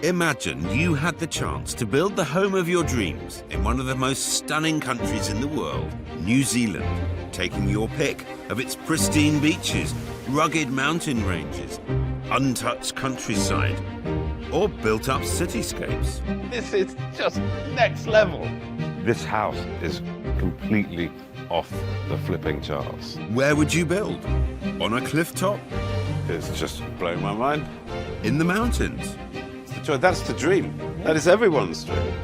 Imagine you had the chance to build the home of your dreams in one of the most stunning countries in the world, New Zealand, taking your pick of its pristine beaches, rugged mountain ranges, untouched countryside, or built-up cityscapes. This is just next level. This house is completely off the flipping charts. Where would you build? On a cliff top? It's just blowing my mind. In the mountains? That's the dream. That is everyone's dream.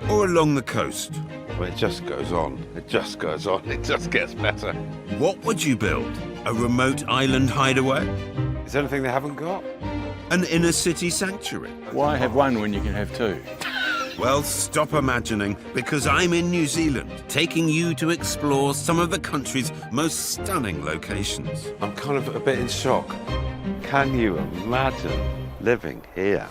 Or along the coast? Well, it just goes on. It just goes on. It just gets better. What would you build? A remote island hideaway? Is there anything they haven't got? An inner city sanctuary? Why have one when you can have two? Well, stop imagining, because I'm in New Zealand, taking you to explore some of the country's most stunning locations. I'm kind of a bit in shock. Can you imagine living here?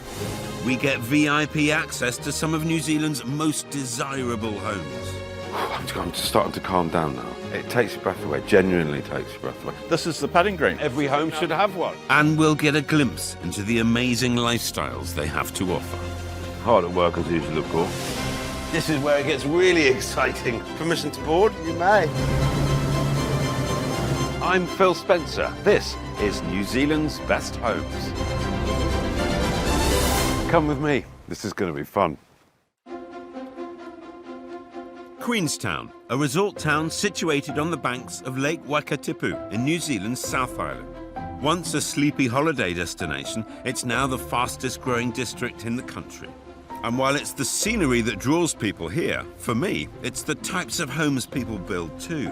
We get VIP access to some of New Zealand's most desirable homes. I'm just starting to calm down now. It takes your breath away, genuinely takes your breath away. This is the putting green. Every home should have one. And we'll get a glimpse into the amazing lifestyles they have to offer. Hard at work as usual, of course. This is where it gets really exciting. Permission to board? You may. I'm Phil Spencer. This is New Zealand's Best Homes. Come with me. This is going to be fun. Queenstown, a resort town situated on the banks of Lake Waikatipu in New Zealand's South Island. Once a sleepy holiday destination, it's now the fastest growing district in the country. And while it's the scenery that draws people here, for me, it's the types of homes people build too.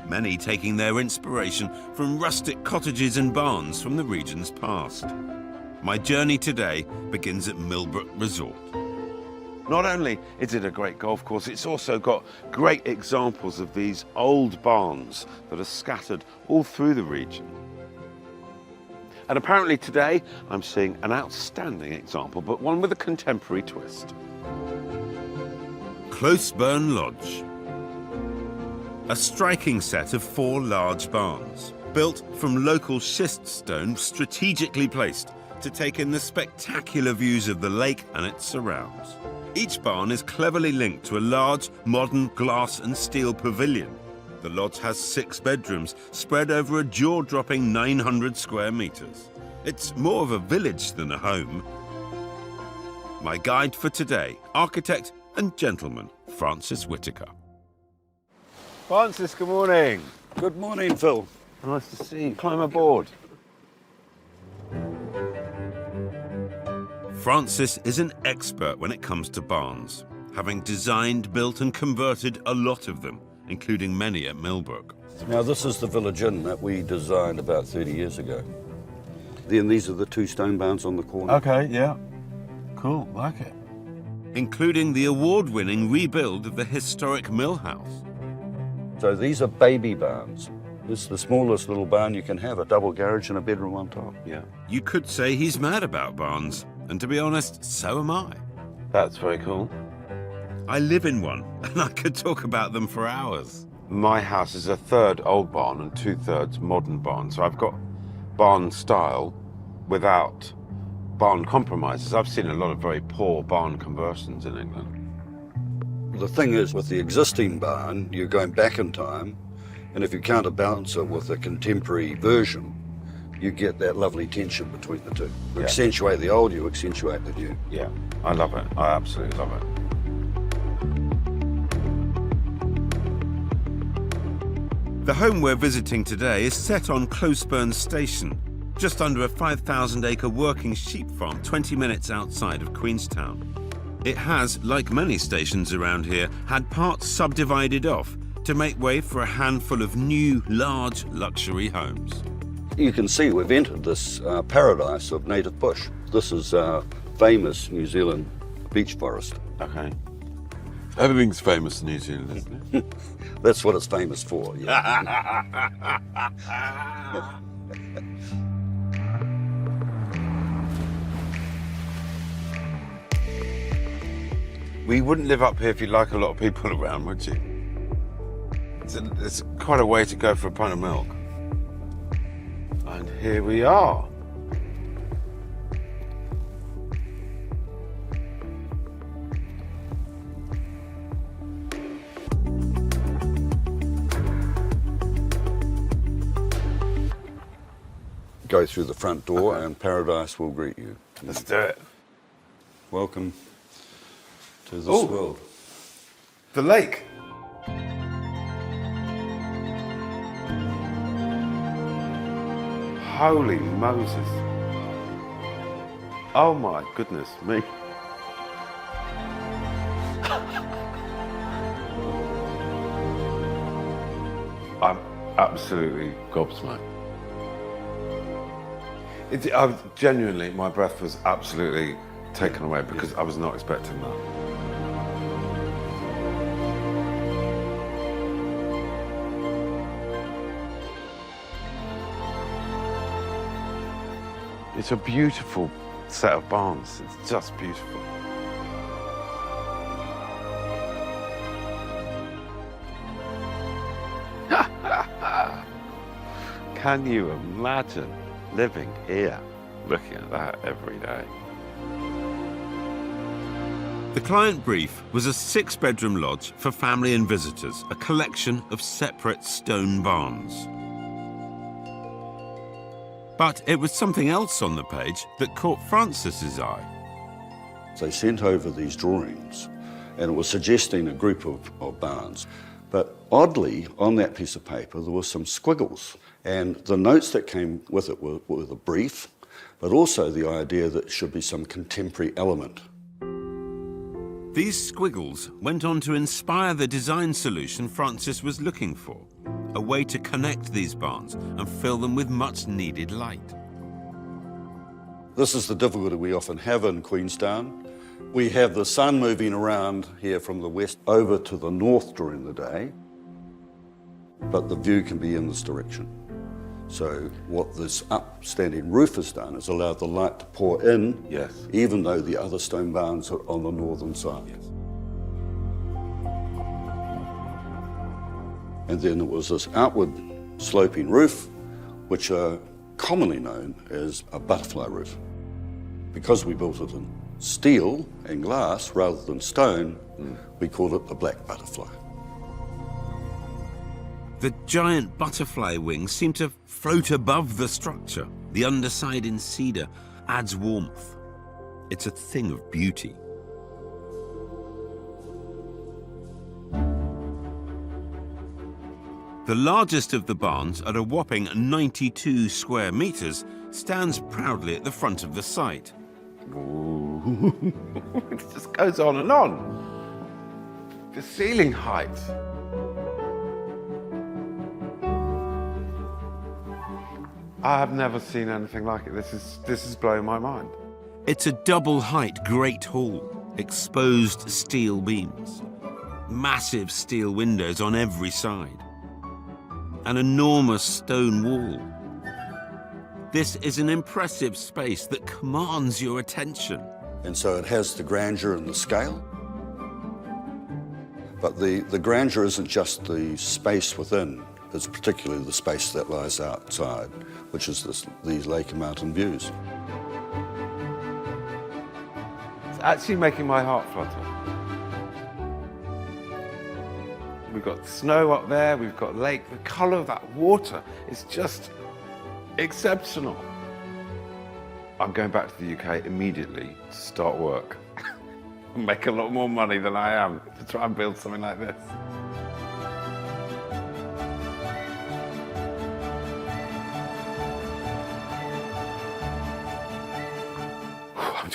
Many taking their inspiration from rustic cottages and barns from the region's past. My journey today begins at Millbrook Resort. Not only is it a great golf course, it's also got great examples of these old barns that are scattered all through the region. And apparently today, I'm seeing an outstanding example, but one with a contemporary twist. Closeburn Lodge. A striking set of 4 large barns, built from local schist stone strategically placed to take in the spectacular views of the lake and its surrounds. Each barn is cleverly linked to a large, modern glass and steel pavilion. The lodge has 6 bedrooms spread over a jaw-dropping 900 square meters. It's more of a village than a home. My guide for today, architect and gentleman, Francis Whitaker. Francis, good morning. Good morning, Phil. Nice to see you. Climb aboard. Francis is an expert when it comes to barns, having designed, built and converted a lot of them, including many at Millbrook. Now, this is the village inn that we designed about 30 years ago. Then these are the 2 stone barns on the corner. Okay, yeah. Cool, like it. Including the award-winning rebuild of the historic mill house. So these are baby barns. This is the smallest little barn you can have, a double garage and a bedroom on top. Yeah. You could say he's mad about barns, and to be honest, so am I. That's very cool. I live in one, and I could talk about them for hours. My house is a 1/3 old barn and 2/3 modern barn, so I've got barn style without barn compromises. I've seen a lot of very poor barn conversions in England. The thing is, with the existing barn, you're going back in time, and if you counterbalance it with a contemporary version, you get that lovely tension between the two. You accentuate the old, you accentuate the new. Yeah, I love it. I absolutely love it. The home we're visiting today is set on Closeburn Station, just under a 5,000-acre working sheep farm 20 minutes outside of Queenstown. It has, like many stations around here, had parts subdivided off to make way for a handful of new, large luxury homes. You can see we've entered this paradise of native bush. This is famous New Zealand beech forest. Okay. Everything's famous in New Zealand, isn't it? That's what it's famous for, yeah. We wouldn't live up here if you like a lot of people around, would you? It's quite a way to go for a pint of milk. And here we are. go through the front door and paradise will greet you. Let's do it. Welcome to this Oh. world. The lake. Holy Moses. Oh my goodness me. I'm absolutely gobsmacked. Genuinely, my breath was absolutely taken away because I was not expecting that. It's a beautiful set of barns. It's just beautiful. Can you imagine living here, looking at that every day? The client brief was a 6-bedroom lodge for family and visitors, a collection of separate stone barns. But it was something else on the page that caught Francis's eye. They sent over these drawings and it was suggesting a group of barns. But oddly, on that piece of paper, there were some squiggles. And the notes that came with it were the brief, but also the idea that it should be some contemporary element. These squiggles went on to inspire the design solution Francis was looking for, a way to connect these barns and fill them with much needed light. This is the difficulty we often have in Queenstown. We have the sun moving around here from the west over to the north during the day, but the view can be in this direction. So what this upstanding roof has done is allowed the light to pour in, Yes. even though the other stone barns are on the northern side. Yes. And then it was this outward sloping roof, which are commonly known as a butterfly roof. Because we built it in steel and glass rather than stone, we called it the black butterfly. The giant butterfly wings seem to float above the structure. The underside in cedar adds warmth. It's a thing of beauty. The largest of the barns, at a whopping 92 square meters, stands proudly at the front of the site. Ooh. It just goes on and on. The ceiling height. I have never seen anything like it. This is blowing my mind. It's a double-height great hall, exposed steel beams, massive steel windows on every side, an enormous stone wall. This is an impressive space that commands your attention. And so it has the grandeur and the scale. But the grandeur isn't just the space within, it's particularly the space that lies outside, which is these lake and mountain views. It's actually making my heart flutter. We've got snow up there, we've got lake. The colour of that water is just exceptional. I'm going back to the UK immediately to start work. And make a lot more money than I am to try and build something like this.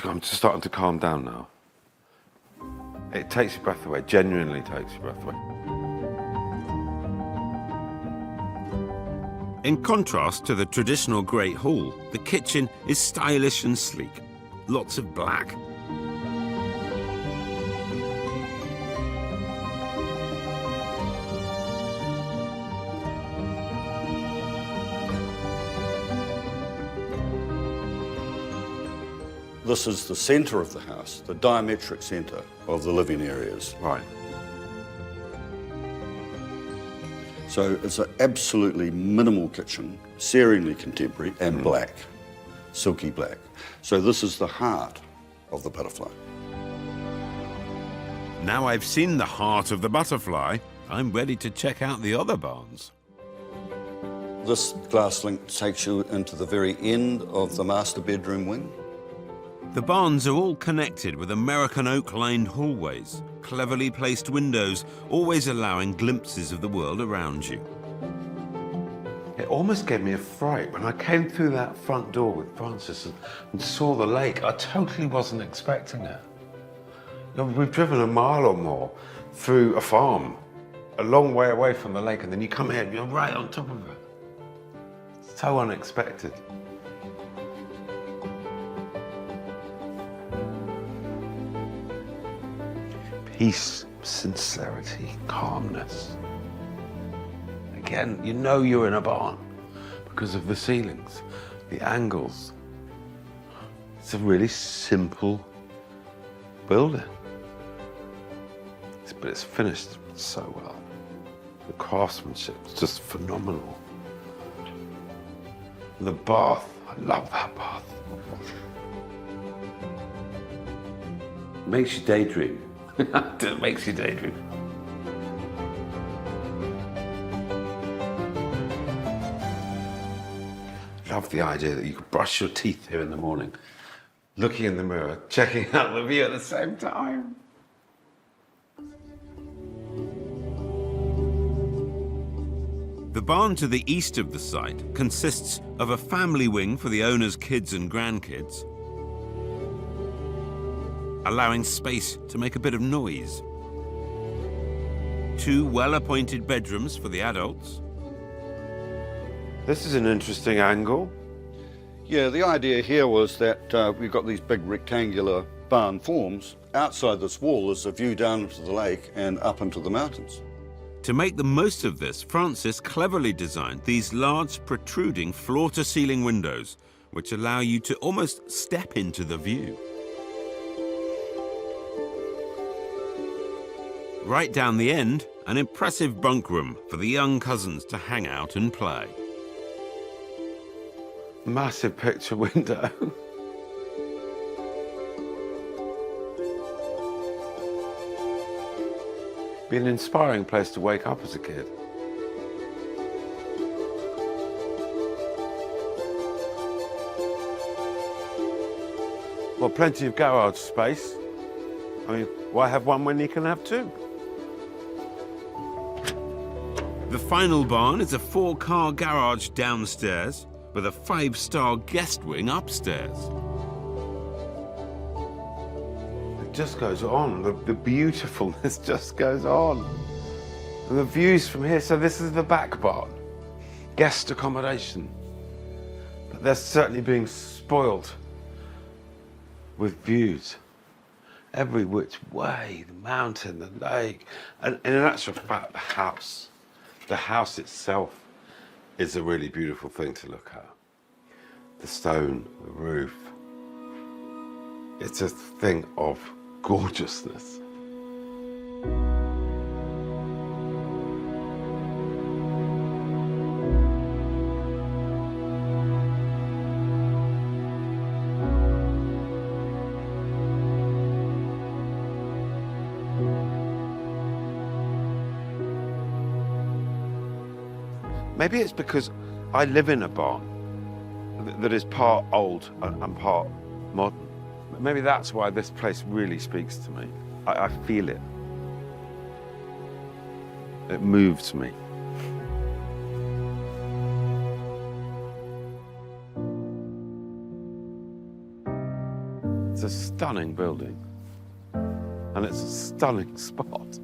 I'm just starting to calm down now. It takes your breath away, genuinely takes your breath away. In contrast to the traditional Great Hall, the kitchen is stylish and sleek. Lots of black. This is the centre of the house, the diametric centre of the living areas. Right. So it's an absolutely minimal kitchen, searingly contemporary and black, silky black. So this is the heart of the butterfly. Now I've seen the heart of the butterfly, I'm ready to check out the other barns. This glass link takes you into the very end of the master bedroom wing. The barns are all connected with American oak-lined hallways, cleverly placed windows, always allowing glimpses of the world around you. It almost gave me a fright when I came through that front door with Francis and saw the lake. I totally wasn't expecting it. You know, we've driven a mile or more through a farm, a long way away from the lake, and then you come here and you're right on top of it. So unexpected. Peace, sincerity, calmness. Again, you know you're in a barn because of the ceilings, the angles. It's a really simple building. But it's finished so well. The craftsmanship is just phenomenal. The bath, I love that bath. Makes you daydream. It makes you daydream. Love the idea that you could brush your teeth here in the morning, looking in the mirror, checking out the view at the same time. The barn to the east of the site consists of a family wing for the owner's kids and grandkids, allowing space to make a bit of noise. 2 well-appointed bedrooms for the adults. This is an interesting angle. Yeah, the idea here was that we've got these big rectangular barn forms. Outside this wall is a view down into the lake and up into the mountains. To make the most of this, Francis cleverly designed these large protruding floor-to-ceiling windows, which allow you to almost step into the view. Right down the end, an impressive bunk room for the young cousins to hang out and play. Massive picture window. Be an inspiring place to wake up as a kid. Well, plenty of garage space. I mean, why have one when you can have 2? The final barn is a 4-car garage downstairs with a 5-star guest wing upstairs. It just goes on. The beautifulness just goes on. And the views from here. So this is the back barn, guest accommodation. But they're certainly being spoiled with views every which way, the mountain, the lake, and in actual fact, the house itself is a really beautiful thing to look at. The stone, the roof, it's a thing of gorgeousness. Maybe it's because I live in a barn that is part old and part modern. Maybe that's why this place really speaks to me. I feel it. It moves me. It's a stunning building, and it's a stunning spot.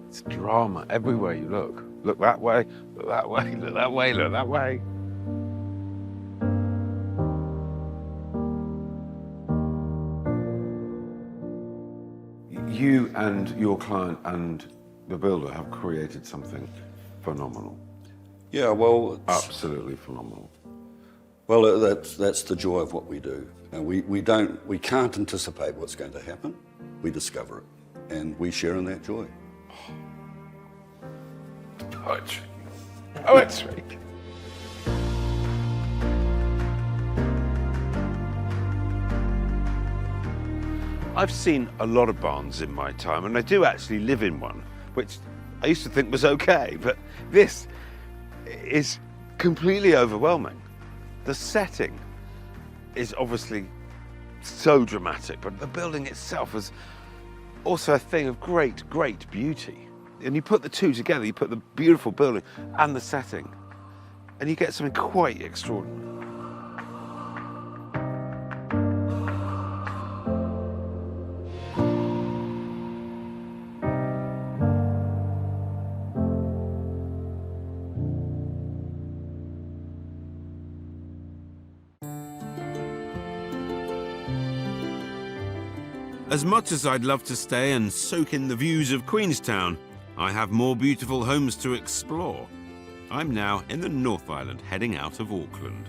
It's drama everywhere you look. Look that way, look that way, look that way, look that way. You and your client and the builder have created something phenomenal. Yeah, well, Absolutely phenomenal. well, that's the joy of what we do. And we can't anticipate what's going to happen. We discover it, and we share in that joy. Poetry. Poetry. I've seen a lot of barns in my time, and I do actually live in one, which I used to think was okay, but this is completely overwhelming. The setting is obviously so dramatic, but the building itself is also a thing of great, great beauty. And you put the two together, you put the beautiful building and the setting, and you get something quite extraordinary. As much as I'd love to stay and soak in the views of Queenstown, I have more beautiful homes to explore. I'm now in the North Island, heading out of Auckland.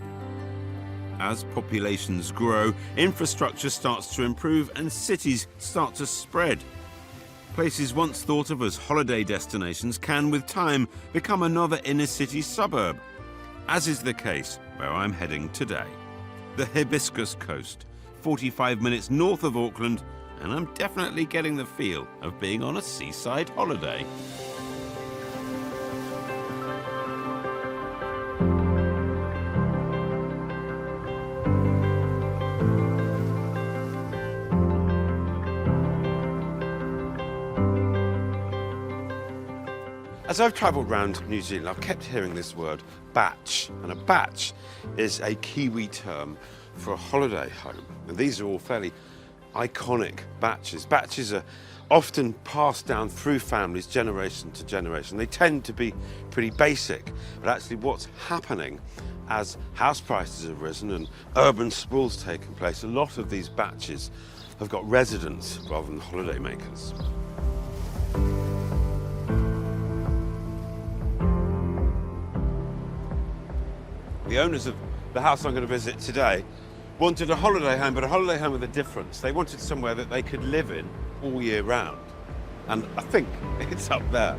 As populations grow, infrastructure starts to improve and cities start to spread. Places once thought of as holiday destinations can, with time, become another inner city suburb, as is the case where I'm heading today. The Hibiscus Coast, 45 minutes north of Auckland, and I'm definitely getting the feel of being on a seaside holiday. As I've travelled around New Zealand, I've kept hearing this word, batch. And a batch is a Kiwi term for a holiday home. And these are all fairly iconic batches. Batches are often passed down through families, generation to generation. They tend to be pretty basic, but actually what's happening as house prices have risen and urban sprawl's taken place, a lot of these batches have got residents rather than holiday makers. The owners of the house I'm going to visit today wanted a holiday home, but a holiday home with a difference. They wanted somewhere that they could live in all year round. And I think it's up there.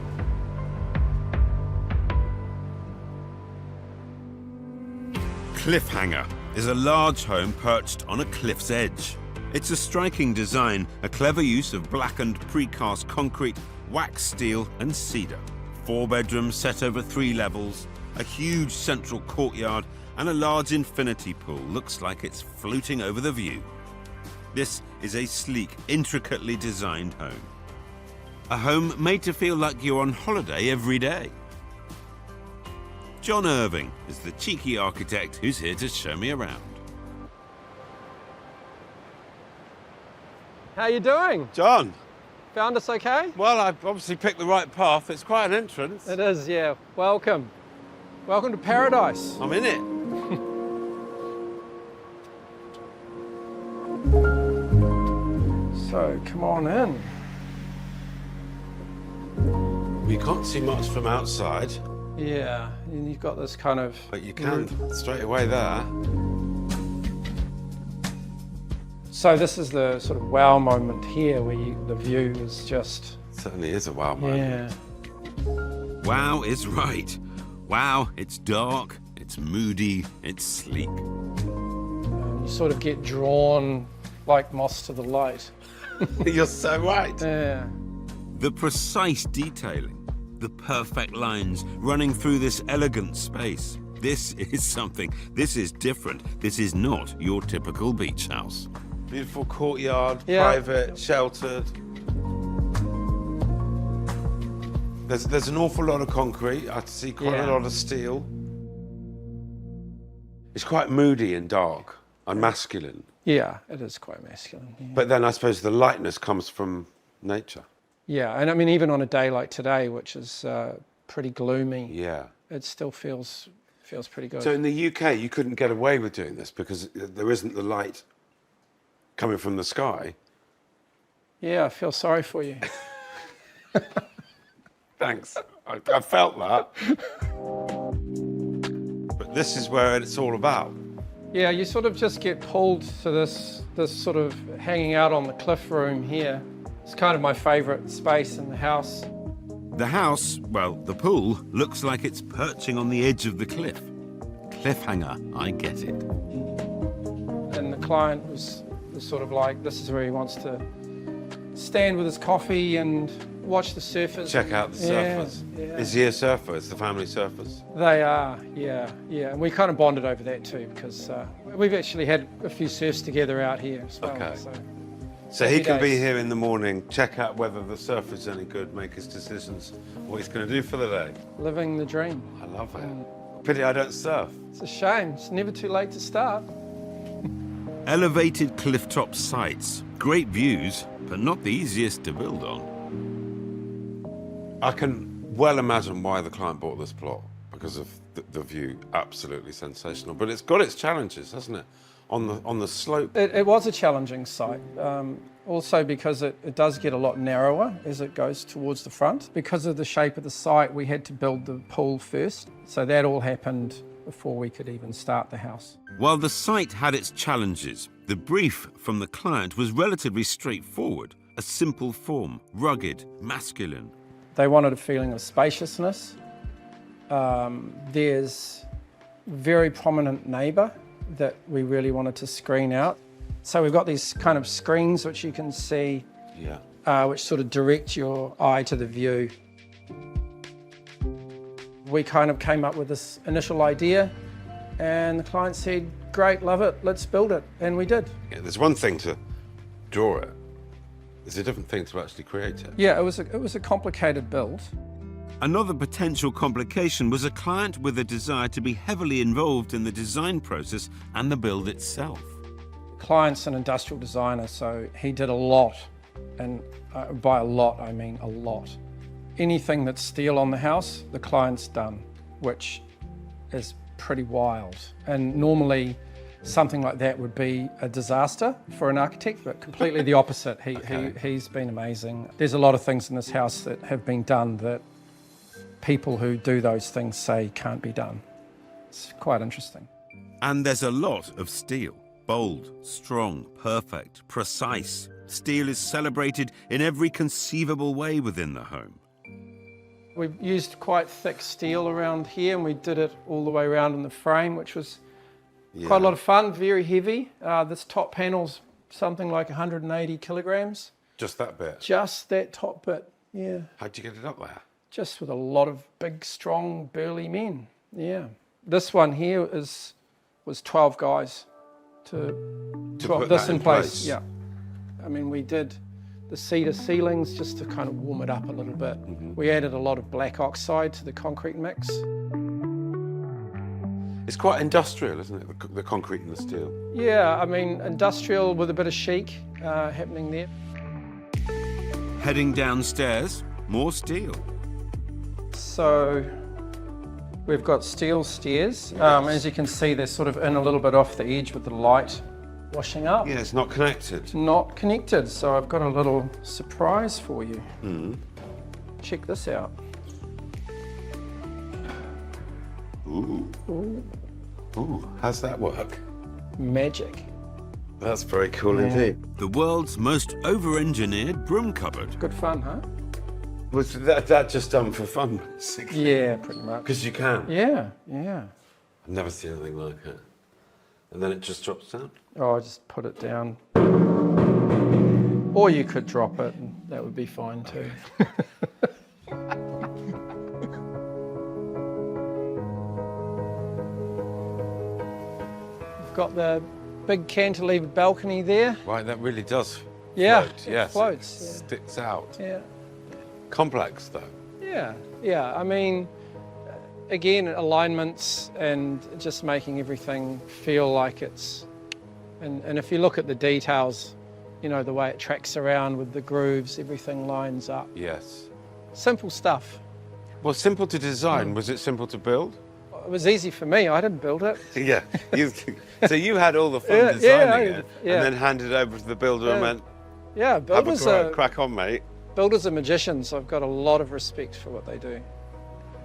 Cliffhanger is a large home perched on a cliff's edge. It's a striking design, a clever use of blackened precast concrete, wax steel and cedar. 4 bedrooms set over 3 levels, a huge central courtyard and a large infinity pool looks like it's floating over the view. This is a sleek, intricately designed home. A home made to feel like you're on holiday every day. John Irving is the cheeky architect who's here to show me around. How you doing? John, Found us okay? well, I've obviously picked the right path. It's quite an entrance. It is, yeah. Welcome. Welcome to paradise. I'm in it. So, come on in. We can't see much from outside, Yeah, and you've got this kind of... but you can straight away there. So this is the sort of wow moment here where the view is just... Certainly is a wow moment. Yeah. Wow is right. Wow, it's dark, it's moody, it's sleek. You sort of get drawn like moths to the light. You're so right. Yeah. The precise detailing, the perfect lines running through this elegant space. This is something. This is different. This is not your typical beach house. Beautiful courtyard, Yeah. private, sheltered. There's an awful lot of concrete. I see quite Yeah. a lot of steel. It's quite moody and dark and masculine. Yeah, it is quite masculine. Yeah. But then I suppose the lightness comes from nature. Yeah, and I mean, even on a day like today, which is pretty gloomy, Yeah. it still feels pretty good. So in the UK, you couldn't get away with doing this because there isn't the light coming from the sky. Yeah, I feel sorry for you. Thanks. I felt that. But this is where it's all about. Yeah, you sort of just get pulled to this sort of hanging out on the cliff room here. It's kind of my favourite space in the house. The house, well, the pool, looks like it's perching on the edge of the cliff. Cliffhanger, I get it. And the client was sort of like, this is where he wants to stand with his coffee and watch the surfers. Check out the surfers. Yeah. Is he a surfer? It's the family surfers. They are, yeah. And we kind of bonded over that too, because we've actually had a few surfs together out here as well. Okay. So he happy can be days. here in the morning, check out whether the surf is any good, make his decisions, what he's going to do for the day. Living the dream. I love it. Pity I don't surf. It's a shame. It's never too late to start. Elevated clifftop sites, great views, but not the easiest to build on. I can well imagine why the client bought this plot, because of the view. Absolutely sensational. But it's got its challenges, hasn't it? On the slope. It was a challenging site, also because it does get a lot narrower as it goes towards the front. Because of the shape of the site, we had to build the pool first. So that all happened before we could even start the house. While the site had its challenges, the brief from the client was relatively straightforward. A simple form, rugged, masculine. They wanted a feeling of spaciousness. There's very prominent neighbour that we really wanted to screen out. So we've got these kind of screens which you can see, which sort of direct your eye to the view. We kind of came up with this initial idea and the client said, great, love it, let's build it. And we did. Yeah, there's one thing to draw it. There's a different thing to actually create it. Yeah, it was a complicated build. Another potential complication was a client with a desire to be heavily involved in the design process and the build itself. Client's an industrial designer, so he did a lot. And by a lot, I mean a lot. Anything that's steel on the house, the client's done, which is pretty wild. And normally, something like that would be a disaster for an architect, but completely the opposite. He's been amazing. There's a lot of things in this house that have been done that people who do those things say can't be done. It's quite interesting. And there's a lot of steel. Bold, strong, perfect, precise. Steel is celebrated in every conceivable way within the home. We've used quite thick steel around here, and we did it all the way around in the frame, which was quite a lot of fun, very heavy. This top panel's something like 180 kilograms. Just that bit? Just that top bit, yeah. How'd you get it up there? Just with a lot of big, strong, burly men, yeah. This one here was 12 guys to put this that in in place. place. Yeah. I mean, we did the cedar ceilings just to kind of warm it up a little bit. We added a lot of black oxide to the concrete mix. It's quite industrial, isn't it? The concrete and the steel. Yeah, I mean, industrial with a bit of chic happening there. Heading downstairs, more steel. So we've got steel stairs. As you can see, they're sort of in a little bit off the edge with the light washing up. Yeah, it's not connected. Not connected, so I've got a little surprise for you. Check this out. Ooh. Ooh, how's that work? Magic. That's very cool indeed. The world's most over-engineered broom cupboard. Good fun, huh? Was that just done for fun, basically? Yeah, pretty much. Because you can. Yeah. I've never seen anything like it. And then it just drops down. Oh, I just put it down. Or you could drop it, and that would be fine too. We've got the big cantilever balcony there. Right, that really does float. Yeah, it Yes, floats, it yeah. sticks out. Yeah. Complex, though. Yeah. I mean, again, alignments and just making everything feel like it's... And if you look at the details, you know, the way it tracks around with the grooves, everything lines up. Yes. Simple stuff. Well, simple to design. Was it simple to build? It was easy for me. I didn't build it. Yeah. So you had all the fun designing it, yeah. and then handed it over to the builder and went, Yeah, have builders a crack on, mate. builders are magicians. I've got a lot of respect for what they do.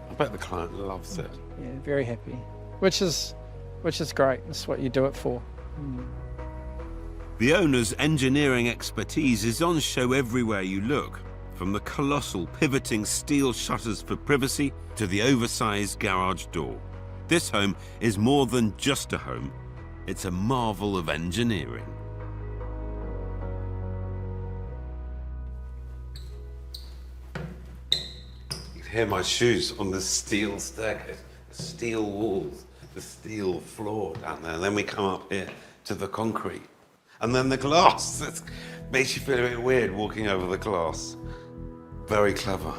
I bet the client loves it. Yeah, very happy. Which is great. That's what you do it for. The owner's engineering expertise is on show everywhere you look, from the colossal pivoting steel shutters for privacy to the oversized garage door. This home is more than just a home, it's a marvel of engineering. hear my shoes on the steel staircase, the steel walls, the steel floor down there. And then we come up here to the concrete. And then the glass. It makes you feel a bit weird walking over the glass. Very clever.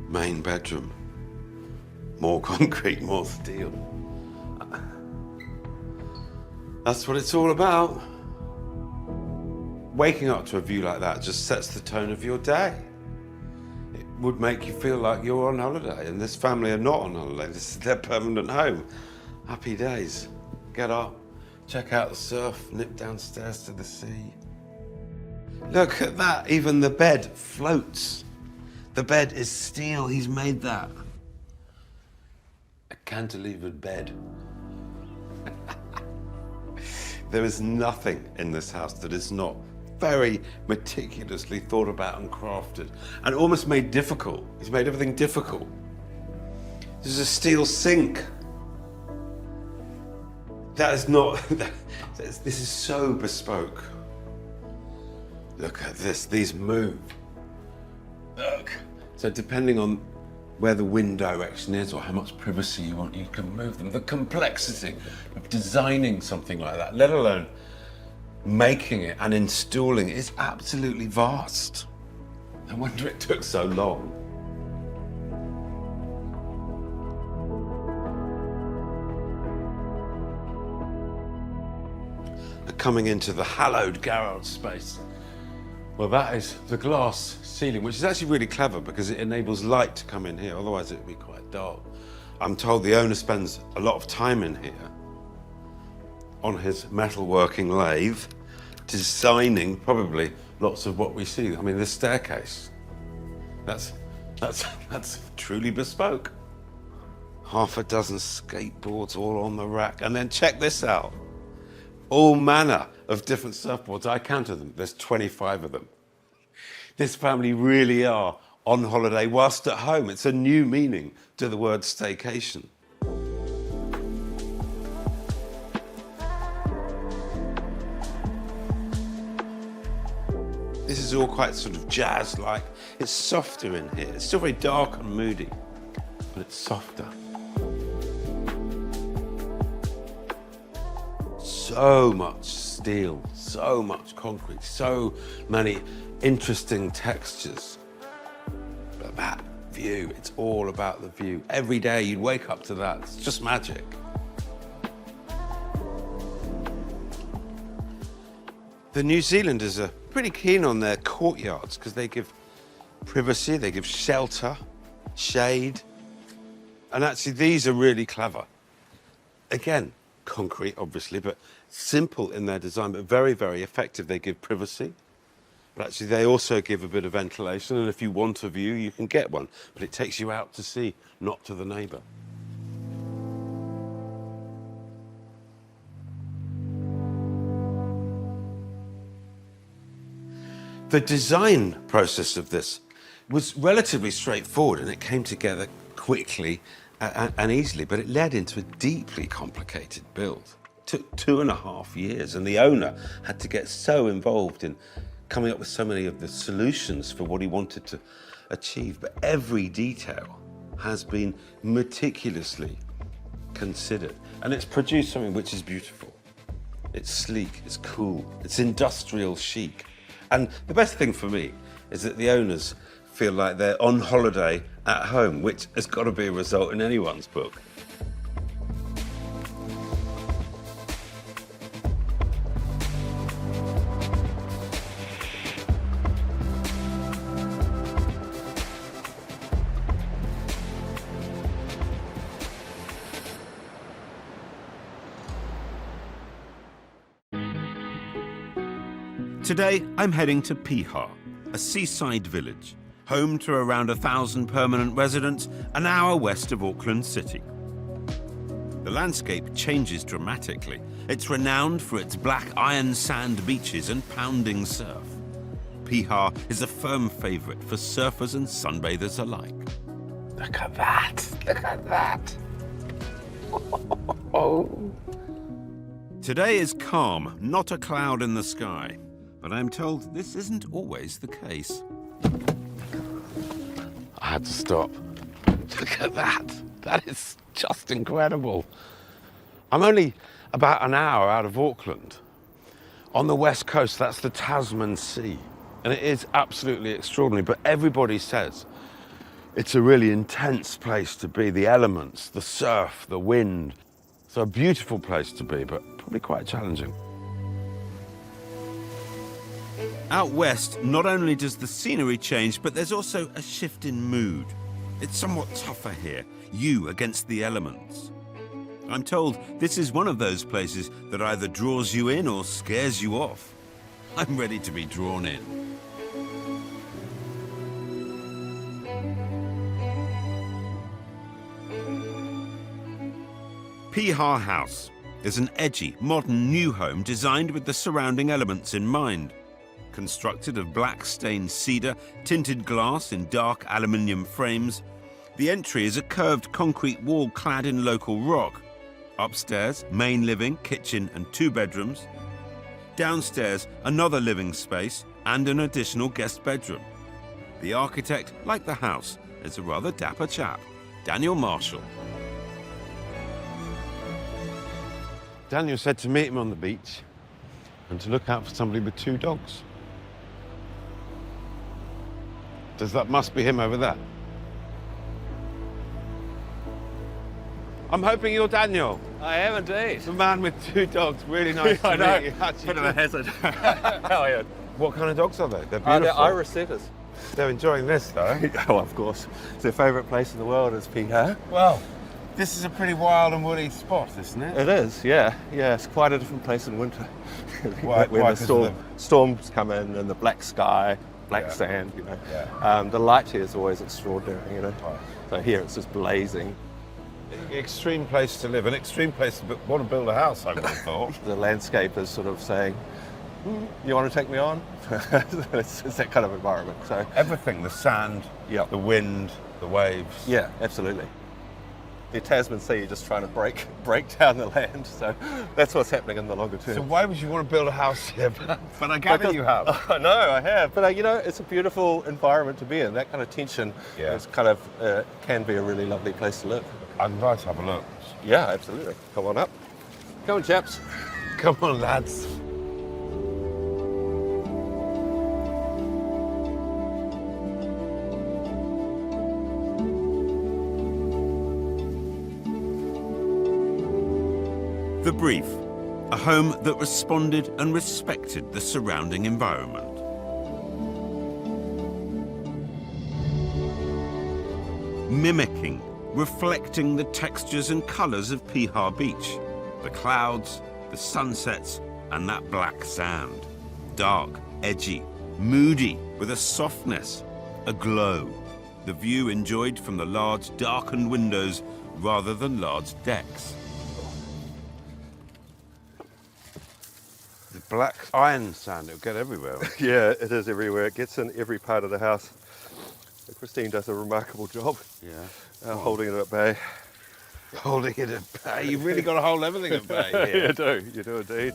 Main bedroom. More concrete, more steel. That's what it's all about. Waking up to a view like that just sets the tone of your day. It would make you feel like you're on holiday, and this family are not on holiday. This is their permanent home. Happy days. Get up, check out the surf, nip downstairs to the sea. Look at that, even the bed floats. The bed is steel, he's made that. A cantilevered bed. There is nothing in this house that is not very meticulously thought about and crafted and almost made difficult. He's made everything difficult. There's a steel sink. That is not, this is so bespoke. Look at this, these move. Look. So depending on where the wind direction is or how much privacy you want, you can move them. The complexity of designing something like that, let alone making it and installing it, is absolutely vast. No wonder it took so long. Coming into the hallowed garage space. Well, that is the glass ceiling, which is actually really clever because it enables light to come in here, otherwise it would be quite dark. I'm told the owner spends a lot of time in here on his metalworking lathe, designing probably lots of what we see. I mean, this staircase, that's truly bespoke. Half a dozen skateboards all on the rack. And then check this out. All manner of different surfboards. I counted them. There's 25 of them. This family really are on holiday whilst at home. It's a new meaning to the word staycation. This is all quite sort of jazz-like. It's softer in here. It's still very dark and moody, but it's softer. So much steel, so much concrete, so many interesting textures. But that view, it's all about the view. Every day you'd wake up to that. It's just magic. The New Zealanders are pretty keen on their courtyards because they give privacy, they give shelter, shade. And actually these are really clever. Again, concrete, obviously, but simple in their design, but very, very effective. They give privacy, but actually they also give a bit of ventilation, and if you want a view, you can get one, but it takes you out to sea, not to the neighbour. The design process of this was relatively straightforward, and it came together quickly and easily, but it led into a deeply complicated build. It took 2.5 years, and the owner had to get so involved in coming up with so many of the solutions for what he wanted to achieve. But every detail has been meticulously considered, and it's produced something which is beautiful. It's sleek, it's cool, it's industrial chic. And the best thing for me is that the owners feel like they're on holiday at home, which has got to be a result in anyone's book. Today, I'm heading to Piha, a seaside village, home to around 1,000 permanent residents, an hour west of Auckland City. The landscape changes dramatically. It's renowned for its black iron sand beaches and pounding surf. Piha is a firm favourite for surfers and sunbathers alike. Look at that. Look at that. Oh. Today is calm, not a cloud in the sky. But I'm told this isn't always the case. I had to stop. Look at that. That is just incredible. I'm only about an hour out of Auckland. On the west coast, that's the Tasman Sea. And it is absolutely extraordinary, but everybody says it's a really intense place to be. The elements, the surf, the wind. It's a beautiful place to be, but probably quite challenging. Out west, not only does the scenery change, but there's also a shift in mood. It's somewhat tougher here, you against the elements. I'm told this is one of those places that either draws you in or scares you off. I'm ready to be drawn in. Piha House is an edgy, modern new home designed with the surrounding elements in mind. Constructed of black stained cedar, tinted glass in dark aluminium frames, the entry is a curved concrete wall clad in local rock. Upstairs, main living, kitchen and 2 bedrooms. Downstairs, another living space and an additional guest bedroom. The architect, like the house, is a rather dapper chap, Daniel Marshall. Daniel said to meet him on the beach and to look out for somebody with 2 dogs. That must be him over there. I'm hoping you're Daniel. I am indeed. The man with 2 dogs. Really nice to meet you. Bit of a hazard. How are you? What kind of dogs are they? They're beautiful. They're Irish setters. They're enjoying this, though. Oh, of course. It's their favourite place in the world is Piha. Well, this is a pretty wild and woody spot, isn't it? It is, yeah. Yeah, it's quite a different place in winter. Why? When Why? the storms come in and the black sky, black sand, you know. Yeah. The light here is always extraordinary, you know. Right. So here it's just blazing. Extreme place to live, an extreme place to want to build a house, I would have thought. The landscape is sort of saying, you want to take me on? it's that kind of environment. So Everything, the sand, Yep. the wind, the waves. yeah, absolutely. The Tasman Sea just trying to break down the land. So that's what's happening in the longer term. So why would you want to build a house here? But I gather you have. I know, I have. But you know, it's a beautiful environment to be in. That kind of tension is kind of can be a really lovely place to live. I'd like to have a look. Yeah, absolutely. Come on up. Come on, chaps. Come on, lads. The Brief, a home that responded and respected the surrounding environment. Mimicking, reflecting the textures and colours of Piha Beach, the clouds, the sunsets, and that black sand. Dark, edgy, moody, with a softness, a glow. The view enjoyed from the large, darkened windows rather than large decks. The black iron sand, it'll get everywhere. Yeah, it is everywhere. It gets in every part of the house. Christine does a remarkable job holding it at bay. Holding it at bay. You've really got to hold everything at bay here. You do indeed.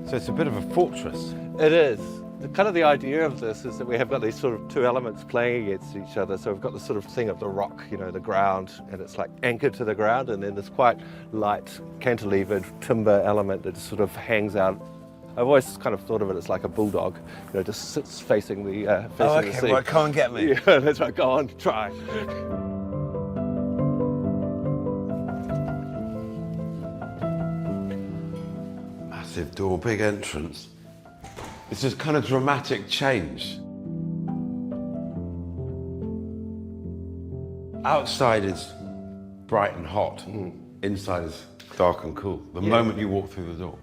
So it's a bit of a fortress. It is. The idea of this is that we have got these sort of 2 elements playing against each other. So we've got the sort of thing of the rock, you know, the ground, and it's like anchored to the ground, and then this quite light cantilevered timber element that just sort of hangs out. I've always kind of thought of it as like a bulldog, you know, just sits facing the the sea. Well, come and get me. Yeah, that's right. Go on, try. Massive door, big entrance. It's this kind of dramatic change. Outside is bright and hot. Inside is dark and cool. The moment you walk through the door.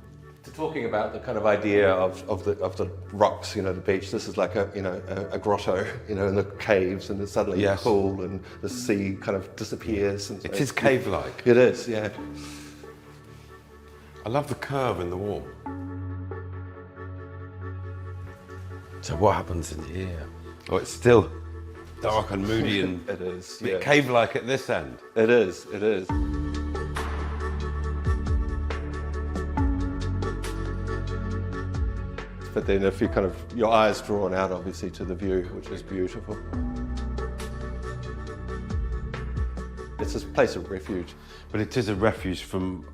Talking about the kind of idea of the rocks, you know, the beach. This is like a grotto, you know, in the caves, and then suddenly you're cool, and the sea kind of disappears. And It is cave-like. It is, yeah. I love the curve in the wall. So what happens in here? Oh, it's still dark and moody and It is, a bit yeah. cave-like at this end. It is, it is. But then if you kind of, your eyes drawn out obviously to the view, which is beautiful. It's a place of refuge. But it is a refuge from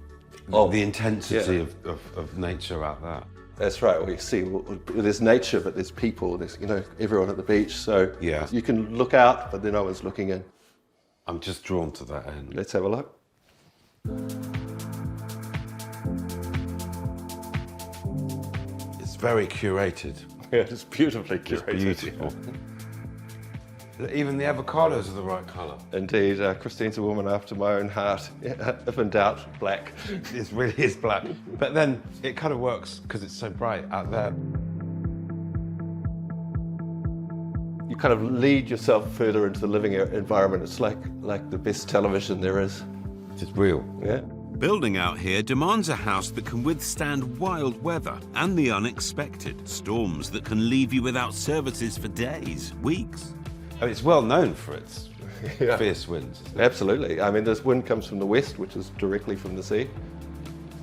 Oh, the intensity yeah. of nature out there. That's right. We see there's nature, but there's people. There's everyone at the beach. So Yeah. you can look out, but then no one's looking in. I'm just drawn to that end. Let's have a look. It's very curated. Yeah, it's beautifully It's curated. beautiful. Even the avocados are the right colour. Indeed, Christine's a woman after my own heart. If in doubt, black. It really is black. But then it kind of works because it's so bright out there. You kind of lead yourself further into the living environment. It's like the best television there is. It's real. Yeah. Building out here demands a house that can withstand wild weather and the unexpected. Storms that can leave you without services for days, weeks. I mean, it's well known for its Yeah. fierce winds. Absolutely. I mean, this wind comes from the west, which is directly from the sea.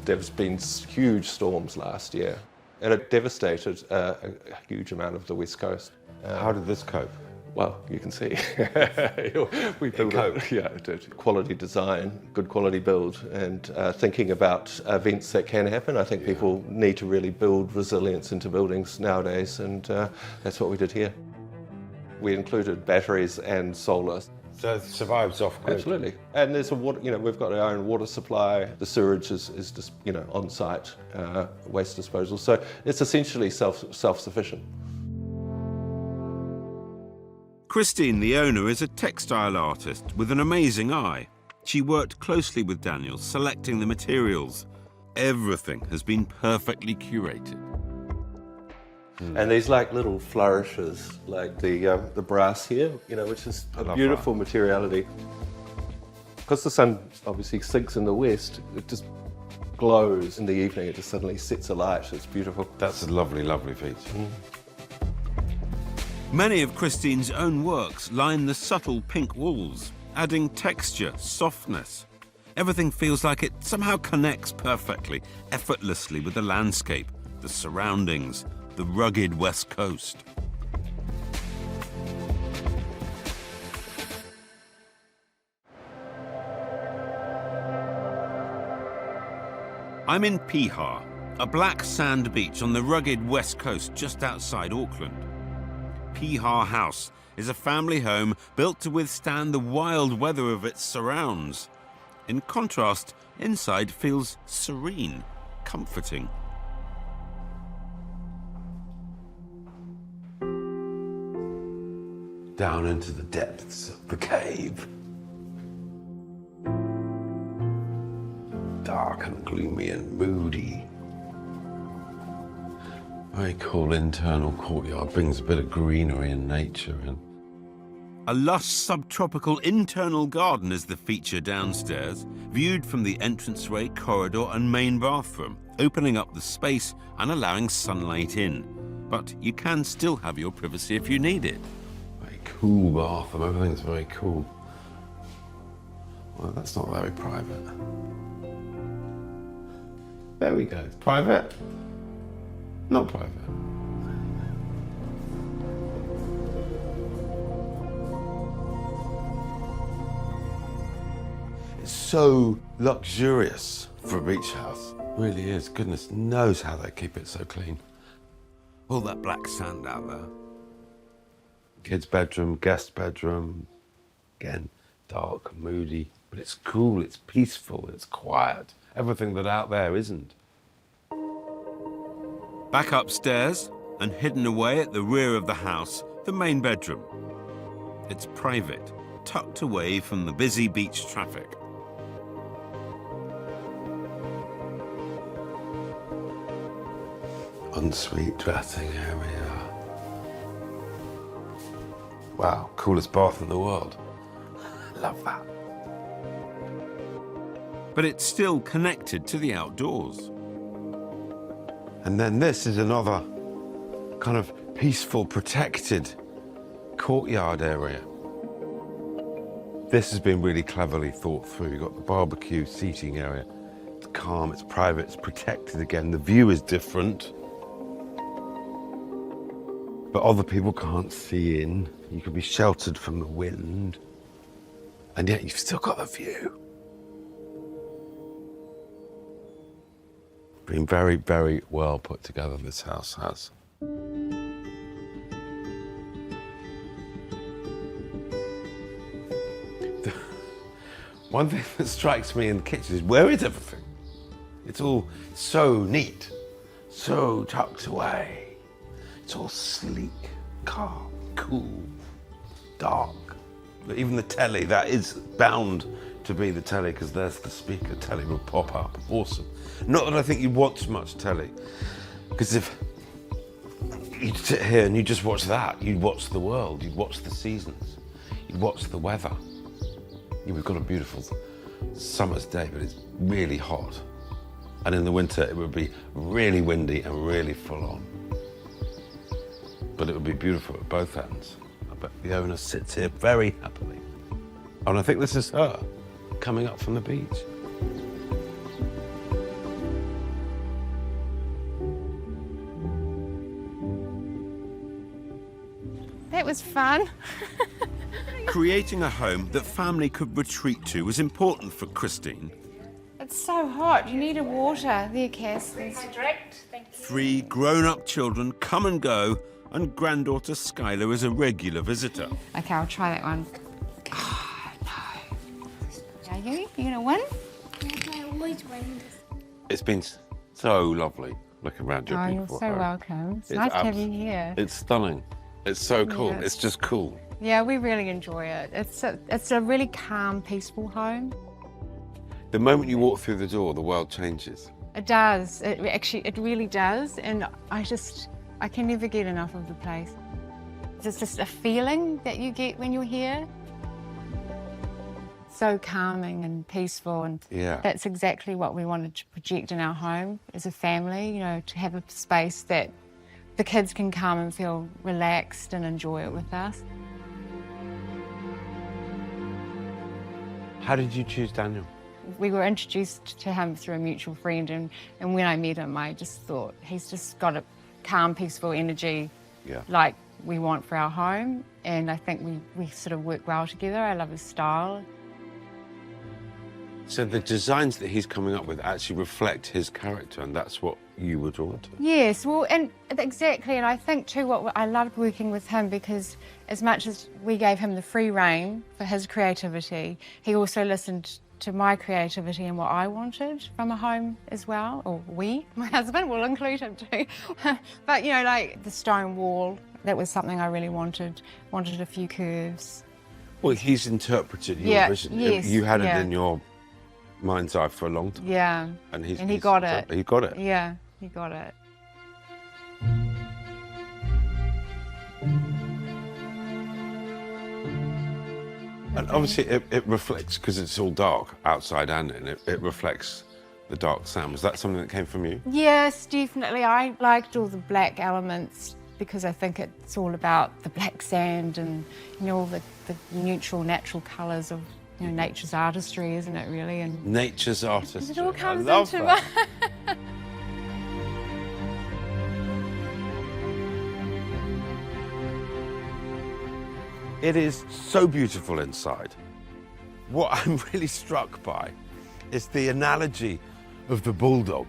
There's been huge storms last year, and it devastated a huge amount of the west coast. How did this cope? Well, you can see. We built coped. it. Did quality design, good quality build, and thinking about events that can happen. I think people need to really build resilience into buildings nowadays, and that's what we did here. We included batteries and solar. So it survives off grid. Absolutely. And there's a water, we've got our own water supply. The sewerage is just, on-site waste disposal. So it's essentially self-sufficient. Christine, the owner, is a textile artist with an amazing eye. She worked closely with Daniel, selecting the materials. Everything has been perfectly curated. And these little flourishes, like the brass here, which is a love beautiful materiality. Because the sun obviously sinks in the west, it just glows in the evening. It just suddenly sets alight. It's beautiful. That's a lovely, lovely feature. Many of Christine's own works line the subtle pink walls, adding texture, softness. Everything feels like it somehow connects perfectly, effortlessly with the landscape, the surroundings, the rugged west coast. I'm in Piha, a black sand beach on the rugged west coast just outside Auckland. Piha House is a family home built to withstand the wild weather of its surrounds. In contrast, inside feels serene, comforting. Down into the depths of the cave. Dark and gloomy and moody. Very cool internal courtyard, brings a bit of greenery and nature in. A lush subtropical internal garden is the feature downstairs, viewed from the entranceway, corridor and main bathroom, opening up the space and allowing sunlight in. But you can still have your privacy if you need it. Very cool bathroom, everything's very cool. Well, that's not very private. There we go, private. Not private. It's so luxurious for a beach house. Really is. Goodness knows how they keep it so clean. All that black sand out there. Kids' bedroom, guest bedroom. Again, dark, moody, but it's cool, it's peaceful, it's quiet. Everything that out there isn't. Back upstairs and hidden away at the rear of the house, the main bedroom. It's private, tucked away from the busy beach traffic. Ensuite dressing area. Wow, coolest bath in the world. Love that. But it's still connected to the outdoors. And then this is another kind of peaceful, protected courtyard area This has been really cleverly thought through. You've got the barbecue seating area. It's calm, it's private, it's protected again. The view is different. But other people can't see in. You can be sheltered from the wind. And yet you've still got the view. Been very, very well put together, this house has. One thing that strikes me in the kitchen is, where is everything? It's all so neat, so tucked away. It's all sleek, calm, cool, dark. But even the telly, that is bound to be the telly, because there's the speaker. Telly will pop up. Awesome. Not that I think you watch much telly, because if you'd sit here and you just watch that, you'd watch the world, you'd watch the seasons, you'd watch the weather. We've got a beautiful summer's day, but it's really hot. And in the winter, it would be really windy and really full on. But it would be beautiful at both ends. I bet the owner sits here very happily. And I think this is her coming up from the beach. That was fun. Creating a home that family could retreat to was important for Christine. It's so hot. You need a water. There, Cass. Thank you. 3 grown-up children come and go, and granddaughter Skylar is a regular visitor. Okay, I'll try that one. Oh, no. Are you? You gonna win? I always win. It's been so lovely looking around your Oh, you're beautiful so home. welcome. It's nice to have you here. It's stunning. It's so cool. Yeah. It's just cool. Yeah, we really enjoy it. It's a really calm, peaceful home. The moment you walk through the door, the world changes. It does. It really does. And I can never get enough of the place. It's just a feeling that you get when you're here. So calming and peaceful, and Yeah. that's exactly what we wanted to project in our home as a family, you know, to have a space that the kids can come and feel relaxed and enjoy it with us. How did you choose Daniel? We were introduced to him through a mutual friend, and when I met him, I just thought he's just got a calm, peaceful energy like we want for our home, and I think we sort of work well together. I love his style. So the designs that he's coming up with actually reflect his character, and that's what you were drawn to. Yes, well, and exactly, and I think too what I loved working with him, because as much as we gave him the free rein for his creativity, he also listened to my creativity and what I wanted from a home as well, or my husband will include him too. But you know, like the stone wall, that was something I really wanted a few curves. Well, he's interpreted your vision. Yes, You had it in your mind's eye for a long time. Yeah, And he he's got it. He got it. Yeah, he got it. And obviously it reflects, because it's all dark outside and in, it reflects the dark sound. Was that something that came from you? Yes, definitely. I liked all the black elements because I think it's all about the black sand and, you know, all the neutral, natural colours of, you know, nature's artistry, isn't it, really? And Nature's artistry. it all comes I love into that. It is so beautiful inside. What I'm really struck by is the analogy of the bulldog.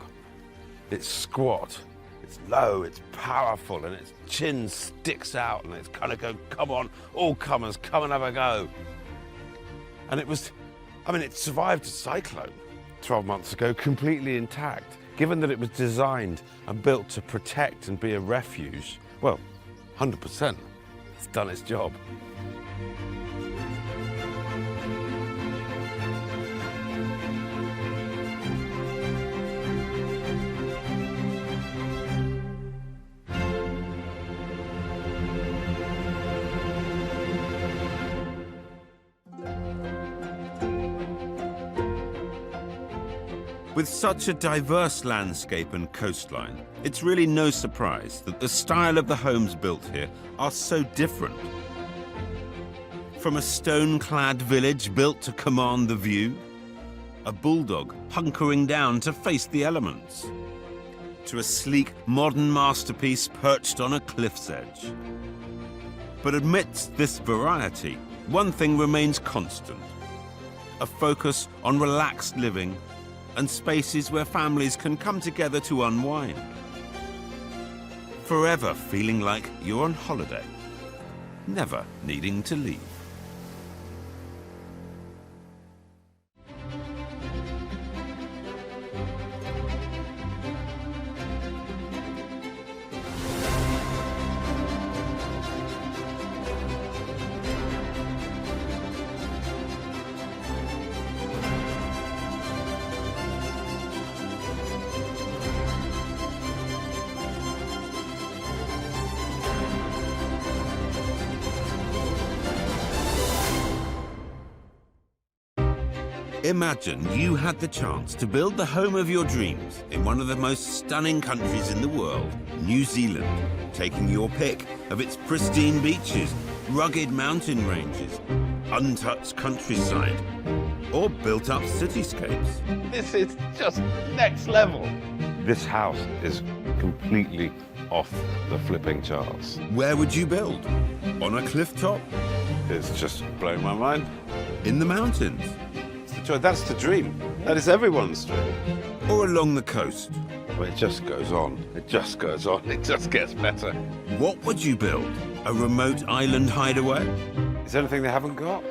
It's squat, it's low, it's powerful, and its chin sticks out, and it's kind of go, come on, all comers, come and have a go. And it survived a cyclone 12 months ago, completely intact. Given that it was designed and built to protect and be a refuge, well, 100%, it's done its job. With such a diverse landscape and coastline, it's really no surprise that the style of the homes built here are so different. From a stone-clad village built to command the view, a bulldog hunkering down to face the elements, to a sleek modern masterpiece perched on a cliff's edge. But amidst this variety, one thing remains constant: a focus on relaxed living and spaces where families can come together to unwind. Forever feeling like you're on holiday, never needing to leave. Imagine you had the chance to build the home of your dreams in one of the most stunning countries in the world, New Zealand, taking your pick of its pristine beaches, rugged mountain ranges, untouched countryside, or built-up cityscapes. This is just next level. This house is completely off the flipping charts. Where would you build? On a cliff top? It's just blowing my mind. In the mountains? That's the dream. That is everyone's dream. Or along the coast? Well, it just goes on. It just goes on. It just gets better. What would you build? A remote island hideaway? Is there anything they haven't got?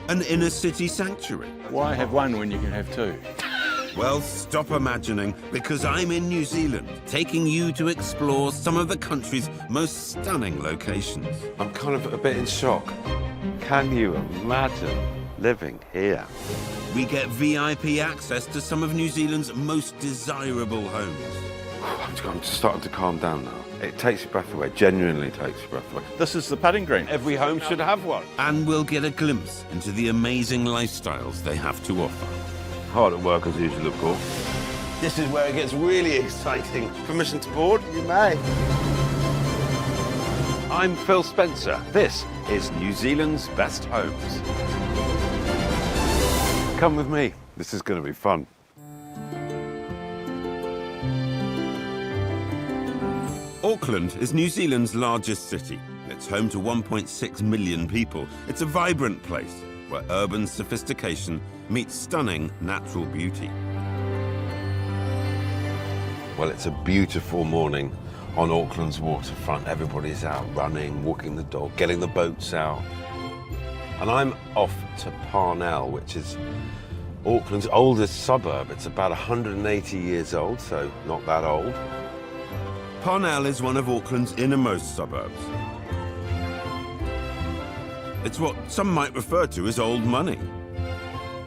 An inner city sanctuary? Why have one when you can have two? Well, stop imagining, because I'm in New Zealand, taking you to explore some of the country's most stunning locations. I'm kind of a bit in shock. Can you imagine living here? We get VIP access to some of New Zealand's most desirable homes. I'm just starting to calm down now. It takes your breath away, genuinely takes your breath away. This is the putting green. Every home should have one. And we'll get a glimpse into the amazing lifestyles they have to offer. Hard at work as usual, of course. This is where it gets really exciting. Permission to board? You may. I'm Phil Spencer. This is New Zealand's Best Homes. Come with me. This is going to be fun. Auckland is New Zealand's largest city. It's home to 1.6 million people. It's a vibrant place where urban sophistication meets stunning natural beauty. Well, it's a beautiful morning on Auckland's waterfront. Everybody's out running, walking the dog, getting the boats out. And I'm off to Parnell, which is Auckland's oldest suburb. It's about 180 years old, so not that old. Parnell is one of Auckland's innermost suburbs. It's what some might refer to as old money.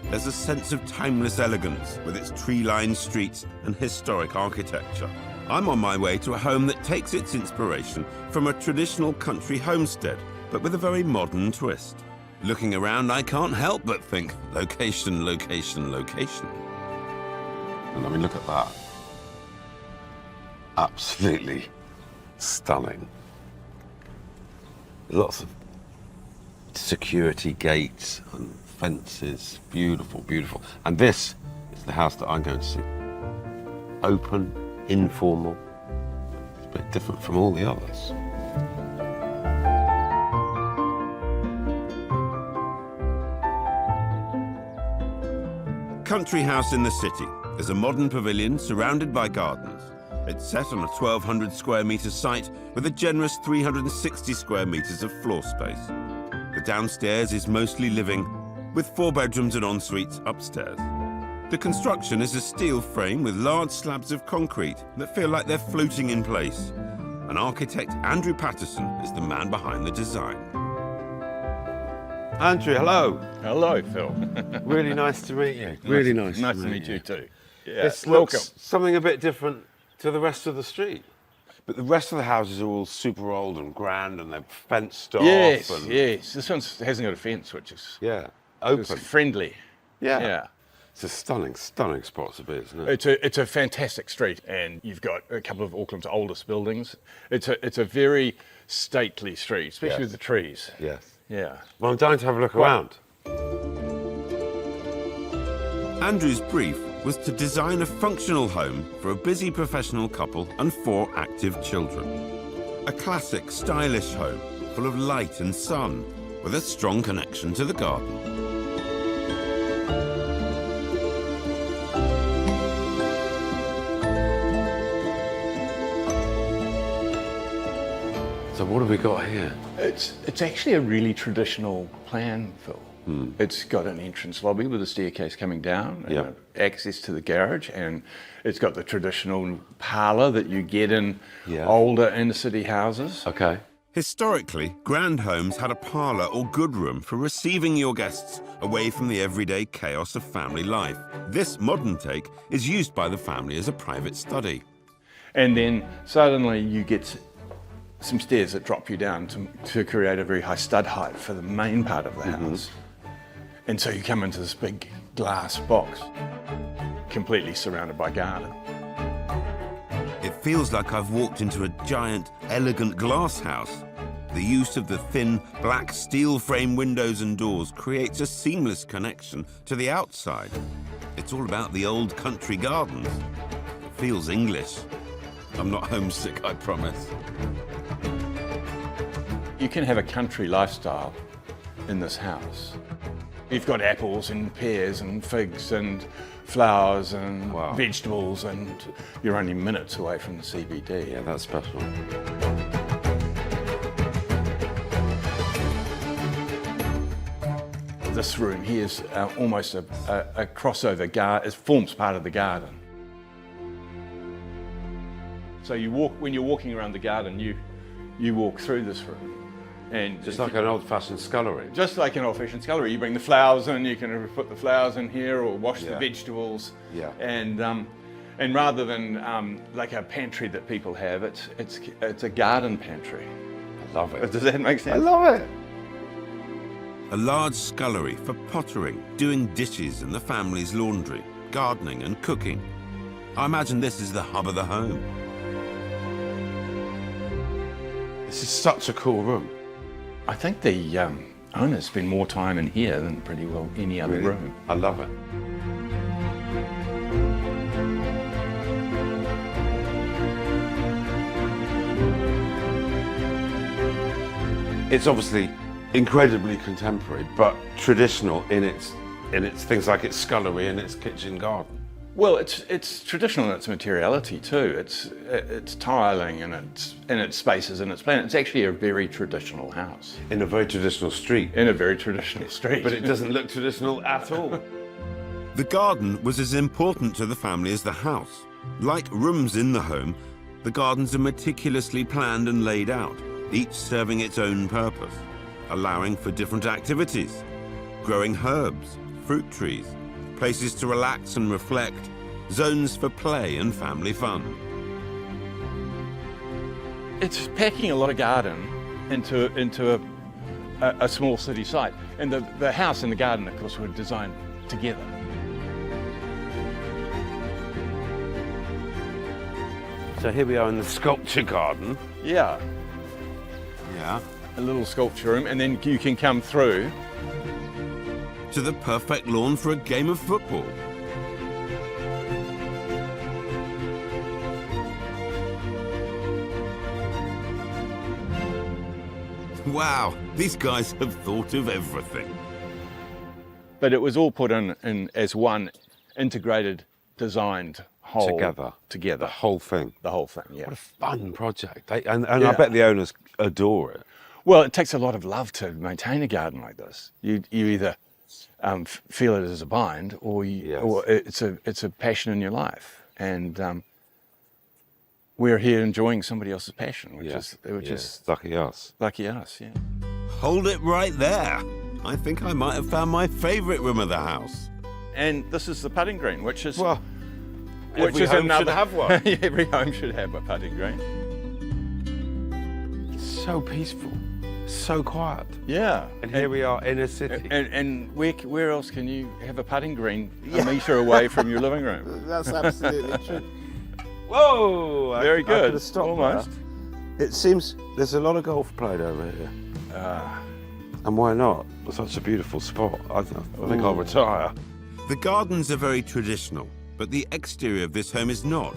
There's a sense of timeless elegance with its tree-lined streets and historic architecture. I'm on my way to a home that takes its inspiration from a traditional country homestead, but with a very modern twist. Looking around, I can't help but think, location, location, location. And I mean, look at that. Absolutely stunning. Lots of security gates and fences. Beautiful, beautiful. And this is the house that I'm going to see. Open, informal. It's a bit different from all the others. Country House in the City is a modern pavilion surrounded by gardens. It's set on a 1,200 square metre site with a generous 360 square metres of floor space. The downstairs is mostly living, with 4 bedrooms and en-suites upstairs. The construction is a steel frame with large slabs of concrete that feel like they're floating in place. And architect Andrew Patterson is the man behind the design. Andrew, hello. Hello, Phil. Really nice to meet you. Really nice. Nice to meet you too. Yeah, This welcome. looks something a bit different to the rest of the street. But the rest of the houses are all super old and grand and they're fenced off. Yes, and, yes. This one hasn't got a fence, which is Yeah, it's open. friendly. Yeah. Yeah. It's a stunning, stunning spot to be, isn't it? It's a fantastic street, and you've got a couple of Auckland's oldest buildings. It's a very stately street, especially Yes. with the trees. Yes. Yeah. Well, I'm dying to have a look around. Andrew's brief was to design a functional home for a busy professional couple and 4 active children. A classic, stylish home full of light and sun, with a strong connection to the garden. So what have we got here? It's actually a really traditional plan, Phil. It's got an entrance lobby with a staircase coming down, and Yep. access to the garage, and it's got the traditional parlour that you get in Yeah. older inner city houses. Okay. Historically, grand homes had a parlour or good room for receiving your guests away from the everyday chaos of family life. This modern take is used by the family as a private study. And then suddenly you get some stairs that drop you down to create a very high stud height for the main part of the house. And so you come into this big glass box, completely surrounded by garden. It feels like I've walked into a giant, elegant glass house. The use of the thin, black steel frame windows and doors creates a seamless connection to the outside. It's all about the old country gardens. It feels English. I'm not homesick, I promise. You can have a country lifestyle in this house. You've got apples and pears and figs and flowers and vegetables, and you're only minutes away from the CBD. Yeah, that's special. This room here is almost a crossover garden. It forms part of the garden. So when you're walking around the garden, you walk through this room. And Just like an old-fashioned scullery. Just like an old-fashioned scullery, you bring the flowers in. You can put the flowers in here, or wash the Yeah. vegetables. Yeah. And rather than like a pantry that people have, it's a garden pantry. I love it. Does that make sense? I love it. A large scullery for pottering, doing dishes and the family's laundry, gardening and cooking. I imagine this is the hub of the home. This is such a cool room. I think the owners spend more time in here than pretty well any other room. I love it. It's obviously incredibly contemporary, but traditional in its things like its scullery and its kitchen garden. Well, it's traditional in its materiality too. It's tiling and its spaces and its plan. It's actually a very traditional house In a very traditional street. in a very traditional street. But it doesn't look traditional at all. The garden was as important to the family as the house. Like rooms in the home, the gardens are meticulously planned and laid out, each serving its own purpose, allowing for different activities, growing herbs, fruit trees, places to relax and reflect, zones for play and family fun. It's packing a lot of garden into a small city site. And the house and the garden, of course, were designed together. So here we are in the sculpture garden. Yeah, Yeah. a little sculpture room, and then you can come through. To the perfect lawn for a game of football. Wow, these guys have thought of everything. But it was all put in as one integrated, designed whole. Together. Together. The whole thing. The whole thing, yeah. What a fun project. And Yeah. I bet the owners adore it. Well, it takes a lot of love to maintain a garden like this. You either feel it as a bind, or it's a passion in your life. And we're here enjoying somebody else's passion, which is lucky us. lucky us. Yeah. Hold it right there. I think I might have found my favourite room of the house. And this is the putting green, which is Well, every home should have one. Every home should have a putting green. So peaceful, so quiet. Yeah. And here we are in a city. And where else can you have a putting green a metre away from your living room? That's absolutely true. Whoa! Very I good. could have stopped Almost. there. It seems there's a lot of golf played over here. And why not? It's such a beautiful spot. I think I'll retire. The gardens are very traditional, but the exterior of this home is not.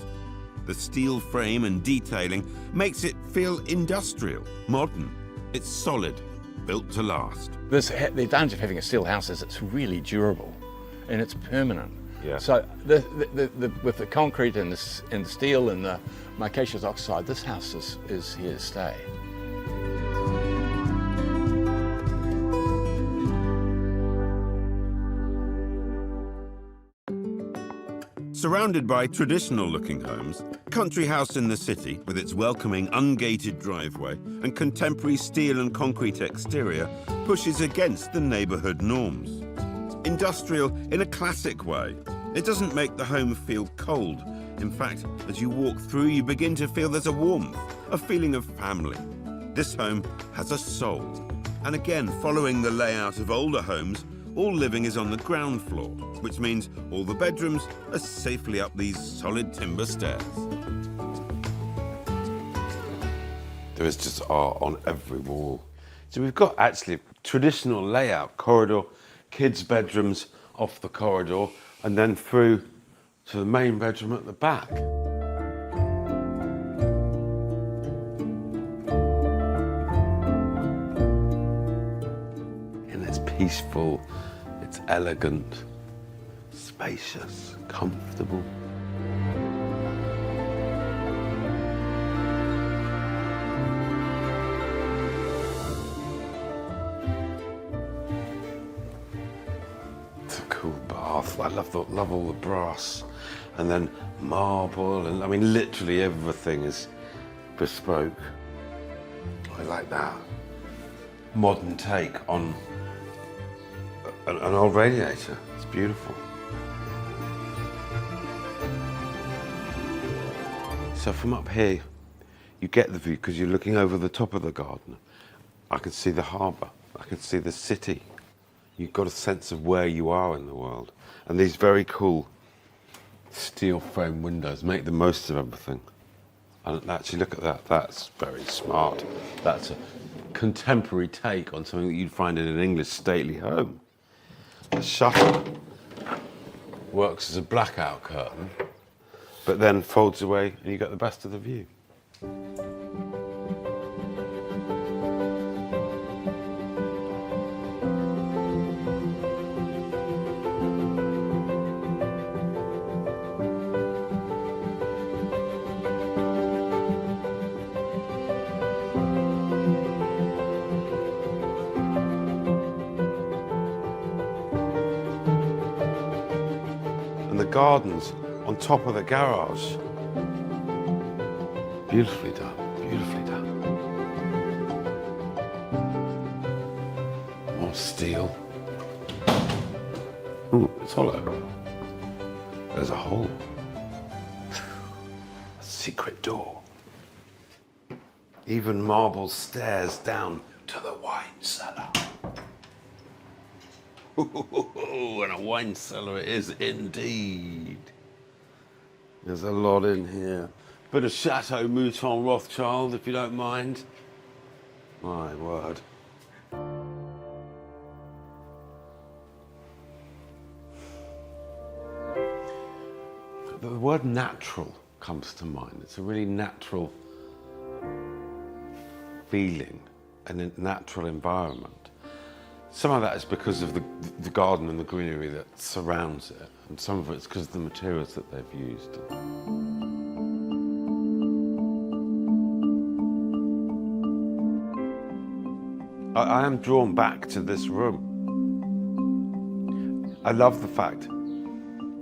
The steel frame and detailing makes it feel industrial, modern. It's solid, built to last. The advantage of having a steel house is it's really durable and it's permanent. Yeah. So with the concrete and the steel and the micaceous oxide, this house is here to stay. Surrounded by traditional-looking homes, Country House in the City, with its welcoming ungated driveway and contemporary steel and concrete exterior, pushes against the neighbourhood norms. Industrial in a classic way, it doesn't make the home feel cold. In fact, as you walk through, you begin to feel there's a warmth, a feeling of family. This home has a soul. And again, following the layout of older homes, all living is on the ground floor, which means all the bedrooms are safely up these solid timber stairs. There is just art on every wall. So we've got actually a traditional layout, corridor, kids' bedrooms off the corridor, and then through to the main bedroom at the back. And it's peaceful, it's elegant, spacious, comfortable. It's a cool bath. I love all the brass, and then marble, and I mean literally everything is bespoke. I like that modern take on an old radiator. It's beautiful. So from up here, you get the view because you're looking over the top of the garden. I can see the harbour. I can see the city. You've got a sense of where you are in the world. And these very cool steel frame windows make the most of everything. And actually, look at that. That's very smart. That's a contemporary take on something that you'd find in an English stately home. The shutter works as a blackout curtain, but then folds away and you get the best of the view. And the gardens on top of the garage. Beautifully done, beautifully done. More steel. Ooh, it's hollow. There's a hole. A secret door. Even marble stairs down to the wine cellar. And a wine cellar it is indeed. There's a lot in here. Bit of Chateau Mouton Rothschild, if you don't mind. My word. The word natural comes to mind. It's a really natural feeling and a natural environment. Some of that is because of the garden and the greenery that surrounds it, and some of it's because of the materials that they've used. I am drawn back to this room. I love the fact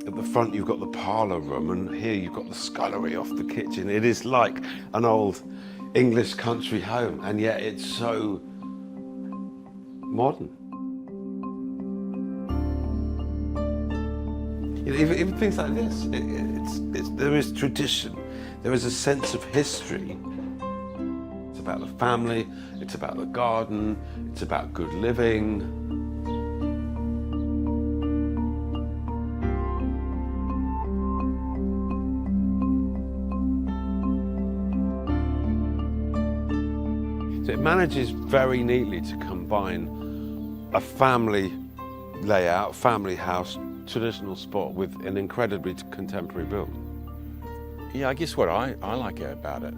at the front you've got the parlour room, and here you've got the scullery off the kitchen. It is like an old English country home, and yet it's so modern. Even things like this, there is tradition, there is a sense of history. It's about the family, it's about the garden, it's about good living. So it manages very neatly to combine a family layout, family house, traditional spot with an incredibly contemporary build. Yeah, I guess what I like about it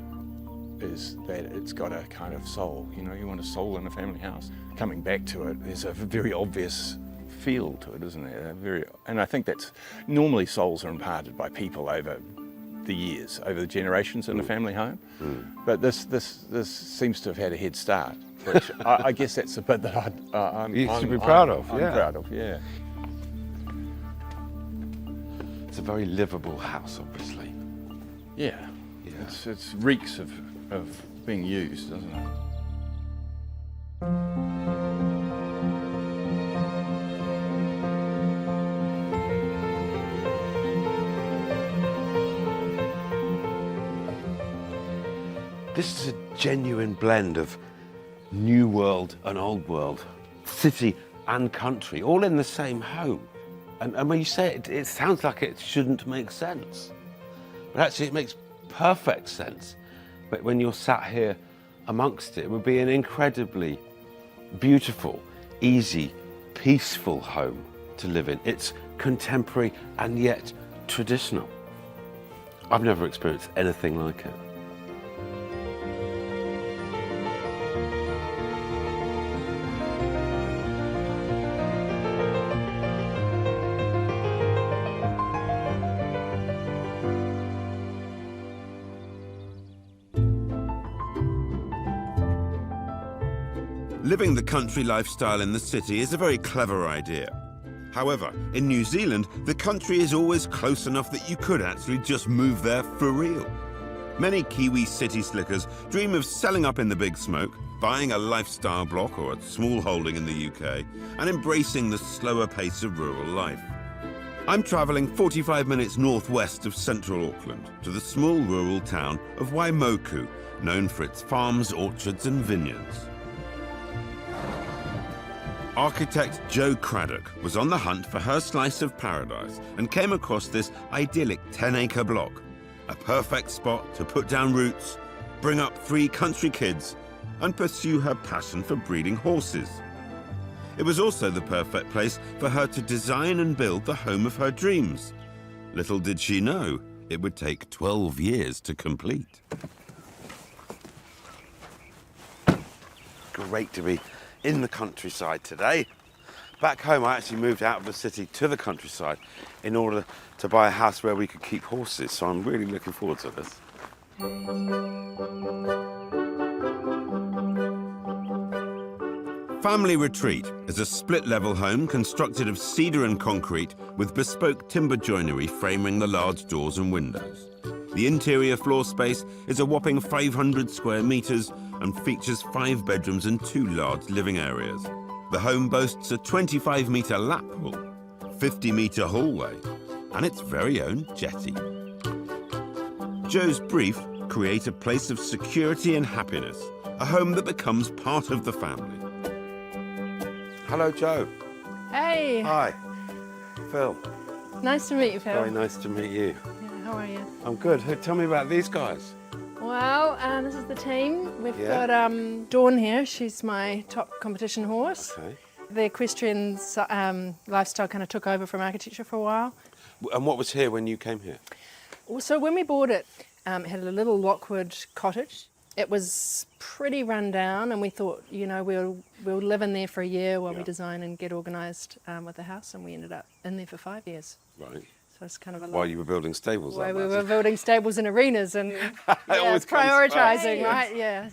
is that it's got a kind of soul. You know, you want a soul in a family house. Coming back to it, there's a very obvious feel to it, isn't there? And I think that's normally souls are imparted by people over the years, over the generations in a family home. But this seems to have had a head start, which I guess that's a bit that I'm proud of. I'm proud of, yeah. It's a very livable house, obviously. Yeah, it's reeks of being used, doesn't it? This is a genuine blend of new world and old world, city and country, all in the same home. And when you say it, it sounds like it shouldn't make sense. But actually it makes perfect sense. But when you're sat here amongst it, it would be an incredibly beautiful, easy, peaceful home to live in. It's contemporary and yet traditional. I've never experienced anything like it. Living the country lifestyle in the city is a very clever idea. However, in New Zealand, the country is always close enough that you could actually just move there for real. Many Kiwi city slickers dream of selling up in the big smoke, buying a lifestyle block or a small holding in the UK, and embracing the slower pace of rural life. I'm travelling 45 minutes northwest of central Auckland to the small rural town of Waimoku, known for its farms, orchards and vineyards. Architect Jo Craddock was on the hunt for her slice of paradise and came across this idyllic 10-acre block, a perfect spot to put down roots, bring up 3 country kids and pursue her passion for breeding horses. It was also the perfect place for her to design and build the home of her dreams. Little did she know, it would take 12 years to complete. Great to be in the countryside today. Back home, I actually moved out of the city to the countryside in order to buy a house where we could keep horses, so I'm really looking forward to this. Family Retreat is a split-level home constructed of cedar and concrete with bespoke timber joinery framing the large doors and windows. The interior floor space is a whopping 500 square metres and features 5 bedrooms and 2 large living areas. The home boasts a 25-metre lap pool, 50-metre hallway, and its very own jetty. Jo's brief: create a place of security and happiness, a home that becomes part of the family. Hello, Jo. Hey. Hi. Phil. Nice to meet you, Phil. Very nice to meet you. Yeah, how are you? I'm good. Tell me about these guys. Well, this is the team. We've Yeah. got Dawn here. She's my top competition horse. Okay. The equestrian lifestyle kind of took over from architecture for a while. And what was here when you came here? So when we bought it, it had a little Lockwood cottage. It was pretty run down, and we thought, you know, we'll live in there for a year while we design and get organised with the house, and we ended up in there for 5 years. Right. So it's kind of a While you were building stables. While I we imagine. were building stables and arenas and always comes prioritising, first. right? Yeah.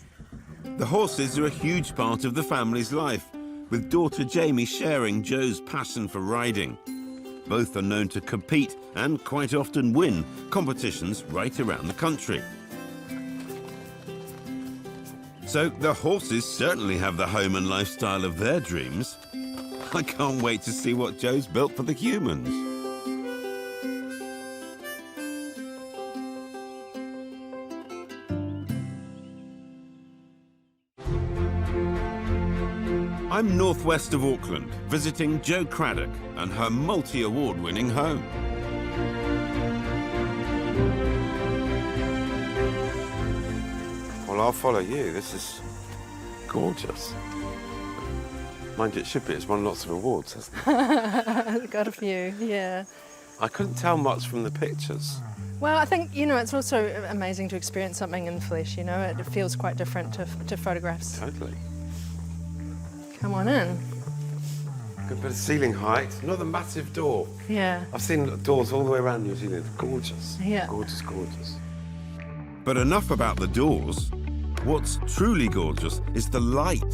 The horses are a huge part of the family's life, with daughter Jamie sharing Jo's passion for riding. Both are known to compete and quite often win competitions right around the country. So the horses certainly have the home and lifestyle of their dreams. I can't wait to see what Jo's built for the humans. I'm northwest of Auckland, visiting Jo Craddock and her multi-award-winning home. Well, I'll follow you. This is gorgeous. Mind you, it should be. It's won lots of awards, hasn't it? Got a few, yeah. I couldn't tell much from the pictures. Well, I think, you know, it's also amazing to experience something in flesh, you know. It feels quite different to photographs. Totally. Come on in. Good bit of ceiling height. Another massive door. Yeah. I've seen doors all the way around New Zealand. Gorgeous. Yeah. Gorgeous, gorgeous. But enough about the doors. What's truly gorgeous is the light.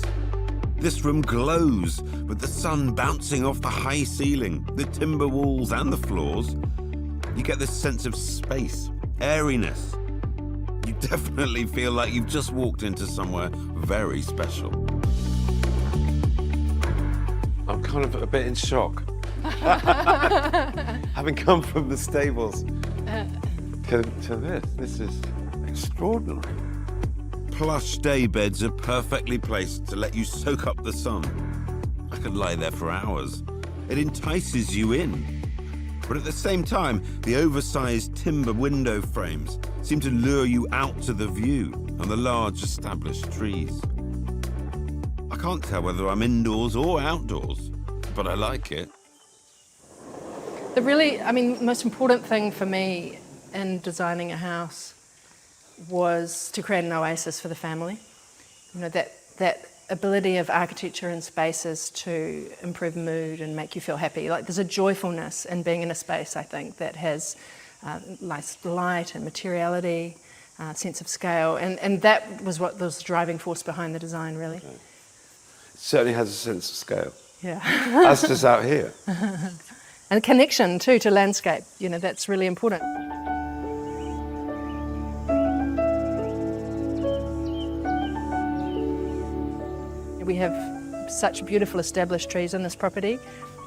This room glows with the sun bouncing off the high ceiling, the timber walls and the floors. You get this sense of space, airiness. You definitely feel like you've just walked into somewhere very special. I'm kind of a bit in shock. Having come from the stables to this is extraordinary. Plush day beds are perfectly placed to let you soak up the sun. I could lie there for hours. It entices you in. But at the same time, the oversized timber window frames seem to lure you out to the view and the large established trees. I can't tell whether I'm indoors or outdoors, but I like it. The really, I mean, most important thing for me in designing a house was to create an oasis for the family. You know, that ability of architecture and spaces to improve mood and make you feel happy. Like, there's a joyfulness in being in a space, I think, that has light and materiality, sense of scale, and that was what was the driving force behind the design, really. Okay. It certainly has a sense of scale. Yeah. As does out here. And connection, too, to landscape. You know, that's really important. We have such beautiful established trees on this property,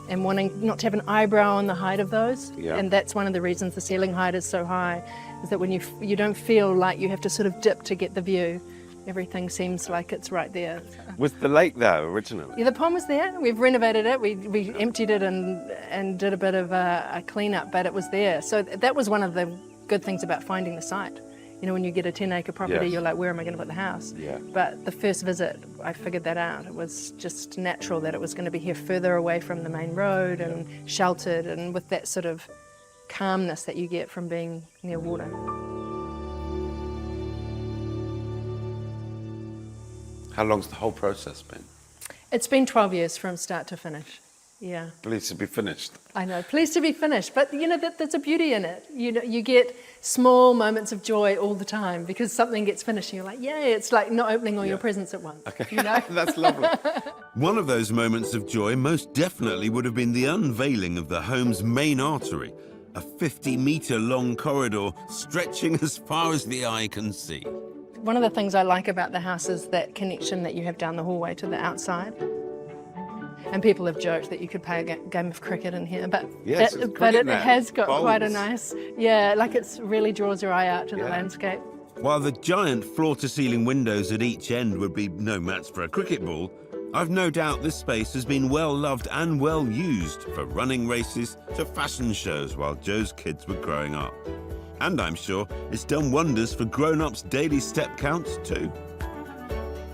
and wanting not to have an eyebrow on the height of those. Yeah. And that's one of the reasons the ceiling height is so high, is that when you don't feel like you have to sort of dip to get the view. Everything seems like it's right there. Was the lake there originally? Yeah, the pond was there. We've renovated it. We emptied it and did a bit of a clean-up, but it was there. So that was one of the good things about finding the site. You know, when you get a 10-acre property, Yes. you're like, where am I going to put the house? Yeah. But the first visit, I figured that out. It was just natural that it was going to be here further away from the main road and sheltered, and with that sort of calmness that you get from being near water. How long's the whole process been? It's been 12 years from start to finish. Yeah. Pleased to be finished. I know, pleased to be finished, but you know, there's a beauty in it. You know, you get small moments of joy all the time because something gets finished and you're like, yay, it's like not opening all your presents at once. Okay, You know? that's lovely. One of those moments of joy most definitely would have been the unveiling of the home's main artery, a 50-metre long corridor stretching as far as the eye can see. One of the things I like about the house is that connection that you have down the hallway to the outside. And people have joked that you could play a game of cricket in here, but Yes, it, it's but cricket it net, has got quite a bowls. nice, yeah, like it really draws your eye out to the Yeah. landscape. While the giant floor-to-ceiling windows at each end would be no match for a cricket ball, I've no doubt this space has been well loved and well used for running races to fashion shows while Joe's kids were growing up. And I'm sure it's done wonders for grown-ups' daily step counts too.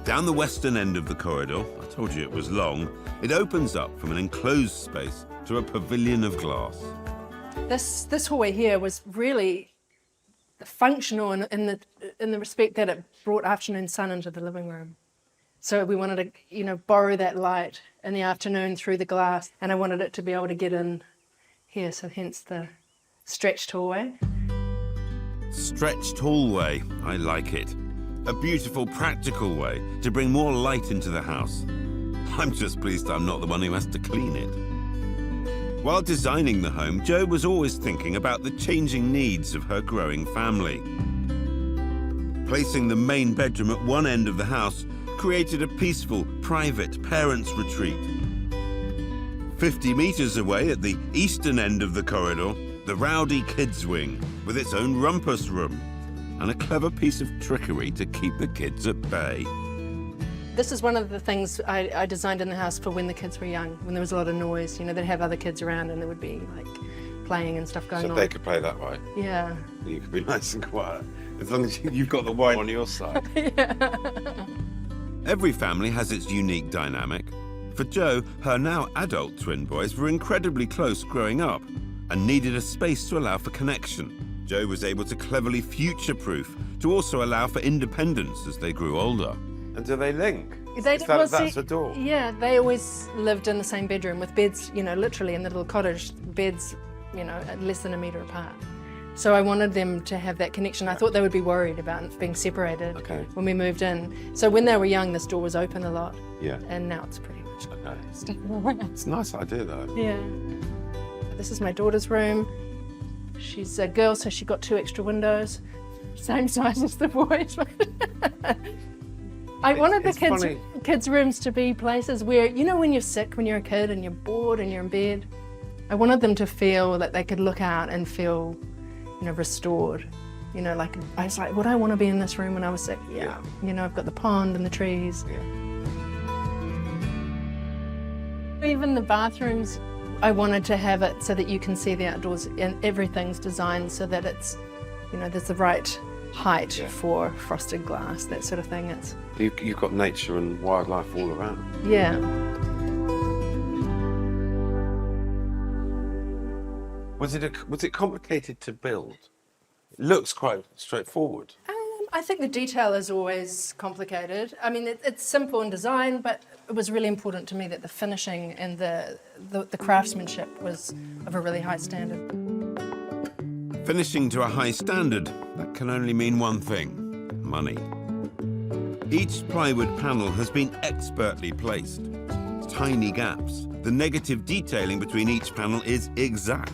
Down the western end of the corridor, I told you it was long, it opens up from an enclosed space to a pavilion of glass. This hallway here was really functional in the respect that it brought afternoon sun into the living room. So we wanted to, you know, borrow that light in the afternoon through the glass, and I wanted it to be able to get in here, so hence the stretched hallway. Stretched hallway, I like it. A beautiful, practical way to bring more light into the house. I'm just pleased I'm not the one who has to clean it. While designing the home, Jo was always thinking about the changing needs of her growing family. Placing the main bedroom at one end of the house created a peaceful, private parents' retreat. 50 metres away at the eastern end of the corridor, the rowdy kids' wing with its own rumpus room and a clever piece of trickery to keep the kids at bay. This is one of the things I designed in the house for when the kids were young, when there was a lot of noise. You know, they'd have other kids around and there would be like playing and stuff going So on. they could play that way. Yeah. You could be nice and quiet. As long as you've got the wine on your side. Every family has its unique dynamic, For Jo, her now adult twin boys were incredibly close growing up and needed a space to allow for connection. Jo was able to cleverly future-proof to also allow for independence as they grew older. And do they link? That's a door. Yeah, they always lived in the same bedroom with beds, literally in the little cottage, beds, less than a metre apart. So I wanted them to have that connection. I thought they would be worried about being separated when we moved in. So when they were young, this door was open a lot. Yeah. And now it's pretty much It's a nice idea, though. Yeah. This is my daughter's room. She's a girl, so she got 2 extra windows, same size as the boys. I wanted the kids' rooms to be places where, when you're sick, when you're a kid and you're bored and you're in bed, I wanted them to feel that they could look out and feel, restored. Like, I was like, would I want to be in this room when I was sick? Yeah. I've got the pond and the trees. Yeah. Even the bathrooms, I wanted to have it so that you can see the outdoors, and everything's designed so that it's, there's the right height for frosted glass, that sort of thing. You've got nature and wildlife all around. Yeah. Was it complicated to build? It looks quite straightforward. I think the detail is always complicated. I mean, it's simple in design, but it was really important to me that the finishing and the craftsmanship was of a really high standard. Finishing to a high standard, that can only mean one thing: money. Each plywood panel has been expertly placed. Tiny gaps. The negative detailing between each panel is exact,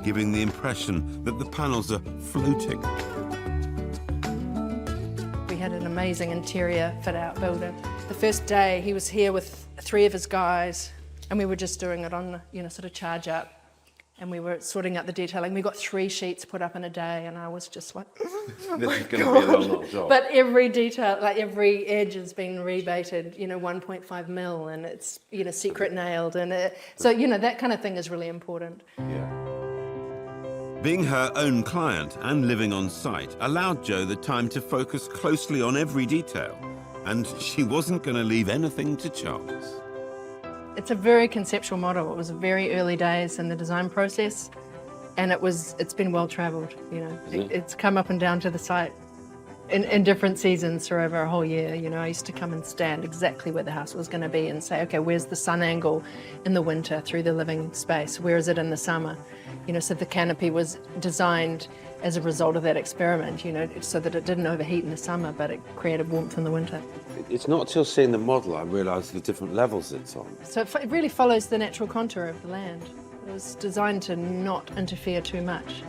giving the impression that the panels are floating. We had an amazing interior fit-out builder. The first day he was here with 3 of his guys, and we were just doing it on, sort of charge up. And we were sorting out the detailing. We got 3 sheets put up in a day, and I was just like, oh This is going to be a long job. But every detail, like every edge has been rebaited, 1.5 mil, and it's, secret nailed. And so, that kind of thing is really important. Yeah. Being her own client and living on site allowed Jo the time to focus closely on every detail, and she wasn't going to leave anything to chance. It's a very conceptual model. It was very early days in the design process, and it's been well travelled. It's come up and down to the site in different seasons for over a whole year. I used to come and stand exactly where the house was going to be and say, okay, where's the sun angle in the winter through the living space? Where is it in the summer? So the canopy was designed as a result of that experiment, so that it didn't overheat in the summer, but it created warmth in the winter. It's not till seeing the model I realised the different levels it's on. So it really follows the natural contour of the land. It was designed to not interfere too much.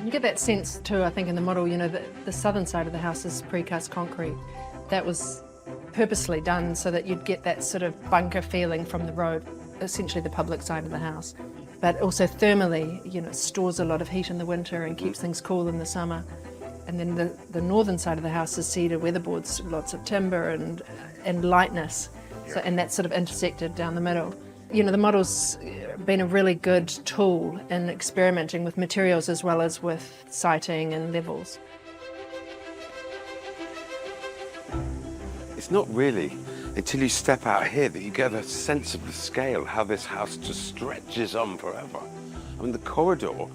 You get that sense too, I think, in the model, the southern side of the house is precast concrete. That was purposely done so that you'd get that sort of bunker feeling from the road, essentially the public side of the house. But also thermally, it stores a lot of heat in the winter and keeps things cool in the summer. And then the northern side of the house is cedar weatherboards, lots of timber and lightness. So, and that's sort of intersected down the middle. The model's been a really good tool in experimenting with materials as well as with siting and levels. It's not really until you step out here that you get a sense of the scale, how this house just stretches on forever. I mean, the corridor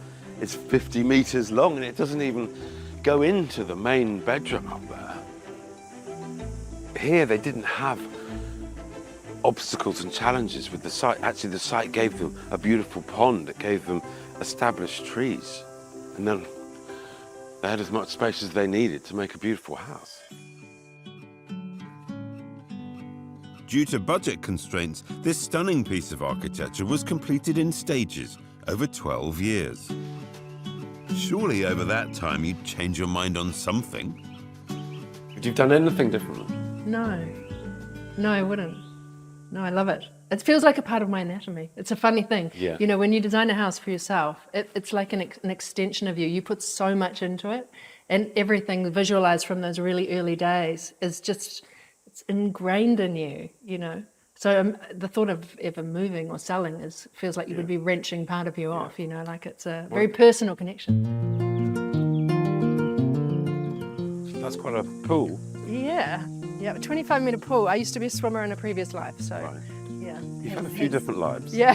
is 50 metres long and it doesn't even go into the main bedroom up there. Here they didn't have obstacles and challenges with the site. Actually, the site gave them a beautiful pond. It gave them established trees. And then they had as much space as they needed to make a beautiful house. Due to budget constraints, this stunning piece of architecture was completed in stages over 12 years. Surely over that time you'd change your mind on something. Would you have done anything differently? No, I wouldn't. No, I love it. It feels like a part of my anatomy. It's a funny thing. Yeah. When you design a house for yourself, it's like an extension of you. You put so much into it, and everything visualized from those really early days is just, it's ingrained in you, So the thought of ever moving or selling feels like you would be wrenching part of you off, like it's a very personal connection. That's quite a pull. Yeah. Yeah, a 25-metre pool. I used to be a swimmer in a previous life, so Right. yeah. You've had a few different lives. Yeah.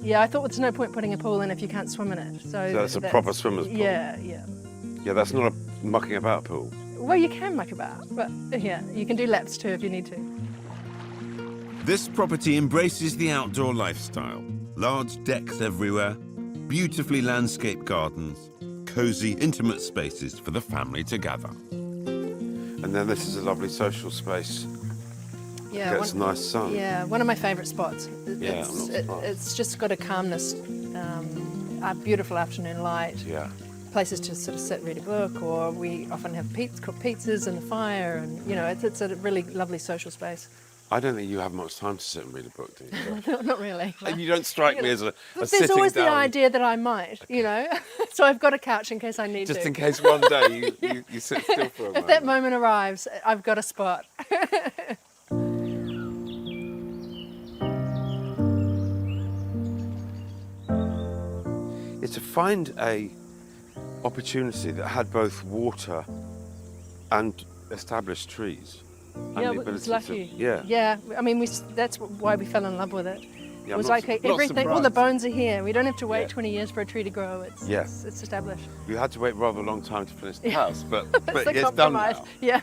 Yeah, I thought there's no point putting a pool in if you can't swim in it. So that's a proper swimmer's pool. Yeah, yeah. Yeah, that's not a mucking about pool. Well, you can muck about, but yeah, you can do laps too if you need to. This property embraces the outdoor lifestyle. Large decks everywhere, beautifully landscaped gardens, cosy, intimate spaces for the family to gather. And then this is a lovely social space. Yeah, Gets nice sun. Yeah, one of my favourite spots. Yeah, I'm not surprised. It's just got a calmness, a beautiful afternoon light. Yeah. Places to sort of sit, read a book, or we often have cook pizzas and the fire, and you know, it's a really lovely social space. I don't think you have much time to sit and read a book, do you? Not really. And you don't strike me as a There's sitting always down. the idea that I might, you know, so I've got a couch in case I need Just to. in case one day you sit still for a moment. If that moment arrives, I've got a spot. Is to find a opportunity that had both water and established trees. And Yeah, the it was ability lucky. to- yeah. Yeah, I mean, that's why we fell in love with it. Yeah, It I'm was not like su- not everything, all the surprised. bones are here. We don't have to wait Yeah. 20 years for a tree to grow. It's, Yeah. it's established. You had to wait rather a long time to finish the house, but It's the it's done compromise. now. Yeah.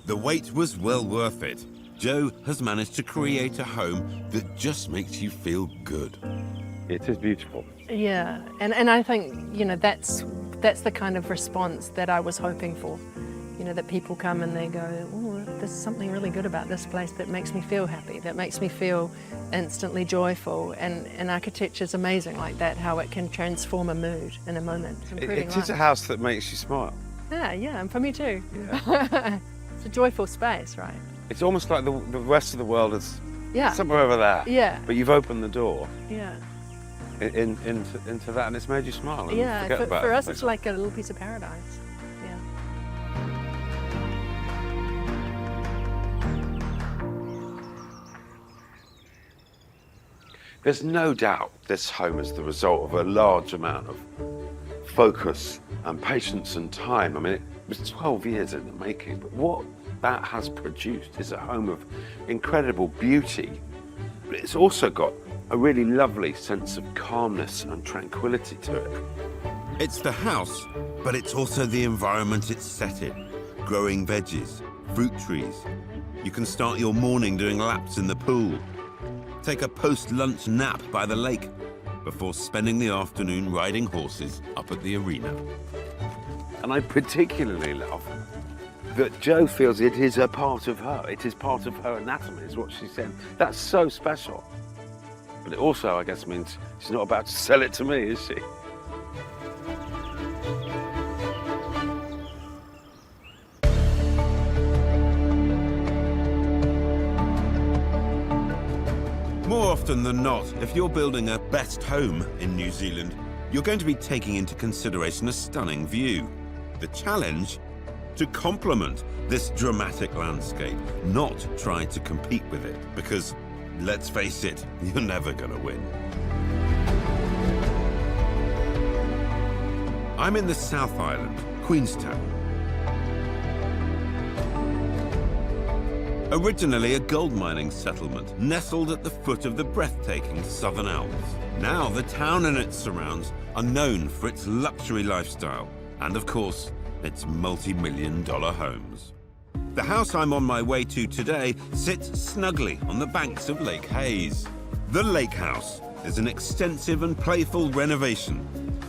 The wait was well worth it. Joe has managed to create a home that just makes you feel good. It is beautiful. Yeah, and I think, you know, that's the kind of response that I was hoping for. You know, that people come and they go, oh, there's something really good about this place that makes me feel happy, that makes me feel instantly joyful. And architecture's amazing like that, how it can transform a mood in a moment, improving It is a life. house that makes you smile. Yeah, and for me too. Yeah. It's a joyful space, right? It's almost like the rest of the world is Yeah. somewhere over there. Yeah. But you've opened the door Yeah. into that, and it's made you smile. And Yeah, forget about for us everything. it's like a little piece of paradise. Yeah. There's no doubt this home is the result of a large amount of focus and patience and time. I mean, it was 12 years in the making, but what that has produced is a home of incredible beauty, but it's also got a really lovely sense of calmness and tranquility to it. It's the house, but it's also the environment it's set in. Growing veggies, fruit trees. You can start your morning doing laps in the pool. Take a post-lunch nap by the lake before spending the afternoon riding horses up at the arena. And I particularly love that Jo feels it is a part of her. It is part of her anatomy, is what she said. That's so special. But it also, I guess, means she's not about to sell it to me, is she? More often than not, if you're building a best home in New Zealand, you're going to be taking into consideration a stunning view. The challenge? To complement this dramatic landscape, not try to compete with it, because, let's face it, you're never going to win. I'm in the South Island, Queenstown. Originally a gold mining settlement nestled at the foot of the breathtaking Southern Alps. Now the town and its surrounds are known for its luxury lifestyle and, of course, its multi-million-dollar homes. The house I'm on my way to today sits snugly on the banks of Lake Hayes. The Lake House is an extensive and playful renovation.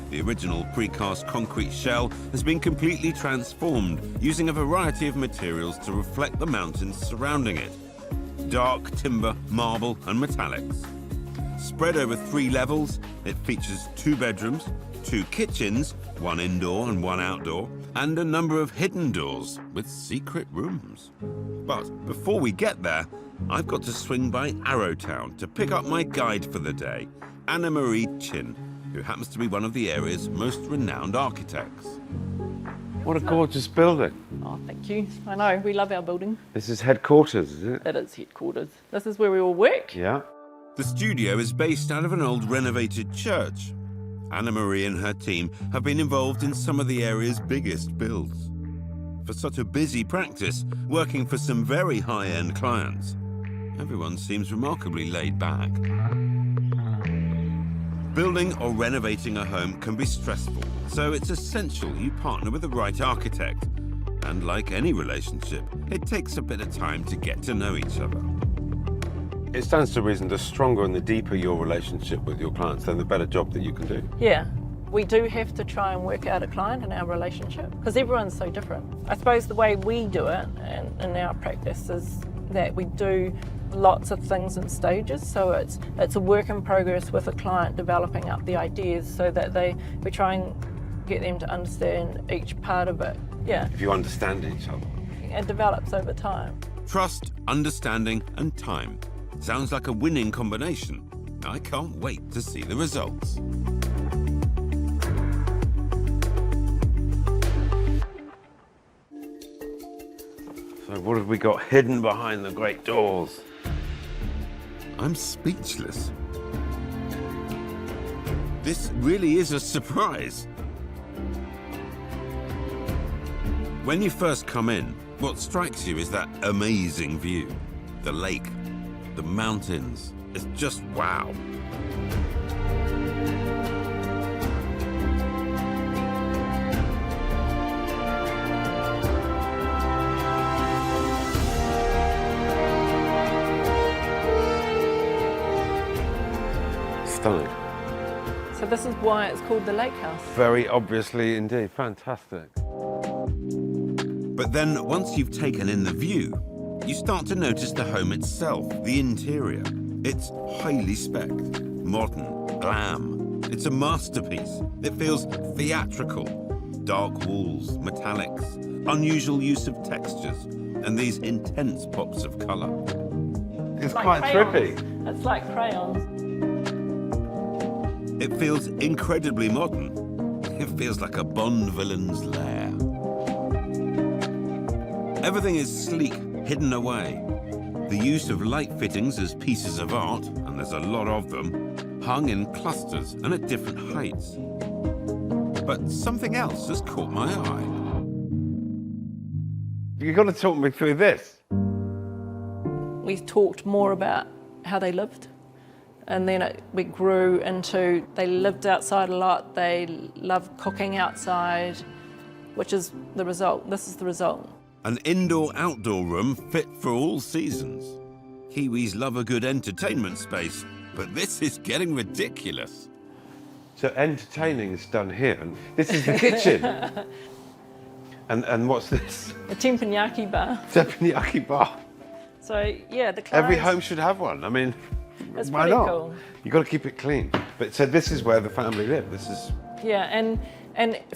The original precast concrete shell has been completely transformed using a variety of materials to reflect the mountains surrounding it. Dark timber, marble and metallics. Spread over 3 levels, it features 2 bedrooms, 2 kitchens, 1 indoor and 1 outdoor, and a number of hidden doors with secret rooms. But before we get there, I've got to swing by Arrowtown to pick up my guide for the day, Anna Marie Chin, who happens to be one of the area's most renowned architects. What a gorgeous building. Oh, thank you. I know, we love our building. This is headquarters, is it? It is headquarters. This is where we all work. Yeah. The studio is based out of an old renovated church. Anna Marie and her team have been involved in some of the area's biggest builds. for such a busy practice, working for some very high-end clients. Everyone seems remarkably laid back. Building or renovating a home can be stressful, so it's essential you partner with the right architect. And like any relationship, it takes a bit of time to get to know each other. It stands to reason the stronger and the deeper your relationship with your clients, then the better job that you can do. Yeah, we do have to try and work out a client and our relationship because everyone's so different. I suppose the way we do it in our practice is that we do lots of things in stages, so it's a work in progress with a client developing up the ideas so that we try and get them to understand each part of it. Yeah. If you understand each other. It develops over time. Trust, understanding, and time. Sounds like a winning combination. I can't wait to see the results. So what have we got hidden behind the great doors? I'm speechless. This really is a surprise. When you first come in, what strikes you is that amazing view. The lake, the mountains, it's just wow. Stunning. So this is why it's called the Lake House. Very obviously indeed, fantastic. But then, once you've taken in the view, you start to notice the home itself, the interior. It's highly specced, modern, glam. It's a masterpiece. It feels theatrical. Dark walls, metallics, unusual use of textures, and these intense pops of colour. It's like quite crayons. trippy. It's like crayons. It feels incredibly modern. It feels like a Bond villain's lair. Everything is sleek, hidden away. The use of light fittings as pieces of art, and there's a lot of them, hung in clusters and at different heights. But something else has caught my eye. You've got to talk me through this. We talked more about how they lived, and then we grew into they lived outside a lot, they loved cooking outside, which is the result. This is the result. An indoor-outdoor room fit for all seasons. Kiwis love a good entertainment space, but this is getting ridiculous. So entertaining is done here, and this is the kitchen. And what's this? A teppanyaki bar. Teppanyaki bar. So yeah, the clients, Every home should have one. I mean, It's why pretty not? cool. You've got to keep it clean. But so this is where the family live. This is. Yeah, and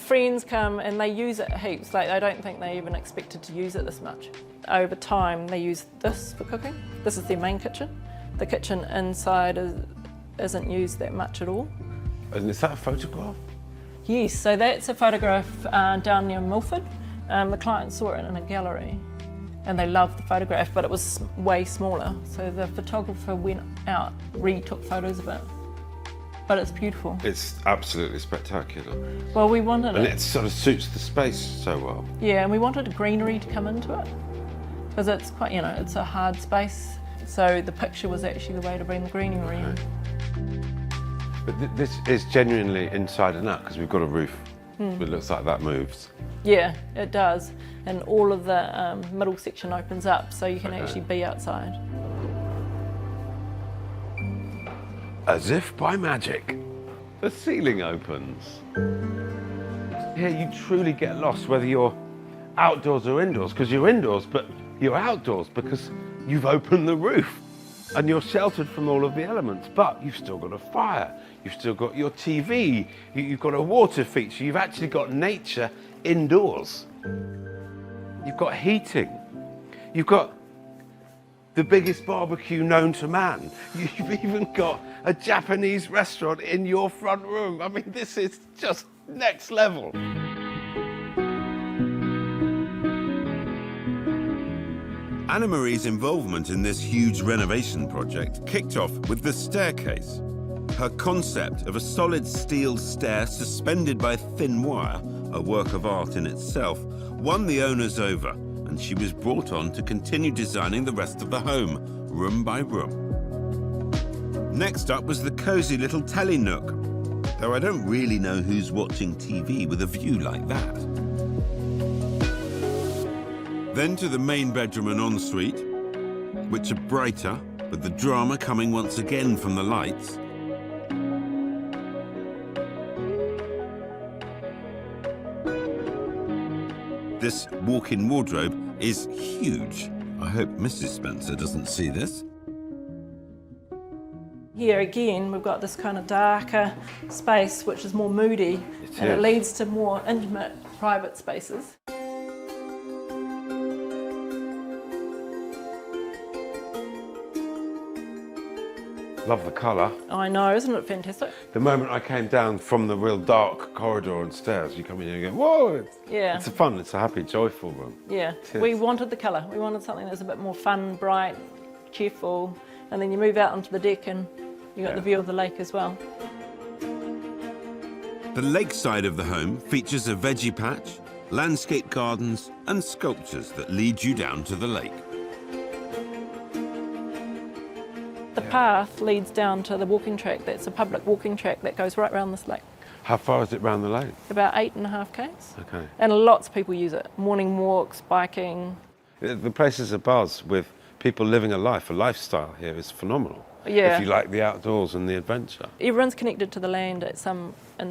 friends come and they use it heaps. Like I don't think they even expected to use it this much. Over time, they use this for cooking. This is their main kitchen. The kitchen inside isn't used that much at all. And is that a photograph? Yes, so that's a photograph down near Milford. The client saw it in a gallery and they loved the photograph, but it was way smaller. So the photographer went out, retook photos of it. But it's beautiful. It's absolutely spectacular. Well, we wanted And it. it sort of suits the space so well. Yeah, and we wanted greenery to come into it because it's quite, it's a hard space. So the picture was actually the way to bring the greenery in. But this is genuinely inside and out because we've got a roof. It looks like that moves. Yeah, it does. And all of the middle section opens up so you can actually be outside. As if by magic, the ceiling opens. Here you truly get lost whether you're outdoors or indoors, because you're indoors, but you're outdoors because you've opened the roof and you're sheltered from all of the elements, but you've still got a fire, you've still got your TV, you've got a water feature, you've actually got nature indoors. You've got heating, you've got the biggest barbecue known to man. You've even got a Japanese restaurant in your front room. I mean, this is just next level. Anna-Marie's involvement in this huge renovation project kicked off with the staircase. Her concept of a solid steel stair suspended by thin wire a work of art in itself, won the owners over, and she was brought on to continue designing the rest of the home, room by room. Next up was the cosy little telly nook, though I don't really know who's watching TV with a view like that. Then to the main bedroom and ensuite, which are brighter, with the drama coming once again from the lights. This walk-in wardrobe is huge. I hope Mrs. Spencer doesn't see this. Here again, we've got this kind of darker space, which is more moody, and it leads to more intimate, private spaces. Love the colour. I know, isn't it fantastic? The moment I came down from the real dark corridor and stairs, you come in here and go, whoa! Yeah. It's fun, it's a happy, joyful room. Yeah, It we is. wanted the colour. We wanted something that was a bit more fun, bright, cheerful, and then you move out onto the deck and you got the view of the lake as well. The lakeside of the home features a veggie patch, landscape gardens, and sculptures that lead you down to the lake. The path leads down to the walking track. That's a public walking track that goes right around this lake. How far is it round the lake? About 8.5 k's. Okay. And lots of people use it. Morning walks, biking. The place is abuzz with people living a life. A lifestyle here is phenomenal. Yeah. If you like the outdoors and the adventure. Everyone's connected to the land in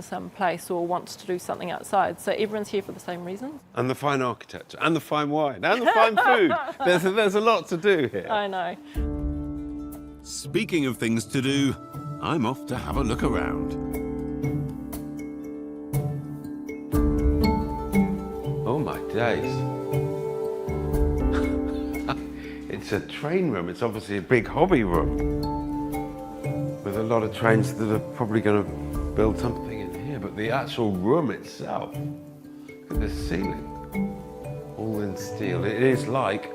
some place or wants to do something outside. So everyone's here for the same reason. And the fine architecture, and the fine wine, and the fine food. There's a lot to do here. I know. Speaking of things to do, I'm off to have a look around. Oh my days. It's a train room. It's obviously a big hobby room with a lot of trains that are probably going to build something in here. But the actual room itself, look at this ceiling, all in steel. It is like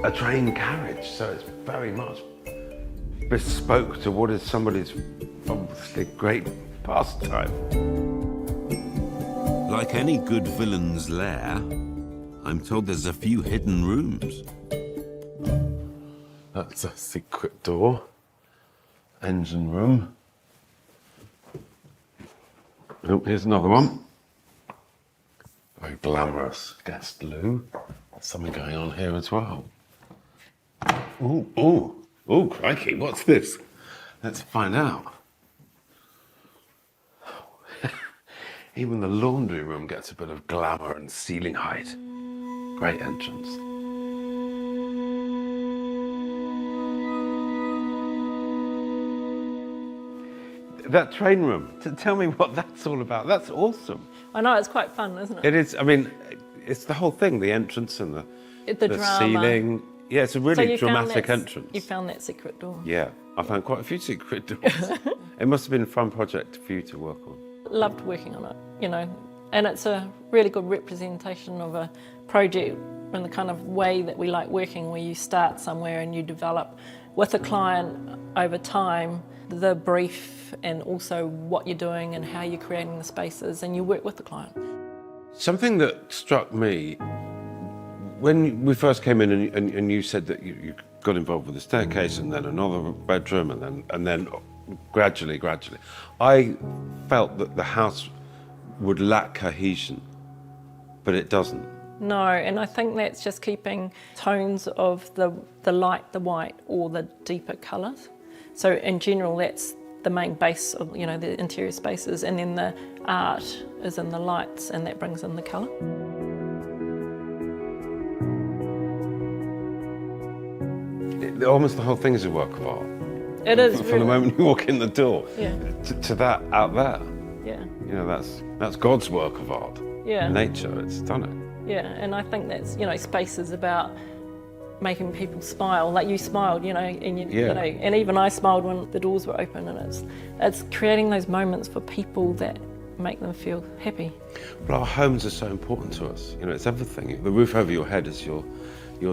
a train carriage, so it's very much bespoke to what is somebody's obviously great pastime. Like any good villain's lair, I'm told there's a few hidden rooms. That's a secret door. Engine room. Oh, here's another one. Very glamorous guest loo. There's something going on here as well. Ooh, ooh. Oh, crikey, what's this? Let's find out. Even the laundry room gets a bit of glamour and ceiling height. Great entrance. That train room, tell me what that's all about. That's awesome. I know, it's quite fun, isn't it? It is, I mean, it's the whole thing, the entrance and The drama. ceiling. Yeah, it's a So really you found dramatic that- entrance. You found that secret door. Yeah, I found quite a few secret doors. It must have been a fun project for you to work on. Loved working on it, you know, and it's a really good representation of a project in the kind of way that we like working, where you start somewhere and you develop with a client over time the brief and also what you're doing and how you're creating the spaces, and you work with the client. Something that struck me when we first came in and you said that you got involved with the staircase and then another bedroom and then gradually, I felt that the house would lack cohesion, but it doesn't. No, and I think that's just keeping tones of the light, the white, or the deeper colours. So in general, that's the main base of, you know, the interior spaces, and then the art is in the lights, and that brings in the colour. Almost the whole thing is a work of art. It is From really, the moment you walk in the door Yeah. to that out there. Yeah, You know, that's God's work of art. Yeah. Nature, it's stunning. yeah, and I think that's, you know, space is about making people smile, like you smiled, you know, and you Yeah. know, and even I smiled when the doors were open, and it's creating those moments for people that make them feel happy. But our homes are so important to us. You know, it's everything. The roof over your head is your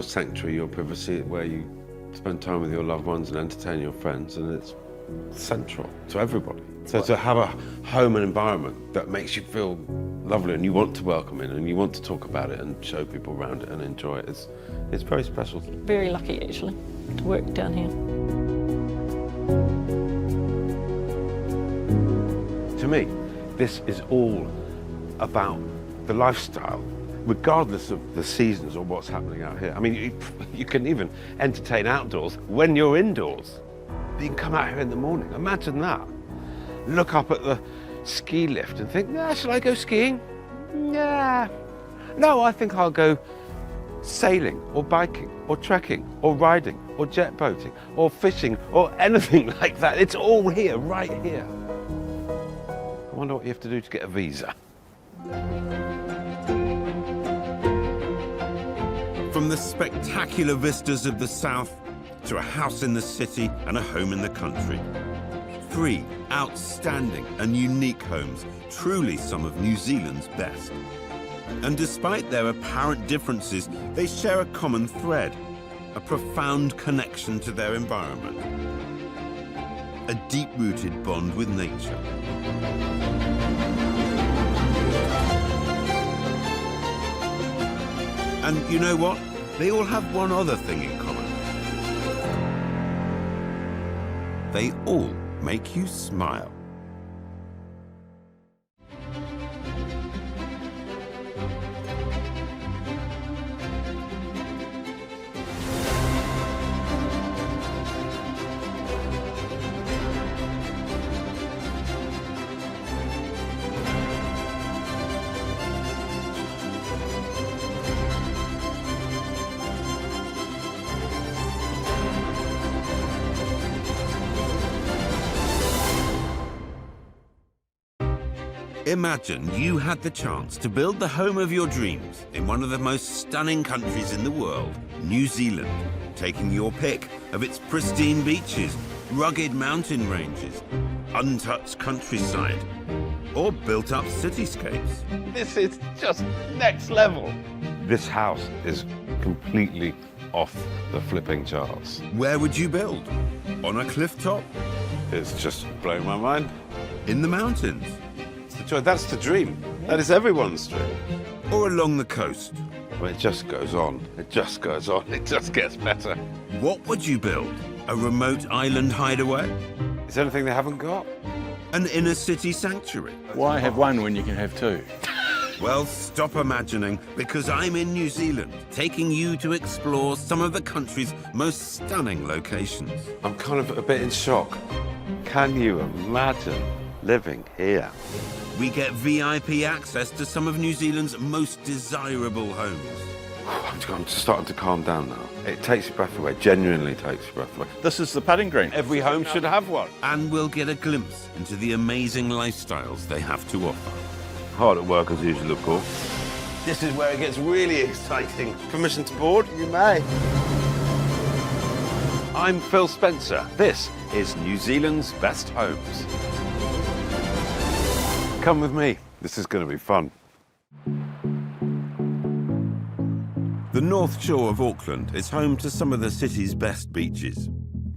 sanctuary, your privacy, where you spend time with your loved ones and entertain your friends, and it's central to everybody. So to have a home and environment that makes you feel lovely and you want to welcome in and you want to talk about it and show people around it and enjoy it, it's very special. Very lucky actually to work down here. To me, this is all about the lifestyle, regardless of the seasons or what's happening out here. I mean, you can even entertain outdoors when you're indoors. You can come out here in the morning, imagine that. Look up at the ski lift and think, nah, shall I go skiing? Yeah. No, I think I'll go sailing or biking or trekking or riding or jet boating or fishing or anything like that. It's all here, right here. I wonder what you have to do to get a visa. From the spectacular vistas of the south to a house in the city and a home in the country. 3 outstanding and unique homes, truly some of New Zealand's best. And despite their apparent differences, they share a common thread, a profound connection to their environment, a deep-rooted bond with nature. And you know what? They all have one other thing in common. They all make you smile. Imagine you had the chance to build the home of your dreams in one of the most stunning countries in the world, New Zealand, taking your pick of its pristine beaches, rugged mountain ranges, untouched countryside, or built-up cityscapes. This is just next level. This house is completely off the flipping charts. Where would you build? On a cliff top? It's just blowing my mind. In the mountains? That's the dream. That is everyone's dream. Or along the coast? Well, it just goes on. It just goes on. It just gets better. What would you build? A remote island hideaway? Is there anything they haven't got? An inner city sanctuary? Why have one when you can have 2? Well, stop imagining, because I'm in New Zealand, taking you to explore some of the country's most stunning locations. I'm kind of a bit in shock. Can you imagine living here? We get VIP access to some of New Zealand's most desirable homes. I'm just starting to calm down now. It takes your breath away, genuinely takes your breath away. This is the putting green. Every home should have one. And we'll get a glimpse into the amazing lifestyles they have to offer. Hard at work as usual, of course. This is where it gets really exciting. Permission to board? You may. I'm Phil Spencer. This is New Zealand's Best Homes. Come with me. This is going to be fun. The North Shore of Auckland is home to some of the city's best beaches.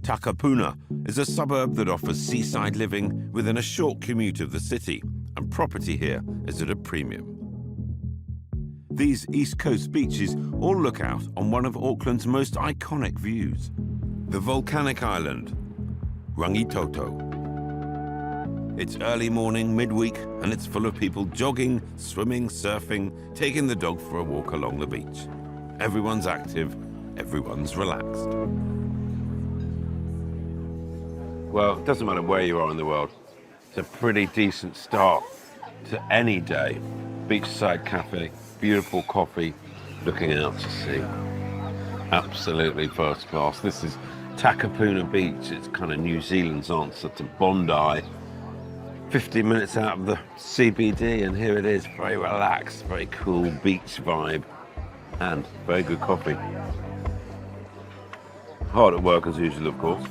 Takapuna is a suburb that offers seaside living within a short commute of the city, and property here is at a premium. These East Coast beaches all look out on one of Auckland's most iconic views, the volcanic island, Rangitoto. It's early morning, midweek, and it's full of people jogging, swimming, surfing, taking the dog for a walk along the beach. Everyone's active, everyone's relaxed. Well, it doesn't matter where you are in the world. It's a pretty decent start to any day. Beachside cafe, beautiful coffee, looking out to sea. Absolutely first class. This is Takapuna Beach. It's kind of New Zealand's answer to Bondi. 15 minutes out of the CBD, and here it is, very relaxed, very cool beach vibe, and very good coffee. Hard at work as usual, of course.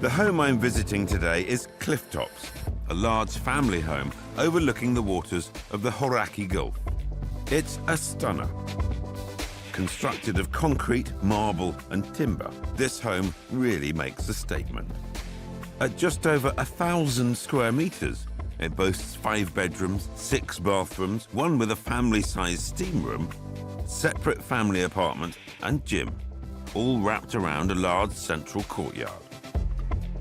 The home I'm visiting today is Clifftops, a large family home overlooking the waters of the Hauraki Gulf. It's a stunner. Constructed of concrete, marble and timber, this home really makes a statement. At just over 1,000 square metres, it boasts 5 bedrooms, 6 bathrooms, one with a family-sized steam room, separate family apartment and gym, all wrapped around a large central courtyard.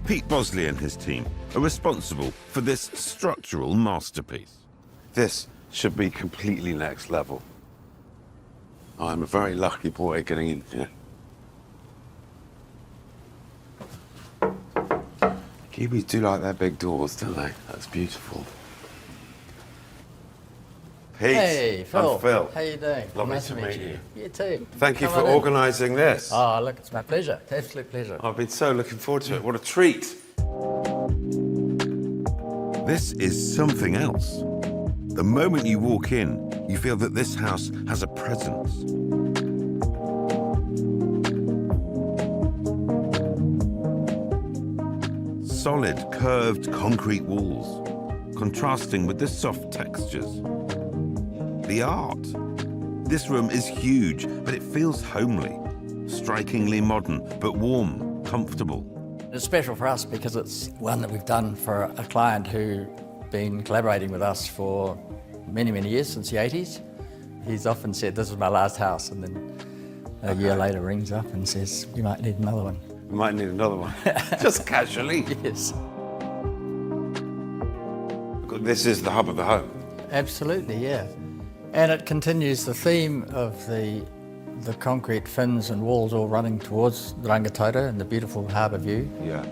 Pete Bosley and his team are responsible for this structural masterpiece. This should be completely next level. I'm a very lucky boy getting in here. Kiwis do like their big doors, don't they? That's beautiful. Pete, Hey, Phil. I'm Phil. How you doing? Lovely Nice to meet you. You too. Thank you Come for on in. organising this. Oh, look, it's my pleasure. Absolute pleasure. I've been so looking forward to it. What a treat. This is something else. The moment you walk in, you feel that this house has a presence. Solid, curved concrete walls, contrasting with the soft textures. The art. This room is huge, but it feels homely. Strikingly modern, but warm, comfortable. It's special for us because it's one that we've done for a client who's been collaborating with us for many, many years, since the 80s. He's often said, this is my last house, and then a year later rings up and says, you might need another one. We might need another one. Just casually. Yes. This is the hub of the home. Absolutely, yeah. And it continues the theme of the concrete fins and walls all running towards the Rangitoto and the beautiful harbour view. Yeah.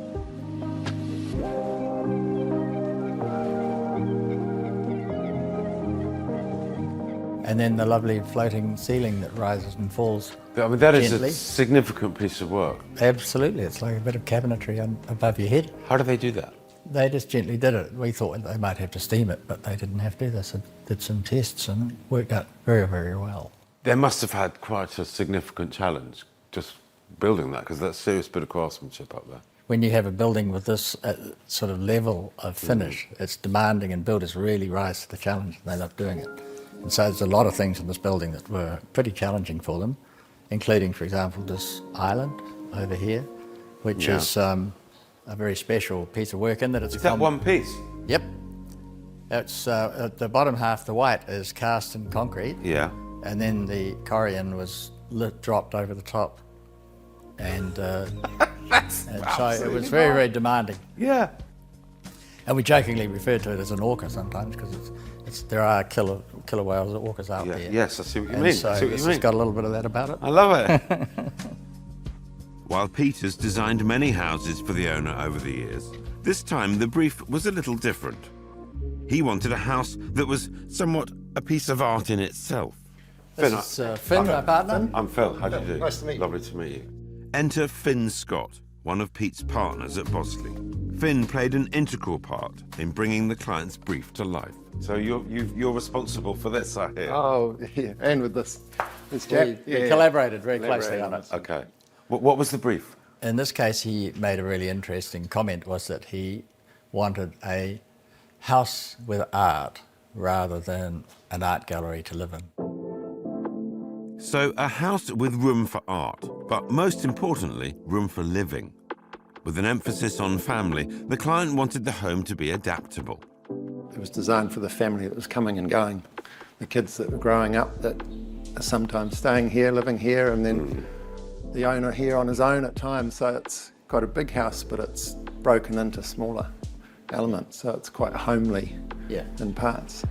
And then the lovely floating ceiling that rises and falls. I mean, that is gently. a significant piece of work. Absolutely, it's like a bit of cabinetry above your head. How do they do that? They just gently did it. We thought they might have to steam it, but they didn't have to. They did some tests and it worked out very, very well. They must have had quite a significant challenge just building that, because that's a serious bit of craftsmanship up there. When you have a building with this sort of level of finish, it's demanding, and builders really rise to the challenge, and they love doing it. And so there's a lot of things in this building that were pretty challenging for them, including, for example, this island over here, which is a very special piece of work in that it's... Is that one piece? Yep. It's the bottom half, the white, is cast in concrete. Yeah. And then the corian was dropped over the top. And, and so it was very, very demanding. Yeah. And we jokingly refer to it as an orca sometimes, because there are killer whales, orcas out there. Yes, I see what you And mean. so I see what this you mean. has got a little bit of that about it. I love it. While Peter's designed many houses for the owner over the years, this time the brief was a little different. He wanted a house that was somewhat a piece of art in itself. This is Finn, my partner. I'm Phil. How do you do? Nice to meet you. Lovely to meet you. Enter Finn Scott, one of Pete's partners at Bosley. Finn played an integral part in bringing the client's brief to life. So you're responsible for this, I hear. Oh, yeah, and with this chap. We collaborated very closely on it. Okay. What was the brief? In this case, he made a really interesting comment, was that he wanted a house with art rather than an art gallery to live in. So a house with room for art, but most importantly, room for living. With an emphasis on family, the client wanted the home to be adaptable. It was designed for the family that was coming and going. The kids that were growing up that are sometimes staying here, living here, and then the owner here on his own at times. So it's got a big house, but it's broken into smaller elements. So it's quite homely in parts.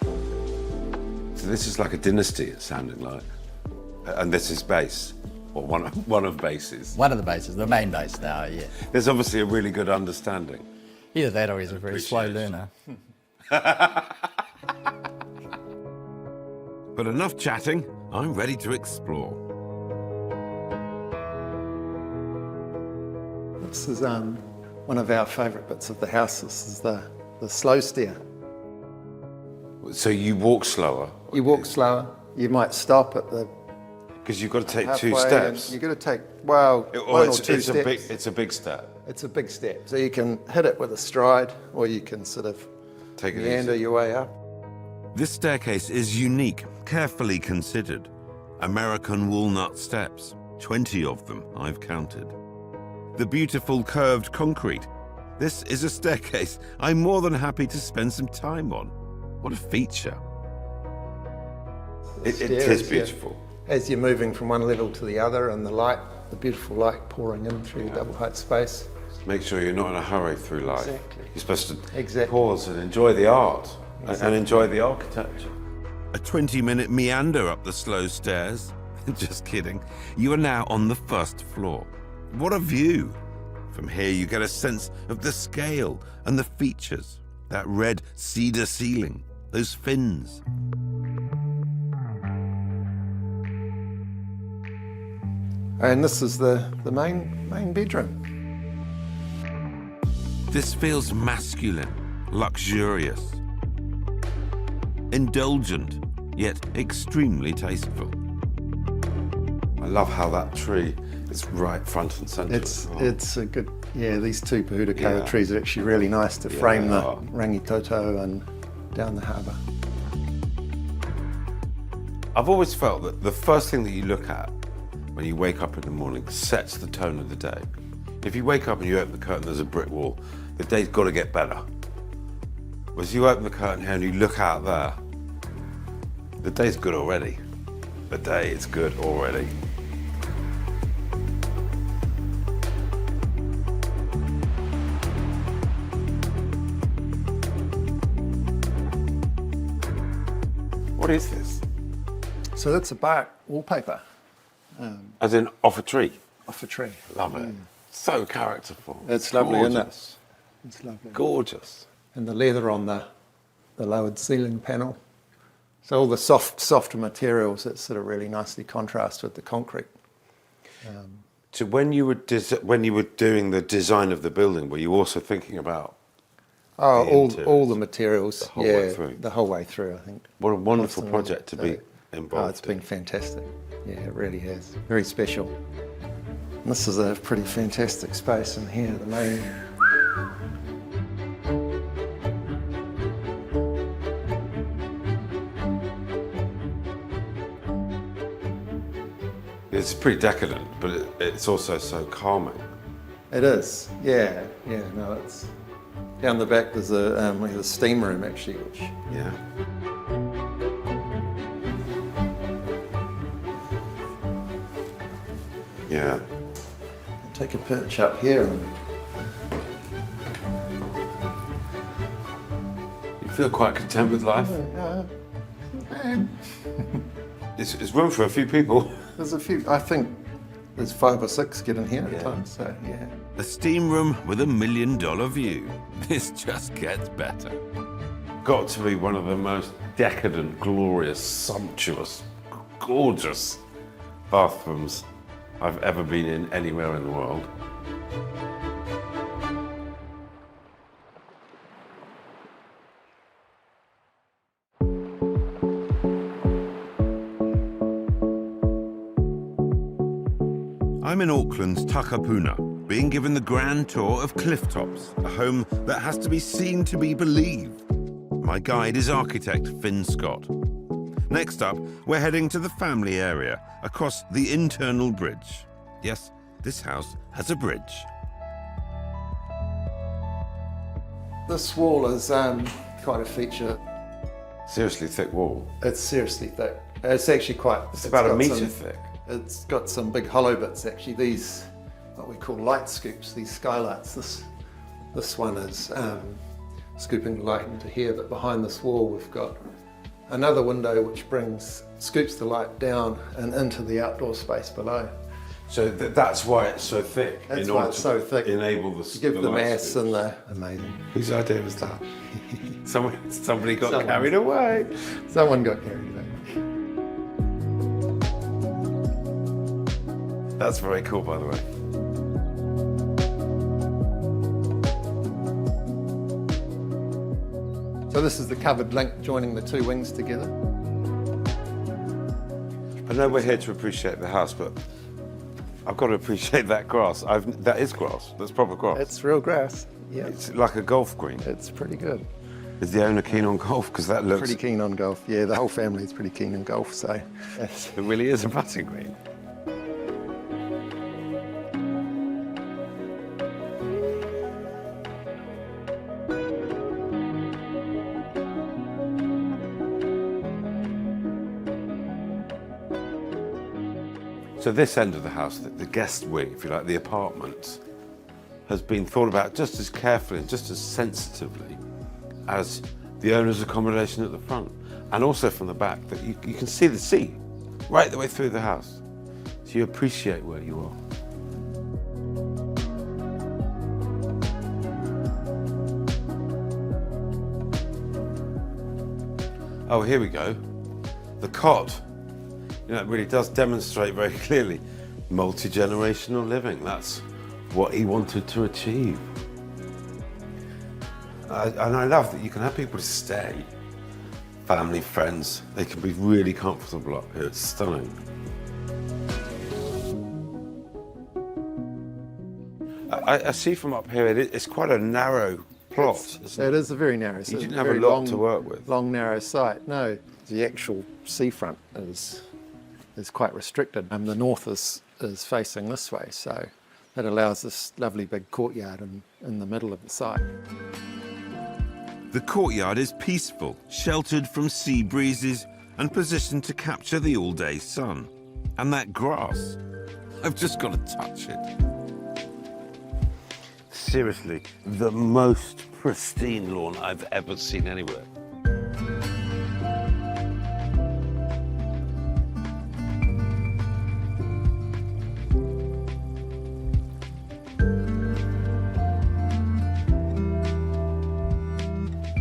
So this is like a dynasty, it's sounding like. And this is base, or one of bases. One of the bases, the main base now, yeah. There's obviously a really good understanding. Either that or he's a very slow learner. But enough chatting, I'm ready to explore. This is one of our favourite bits of the house. This is the slow stair. So you walk slower? You walk slower. You might stop at the Because you've got to take two halfway, steps. and you've got to take, well, Or one or it's, two it's steps. it's a big step. It's a big step. So you can hit it with a stride, or you can sort of Take it meander easy. your way up. This staircase is unique, carefully considered. American walnut steps, 20 of them I've counted. the beautiful curved concrete. This is a staircase I'm more than happy to spend some time on. What a feature. It is beautiful. As you're moving from one level to the other, and the light, the beautiful light pouring in through the double height space. Make sure you're not in a hurry through life. Exactly. You're supposed to Exactly. pause and enjoy the art and enjoy the architecture. A 20-minute meander up the slow stairs. Just kidding. You are now on the first floor. What a view. From here you get a sense of the scale and the features. That red cedar ceiling, those fins. And this is the main bedroom. This feels masculine, luxurious, indulgent, yet extremely tasteful. I love how that tree is right front and centre. It's a good, yeah, these two Pohutukawa Yeah. trees are actually really nice to frame they the are. rangitoto and down the harbour. I've always felt that the first thing that you look at when you wake up in the morning sets the tone of the day. If you wake up and you open the curtain, there's a brick wall, the day's got to get better. Whereas you open the curtain here and you look out there, the day's good already. The day is good already. What is this? So that's a bark wallpaper As in off a tree? off a tree. Love it. So characterful. It's lovely, isn't it? Gorgeous. It's lovely. Gorgeous. And the leather on the lowered ceiling panel. So all the softer materials that sort of really nicely contrast with the concrete. So when you were doing the design of the building, were you also thinking about Oh, the all interiors? the materials, The whole way through. the whole way through, I think. What a wonderful Constantly. project to be Oh, involved it's been in. fantastic. Yeah, it really has. Very special. And this is a pretty fantastic space in here, the main. It's pretty decadent, but it's also so calming. It is, yeah, no, it's... Down the back there's a steam room actually, which... Yeah. Yeah. Take a perch up here and... You feel quite content with life. It's room for a few people. There's a few, I think there's 5 or 6 get in here at Yeah. a time, so yeah. A steam room with $1 million view. This just gets better. Got to be one of the most decadent, glorious, sumptuous, gorgeous bathrooms I've ever been in anywhere in the world. I'm in Auckland's Takapuna, being given the grand tour of Clifftops, a home that has to be seen to be believed. My guide is architect Finn Scott. Next up, we're heading to the family area, across the internal bridge. Yes, this house has a bridge. This wall is quite a feature. Seriously thick wall. It's seriously thick. It's actually quite... It's about a got metre some- thick. It's got some big hollow bits actually. These, what we call light scoops, these skylights. This one is scooping light into here, but behind this wall we've got another window which scoops the light down and into the outdoor space below. So that's why it's so thick. That's in why order it's to so thick. Enable the To give the light mass scoops. and the... Amazing. Whose idea was that? Somebody got Someone. carried away. Someone got carried away. That's very cool, by the way. So this is the covered link joining the two wings together. I know we're here to appreciate the house, but I've got to appreciate that grass. That is grass. That's proper grass. It's real grass. Yeah, It's like a golf green. it's pretty good. Is the owner keen on golf? Because that looks... Pretty keen on golf. Yeah, the whole family is pretty keen on golf, so... It really is a putting green. So this end of the house, the guest wing, if you like, the apartment, has been thought about just as carefully and just as sensitively as the owner's accommodation at the front. And also from the back, that you can see the sea right the way through the house. So you appreciate where you are. Oh, here we go. The cot. You know, it really does demonstrate very clearly multi-generational living. That's what he wanted to achieve. And I love that you can have people to stay, family, friends. They can be really comfortable up here. It's stunning. I see from up here, it's quite a narrow plot. It is a very narrow site. You didn't have a lot to work with. Long, narrow site. No, the actual seafront is quite restricted. The north is facing this way, so that allows this lovely big courtyard in the middle of the site. The courtyard is peaceful, sheltered from sea breezes and positioned to capture the all-day sun. And that grass, I've just got to touch it. Seriously, the most pristine lawn I've ever seen anywhere.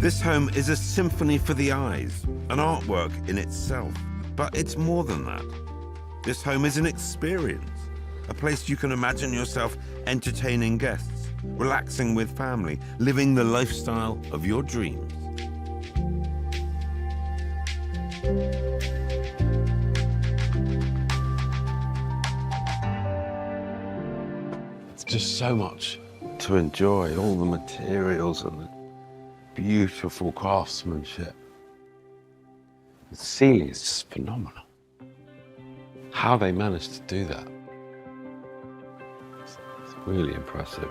This home is a symphony for the eyes, an artwork in itself. But it's more than that. This home is an experience, a place you can imagine yourself entertaining guests, relaxing with family, living the lifestyle of your dreams. It's just so much to enjoy, all the materials and the beautiful craftsmanship. The ceiling is just phenomenal. How they managed to do that. It's really impressive.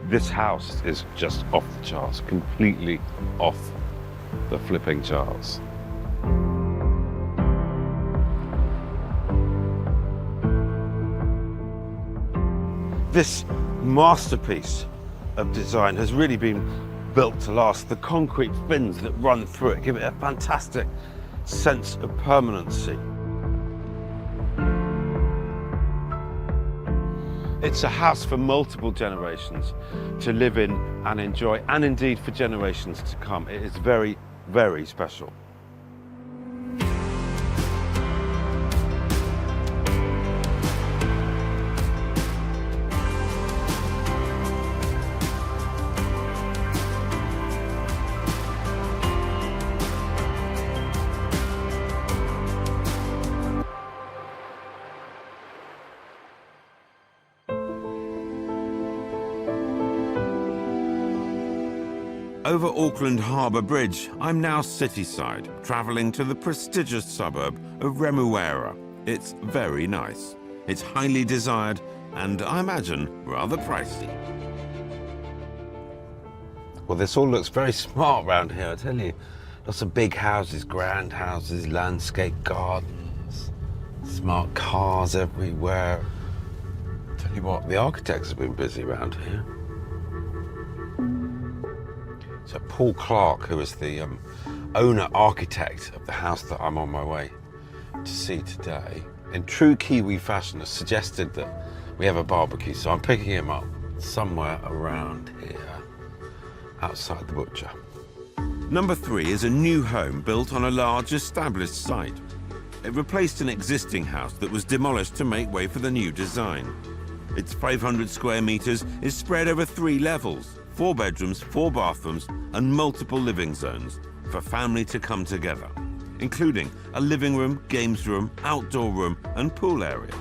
This house is just off the charts, completely off the flipping charts. This masterpiece of design has really been built to last. The concrete fins that run through it give it a fantastic sense of permanency. It's a house for multiple generations to live in and enjoy, and indeed for generations to come. It is very, very special. Over Auckland Harbour Bridge, I'm now cityside, travelling to the prestigious suburb of Remuera. It's very nice. It's highly desired and, I imagine, rather pricey. Well, this all looks very smart around here, I tell you. Lots of big houses, grand houses, landscape gardens, smart cars everywhere. Tell you what, the architects have been busy around here. So Paul Clark, who is the owner architect of the house that I'm on my way to see today, in true Kiwi fashion has suggested that we have a barbecue, so I'm picking him up somewhere around here, outside the butcher. Number 3 is a new home built on a large established site. It replaced an existing house that was demolished to make way for the new design. Its 500 square metres is spread over 3 levels, 4 bedrooms, 4 bathrooms, and multiple living zones for family to come together, including a living room, games room, outdoor room, and pool area.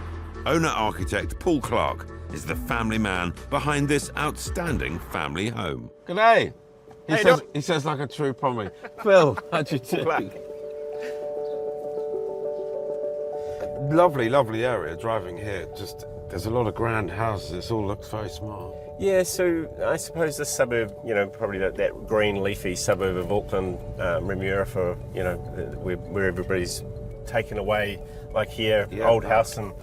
Owner-architect Paul Clark is the family man behind this outstanding family home. G'day. He says like a true Pommy. Phil, how'd you do? Lovely, lovely area driving here. Just there's a lot of grand houses. It all looks very smart. Yeah, so I suppose this suburb, you know, probably that green leafy suburb of Auckland, Remuera for, you know, where everybody's taken away, like here, old house. And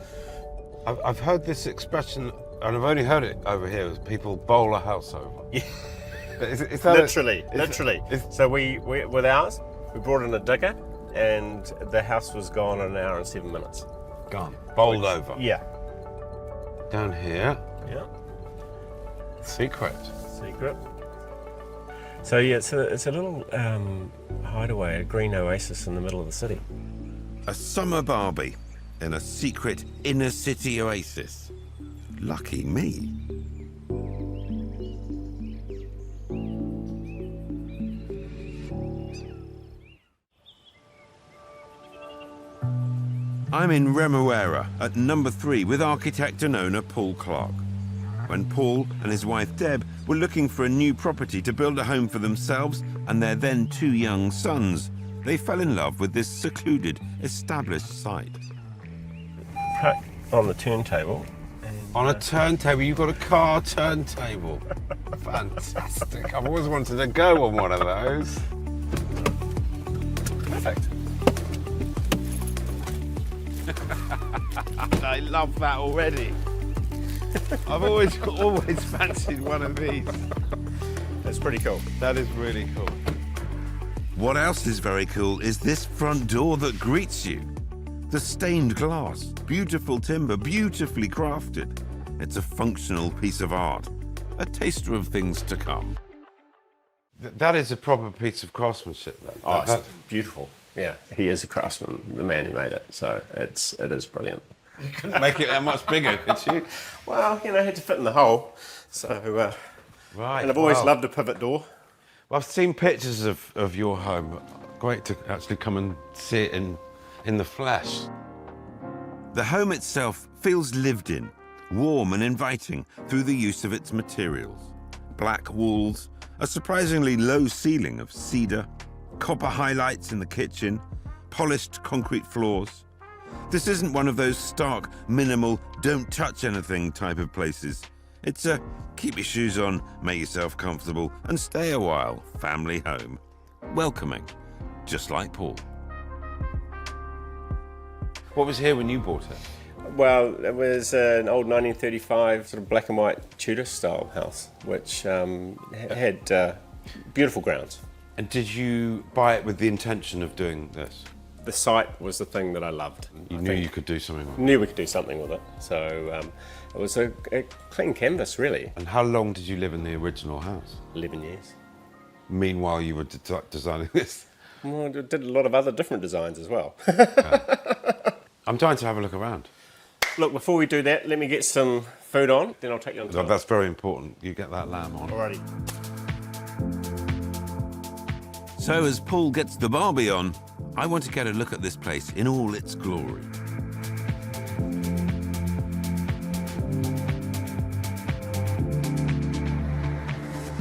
I've heard this expression, and I've only heard it over here, is people bowl a house over. Yeah. Is that literally. So we with ours, we brought in a digger, and the house was gone in an hour and 7 minutes. Gone. Bowled over. Yeah. Down here. Yeah. Secret. So yeah, it's a little hideaway, a green oasis in the middle of the city. A summer Barbie in a secret inner city oasis. Lucky me. I'm in Remuera at number 3 with architect and owner Paul Clark. When Paul and his wife Deb were looking for a new property to build a home for themselves and their then 2 young sons, they fell in love with this secluded, established site. Park on the turntable. On a turntable, you've got a car turntable. Fantastic. I've always wanted to go on one of those. Perfect. I love that already. I've always fancied one of these. That's pretty cool. That is really cool. What else is very cool is this front door that greets you. The stained glass, beautiful timber, beautifully crafted. It's a functional piece of art, a taster of things to come. That is a proper piece of craftsmanship, though. Oh, it's beautiful. Yeah, he is a craftsman, the man who made it. So it is brilliant. You couldn't make it that much bigger, could you? Well, you know, I had to fit in the hole. So, right. And I've always loved a pivot door. Well, I've seen pictures of your home. Great to actually come and see it in the flesh. The home itself feels lived in, warm and inviting through the use of its materials. Black walls, a surprisingly low ceiling of cedar, copper highlights in the kitchen, polished concrete floors. This isn't one of those stark, minimal, don't touch anything type of places. It's a keep your shoes on, make yourself comfortable, and stay a while family home. Welcoming, just like Paul. What was here when you bought it? Well, it was an old 1935 sort of black and white Tudor style house, which had beautiful grounds. And did you buy it with the intention of doing this? The site was the thing that I loved. You knew you could do something with it? Knew we could do something with it. So it was a clean canvas, really. And how long did you live in the original house? 11 years. Meanwhile, you were designing this? Well, I did a lot of other different designs as well. I'm trying to have a look around. Look, before we do that, let me get some food on, then I'll take you on tour. That's very important. You get that lamb on. Alrighty. So as Paul gets the Barbie on, I want to get a look at this place in all its glory.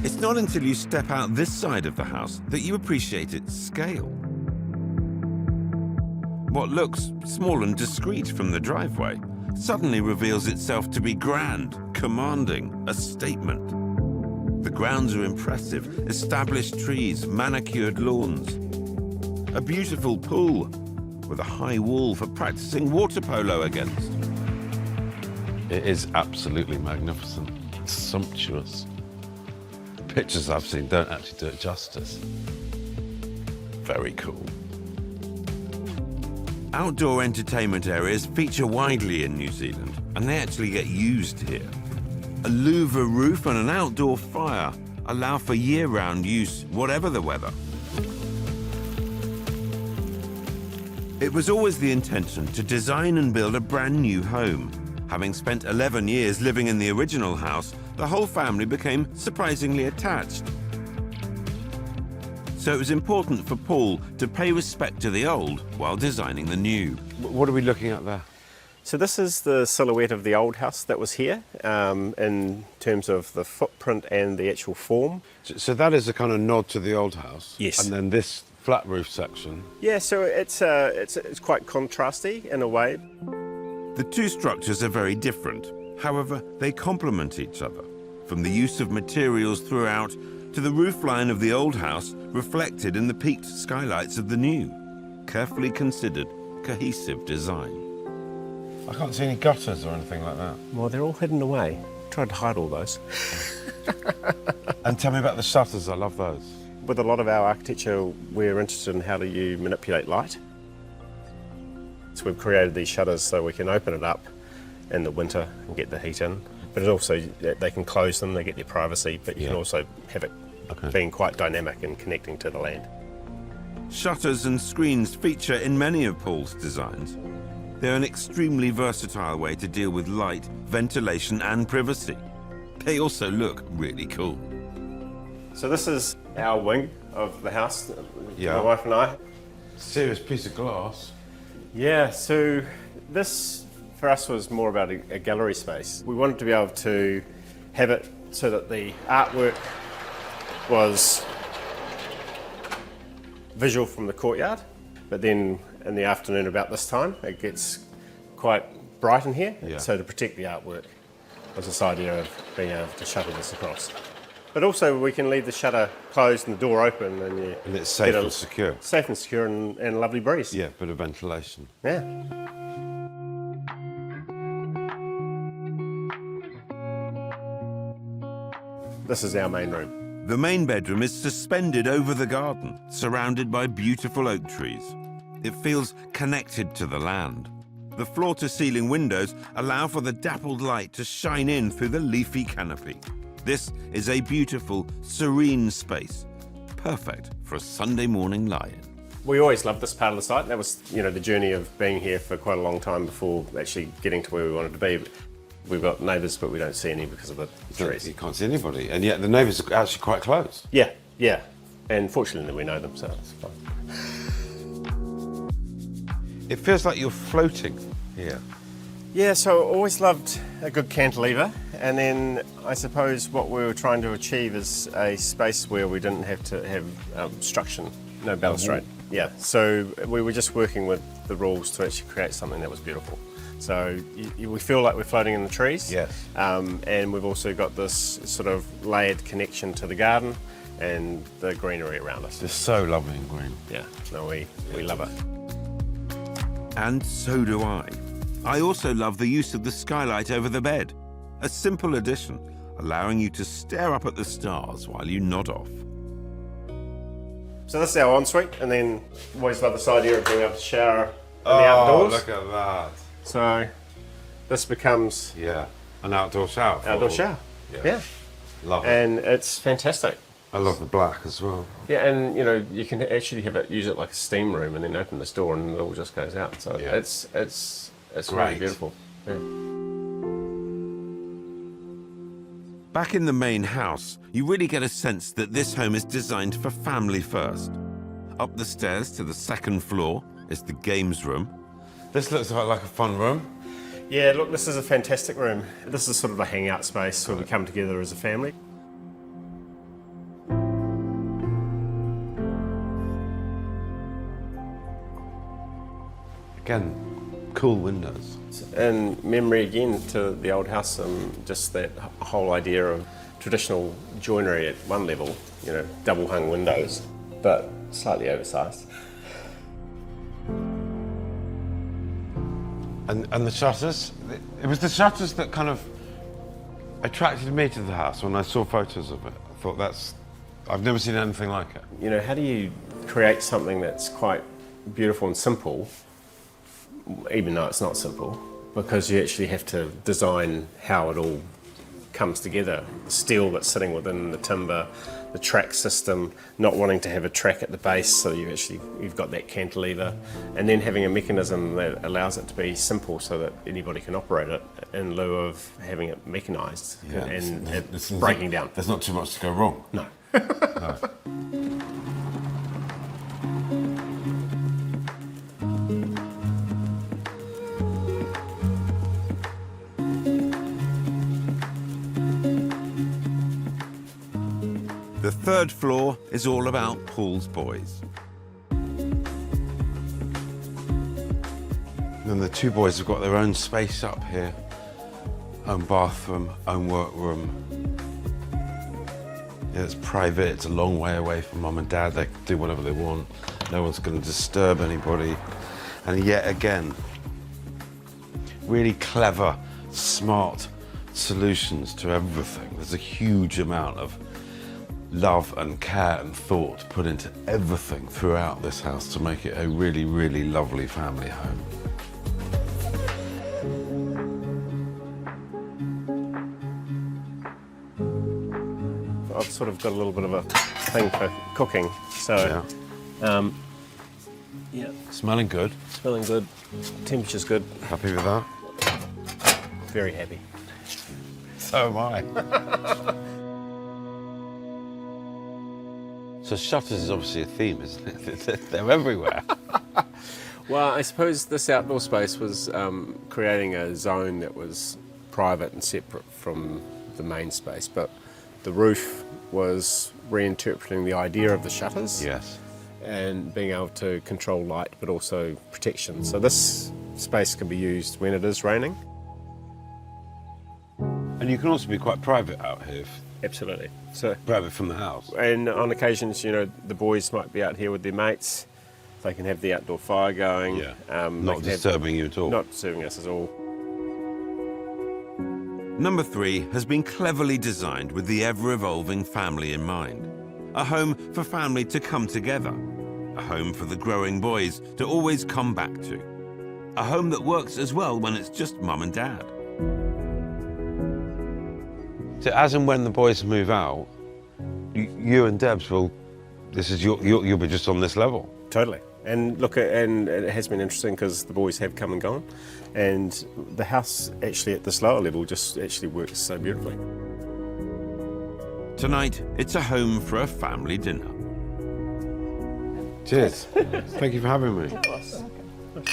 It's not until you step out this side of the house that you appreciate its scale. What looks small and discreet from the driveway suddenly reveals itself to be grand, commanding, a statement. The grounds are impressive, established trees, manicured lawns. A beautiful pool with a high wall for practicing water polo against. It is absolutely magnificent. It's sumptuous. Pictures I've seen don't actually do it justice. Very cool. Outdoor entertainment areas feature widely in New Zealand, and they actually get used here. A louver roof and an outdoor fire allow for year-round use, whatever the weather. It was always the intention to design and build a brand new home. Having spent 11 years living in the original house, the whole family became surprisingly attached. So it was important for Paul to pay respect to the old while designing the new. What are we looking at there? So this is the silhouette of the old house that was here, in terms of the footprint and the actual form. So that is a kind of nod to the old house. Yes. And then this flat roof section. Yeah, so it's quite contrasty in a way. The two structures are very different. However, they complement each other, from the use of materials throughout to the roofline of the old house reflected in the peaked skylights of the new. Carefully considered, cohesive design. I can't see any gutters or anything like that. Well, they're all hidden away. Tried to hide all those. And tell me about the shutters, I love those. With a lot of our architecture, we're interested in how do you manipulate light. So we've created these shutters so we can open it up in the winter and get the heat in. But it also, they can close them, they get their privacy, but you can also have it being quite dynamic and connecting to the land. Shutters and screens feature in many of Paul's designs. They're an extremely versatile way to deal with light, ventilation and privacy. They also look really cool. So this is our wing of the house, Yeah. my wife and I. Serious piece of glass. Yeah, so this for us was more about a gallery space. We wanted to be able to have it so that the artwork was visual from the courtyard, but then in the afternoon about this time it gets quite bright in here. Yeah. So to protect the artwork was this idea of being able to shutter this across. But also we can leave the shutter closed and the door open, and it's safe get and secure. Safe and secure and a lovely breeze. Yeah, bit of ventilation. Yeah. This is our main room. The main bedroom is suspended over the garden, surrounded by beautiful oak trees. It feels connected to the land. The floor-to-ceiling windows allow for the dappled light to shine in through the leafy canopy. This is a beautiful, serene space, perfect for a Sunday morning lie-in. We always loved this part of the site. That was, the journey of being here for quite a long time before actually getting to where we wanted to be. We've got neighbours, but we don't see any because of the trees. You can't see anybody, and yet the neighbours are actually quite close. Yeah, yeah. And fortunately we know them, so it's fine. It feels like you're floating here. Yeah, so I always loved a good cantilever, and then I suppose what we were trying to achieve is a space where we didn't have to have obstruction, no balustrade. Yeah, so we were just working with the rules to actually create something that was beautiful. So we feel like we're floating in the trees. Yes. And we've also got this sort of layered connection to the garden and the greenery around us. It's so lovely and green. Yeah, no, we love it. And so do I. I also love the use of the skylight over the bed. A simple addition, allowing you to stare up at the stars while you nod off. So this is our ensuite, and then always love this idea of being able to shower in the outdoors. Look at that. So this becomes an outdoor shower. Outdoor shower. Yeah. Love it. And it's fantastic. I love the black as well. Yeah, and you can actually use it like a steam room, and then open this door, and it all just goes out. So it's really beautiful. Yeah. Back in the main house, you really get a sense that this home is designed for family first. Up the stairs to the second floor is the games room. This looks like a fun room. Yeah, look, this is a fantastic room. This is sort of a hangout space where we come together as a family. Again, cool windows. And memory again to the old house, just that whole idea of traditional joinery at one level, double hung windows, but slightly oversized. And the shutters, it was the shutters that kind of attracted me to the house when I saw photos of it. I thought I've never seen anything like it. How do you create something that's quite beautiful and simple, even though it's not simple, because you actually have to design how it all comes together. The steel that's sitting within the timber, the track system, not wanting to have a track at the base, so you've got that cantilever, and then having a mechanism that allows it to be simple so that anybody can operate it in lieu of having it mechanised and breaking down. There's not too much to go wrong. No. No. The third floor is all about Paul's boys. And the two boys have got their own space up here. Own bathroom, own workroom. Yeah, it's private, it's a long way away from mum and dad. They can do whatever they want. No one's going to disturb anybody. And yet again, really clever, smart solutions to everything. There's a huge amount of love and care and thought put into everything throughout this house to make it a really, really lovely family home. I've sort of got a little bit of a thing for cooking, so yeah. Smelling good. Smelling good, temperature's good. Happy with that? Very happy. So am I. So shutters is obviously a theme, isn't it? They're everywhere. Well, I suppose this outdoor space was creating a zone that was private and separate from the main space, but the roof was reinterpreting the idea of the shutters. Yes. And being able to control light, but also protection. So this space can be used when it is raining. And you can also be quite private out here. Absolutely. So private from the house. And on occasions, you know, the boys might be out here with their mates. They can have the outdoor fire going. Yeah. Not disturbing you at all. Not disturbing us at all. Number 3 has been cleverly designed with the ever-evolving family in mind. A home for family to come together. A home for the growing boys to always come back to. A home that works as well when it's just mum and dad. So as and when the boys move out, you and Debs will, you'll be just on this level. Totally. And look, and it has been interesting because the boys have come and gone, and the house actually at this lower level just actually works so beautifully. Tonight, it's a home for a family dinner. Cheers. Thank you for having me. Nice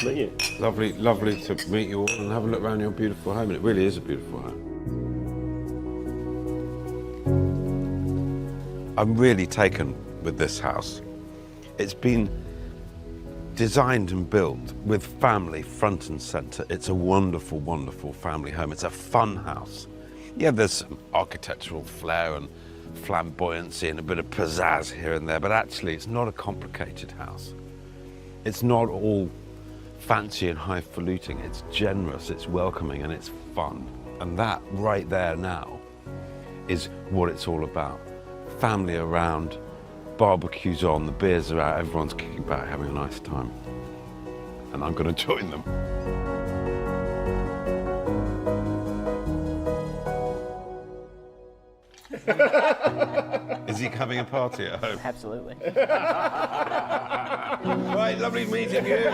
to meet you. Lovely to meet you all and have a look around your beautiful home. And it really is a beautiful home. I'm really taken with this house. It's been designed and built with family front and centre. It's a wonderful, wonderful family home. It's a fun house. Yeah, there's some architectural flair and flamboyancy and a bit of pizzazz here and there, but actually it's not a complicated house. It's not all fancy and highfalutin. It's generous, it's welcoming, and it's fun. And that right there now is what it's all about. Family around, barbecues on, the beers are out, everyone's kicking back, having a nice time. And I'm going to join them. Is he having a party at home? Absolutely. Right, lovely meeting you.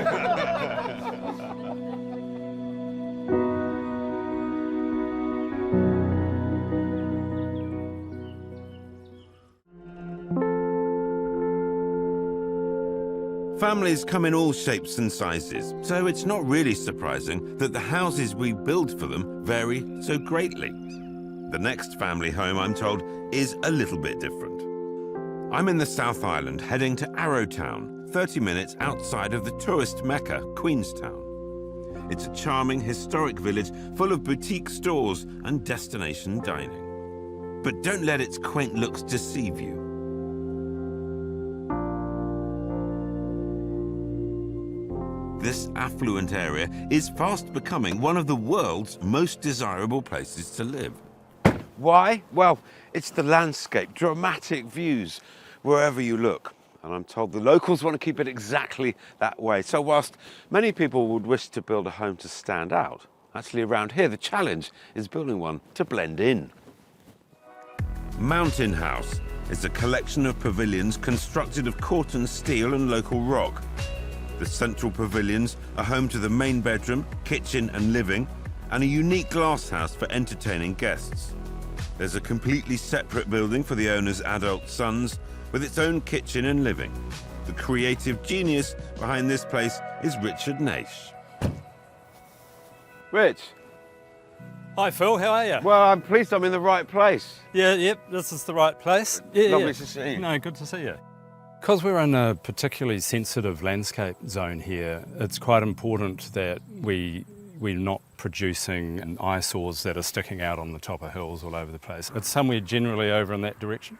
Families come in all shapes and sizes, so it's not really surprising that the houses we build for them vary so greatly. The next family home, I'm told, is a little bit different. I'm in the South Island, heading to Arrowtown, 30 minutes outside of the tourist mecca, Queenstown. It's a charming, historic village full of boutique stores and destination dining. But don't let its quaint looks deceive you. This affluent area is fast becoming one of the world's most desirable places to live. Why? Well, it's the landscape, dramatic views wherever you look. And I'm told the locals want to keep it exactly that way. So whilst many people would wish to build a home to stand out, actually around here the challenge is building one to blend in. Mountain House is a collection of pavilions constructed of Corten steel and local rock. The central pavilions are home to the main bedroom, kitchen and living, and a unique glass house for entertaining guests. There's a completely separate building for the owner's adult sons, with its own kitchen and living. The creative genius behind this place is Richard Naish. Rich, Hi Phil, how are you? Well, I'm pleased I'm in the right place. Yeah, yep, this is the right place. Yeah, Lovely to see you. No, good to see you. Because we're in a particularly sensitive landscape zone here, it's quite important that we're not producing eyesores that are sticking out on the top of hills all over the place. It's somewhere generally over in that direction.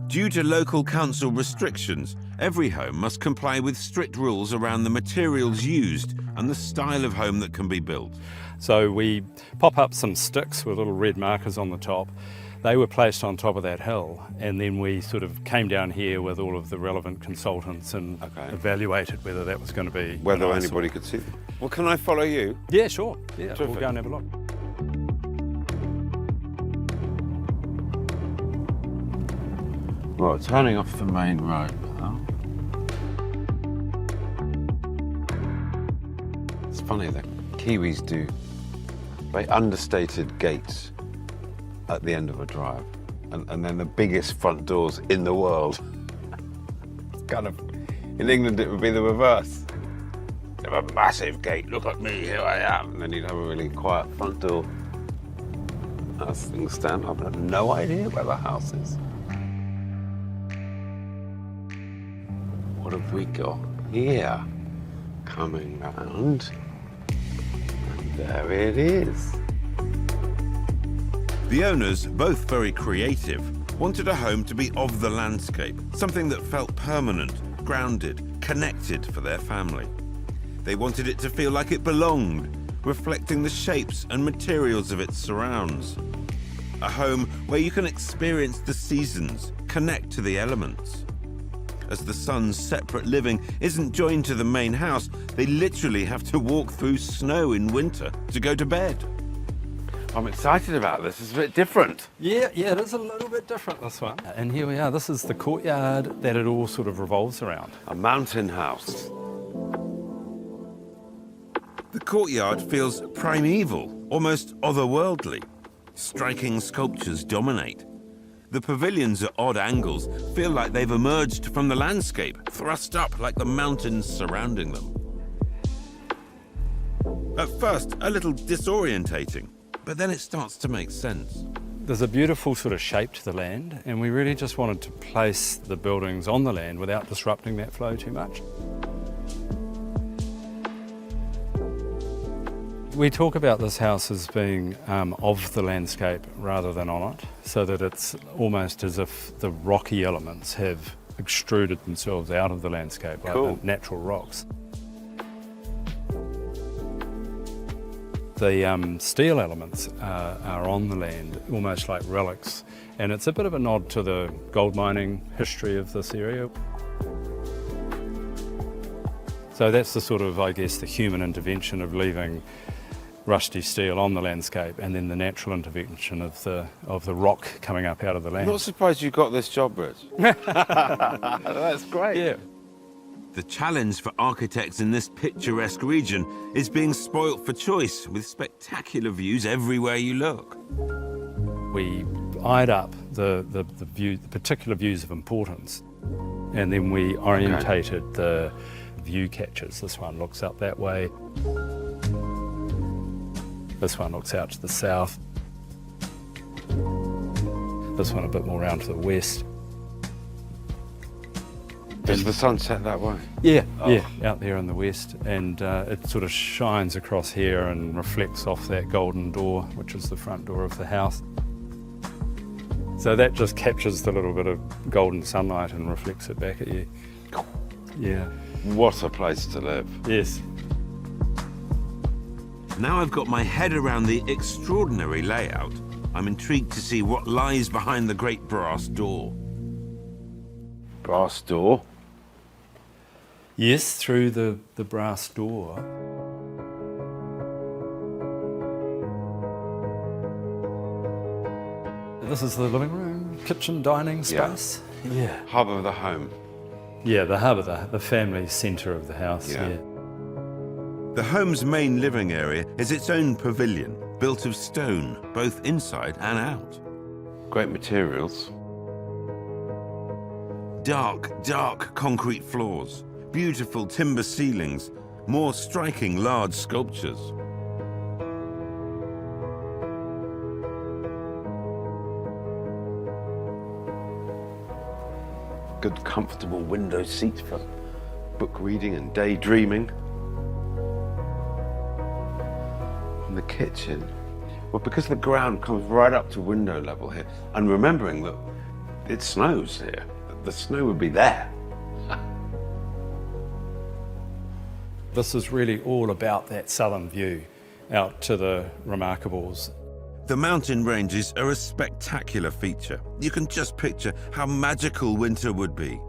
Due to local council restrictions, every home must comply with strict rules around the materials used and the style of home that can be built. So we pop up some sticks with little red markers on the top. They were placed on top of that hill, and then we sort of came down here with all of the relevant consultants and evaluated whether that was going to be... Whether anybody could see them. Well, can I follow you? Yeah, sure. Yeah, Terrific. we'll go and have a look. Well, turning off the main road now. It's funny that Kiwis do very understated gates at the end of a drive, and then the biggest front doors in the world. It's kind of, in England it would be the reverse. You have a massive gate, look at me, here I am, and then you'd have a really quiet front door. As things stand, I've got no idea where the house is. What have we got here? Coming round, and there it is. The owners, both very creative, wanted a home to be of the landscape, something that felt permanent, grounded, connected for their family. They wanted it to feel like it belonged, reflecting the shapes and materials of its surrounds. A home where you can experience the seasons, connect to the elements. As the son's separate living isn't joined to the main house, they literally have to walk through snow in winter to go to bed. I'm excited about this. It's a bit different. Yeah, it is a little bit different, this one. And here we are. This is the courtyard that it all sort of revolves around. A mountain house. The courtyard feels primeval, almost otherworldly. Striking sculptures dominate. The pavilions at odd angles feel like they've emerged from the landscape, thrust up like the mountains surrounding them. At first, a little disorientating, but then it starts to make sense. There's a beautiful sort of shape to the land, and we really just wanted to place the buildings on the land without disrupting that flow too much. We talk about this house as being of the landscape rather than on it, so that it's almost as if the rocky elements have extruded themselves out of the landscape, like the natural rocks. The steel elements are on the land, almost like relics, and it's a bit of a nod to the gold mining history of this area. So that's the sort of, I guess, the human intervention of leaving rusty steel on the landscape, and then the natural intervention of the rock coming up out of the land. I'm not surprised you got this job, Rich. That's great. Yeah. The challenge for architects in this picturesque region is being spoilt for choice with spectacular views everywhere you look. We eyed up the particular views of importance, and then we orientated the view catchers. This one looks up that way. This one looks out to the south. This one a bit more round to the west. Does the sun set that way? Yeah, out there in the west, and it sort of shines across here and reflects off that golden door, which is the front door of the house. So that just captures the little bit of golden sunlight and reflects it back at you. Yeah. What a place to live. Yes. Now I've got my head around the extraordinary layout, I'm intrigued to see what lies behind the great brass door. Brass door? Yes, through the brass door. This is the living room, kitchen, dining space. Yeah. Hub of the home. Yeah, the hub of the family centre of the house. Yeah. The home's main living area is its own pavilion, built of stone, both inside and out. Great materials. Dark concrete floors, beautiful timber ceilings, more striking large sculptures. good, comfortable window seat for book reading and daydreaming. And the kitchen, well, because the ground comes right up to window level here, and remembering that it snows here, the snow would be there. This is really all about that southern view out to the Remarkables. The mountain ranges are a spectacular feature. You can just picture how magical winter would be.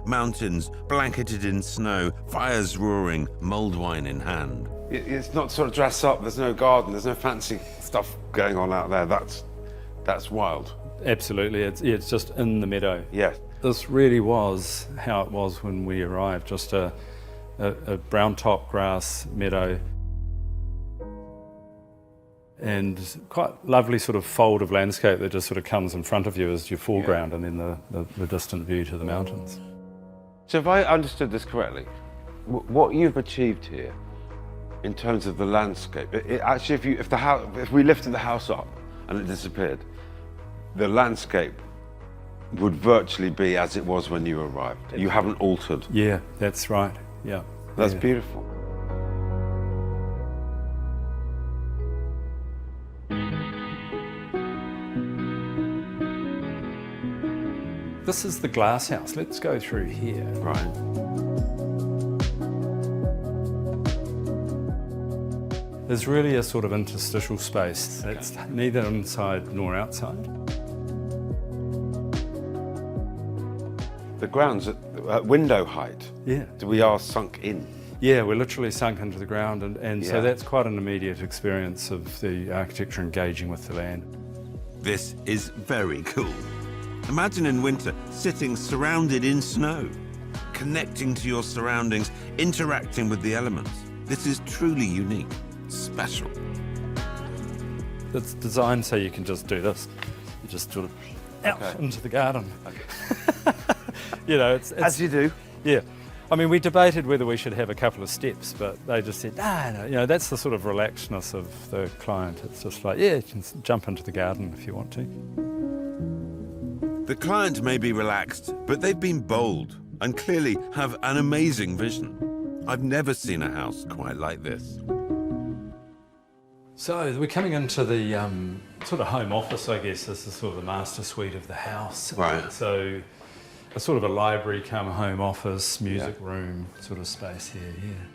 Mountains blanketed in snow, fires roaring, mulled wine in hand. It's not sort of dress up, there's no garden, there's no fancy stuff going on out there. That's wild. Absolutely, it's just in the meadow. Yeah. This really was how it was when we arrived, just a brown top grass meadow and quite lovely sort of fold of landscape that just sort of comes in front of you as your foreground, and then the distant view to the mountains. So if I understood this correctly, what you've achieved here in terms of the landscape, actually if we lifted the house up and it disappeared, the landscape would virtually be as it was when you arrived. You haven't altered. Yeah, that's right. Yeah. That's beautiful. This is the glass house. Let's go through here. Right. There's really a sort of interstitial space. It's neither inside nor outside. The ground's at window height. Yeah. We are sunk in. Yeah, we're literally sunk into the ground, and so that's quite an immediate experience of the architecture engaging with the land. This is very cool. Imagine in winter sitting surrounded in snow, connecting to your surroundings, interacting with the elements. This is truly unique, special. It's designed so you can just do this. You just sort of out into the garden. Okay. You know, it's as you do. Yeah. I mean, we debated whether we should have a couple of steps, but they just said, no, you know, that's the sort of relaxedness of the client. It's just like, yeah, you can jump into the garden if you want to. The client may be relaxed, but they've been bold and clearly have an amazing vision. I've never seen a house quite like this. So we're coming into the sort of home office, I guess. This is sort of the master suite of the house. Right. So a sort of a library come home office, music room sort of space here, yeah.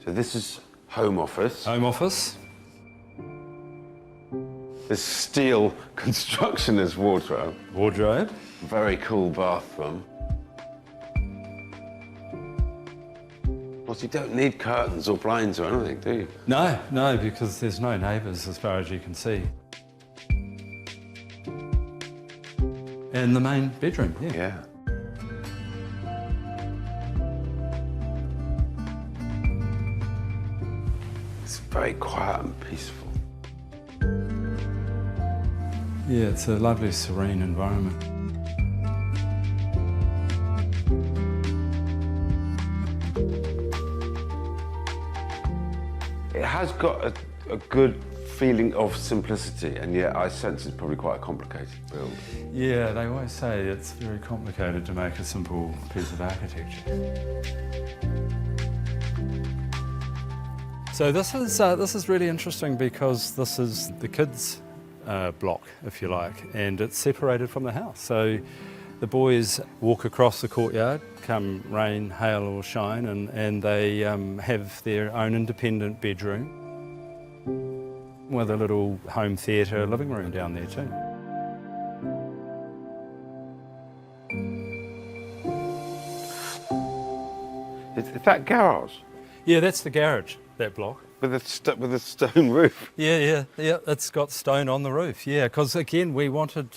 So this is home office. Home office. This steel construction is wardrobe. Wardrobe. Very cool bathroom. Well, you don't need curtains or blinds or anything, do you? No, because there's no neighbours as far as you can see. And the main bedroom, Yeah. It's very quiet and peaceful. Yeah, it's a lovely, serene environment. It has got a good feeling of simplicity, and yet I sense it's probably quite a complicated build. Yeah, they always say it's very complicated to make a simple piece of architecture. So this is really interesting because this is the kids' block, if you like, and it's separated from the house. So the boys walk across the courtyard, come rain, hail or shine, and they have their own independent bedroom with a little home theatre living room down there too. Is that garage? Yeah, that's the garage, that block. With a stone roof? Yeah, it's got stone on the roof, yeah, because again, we wanted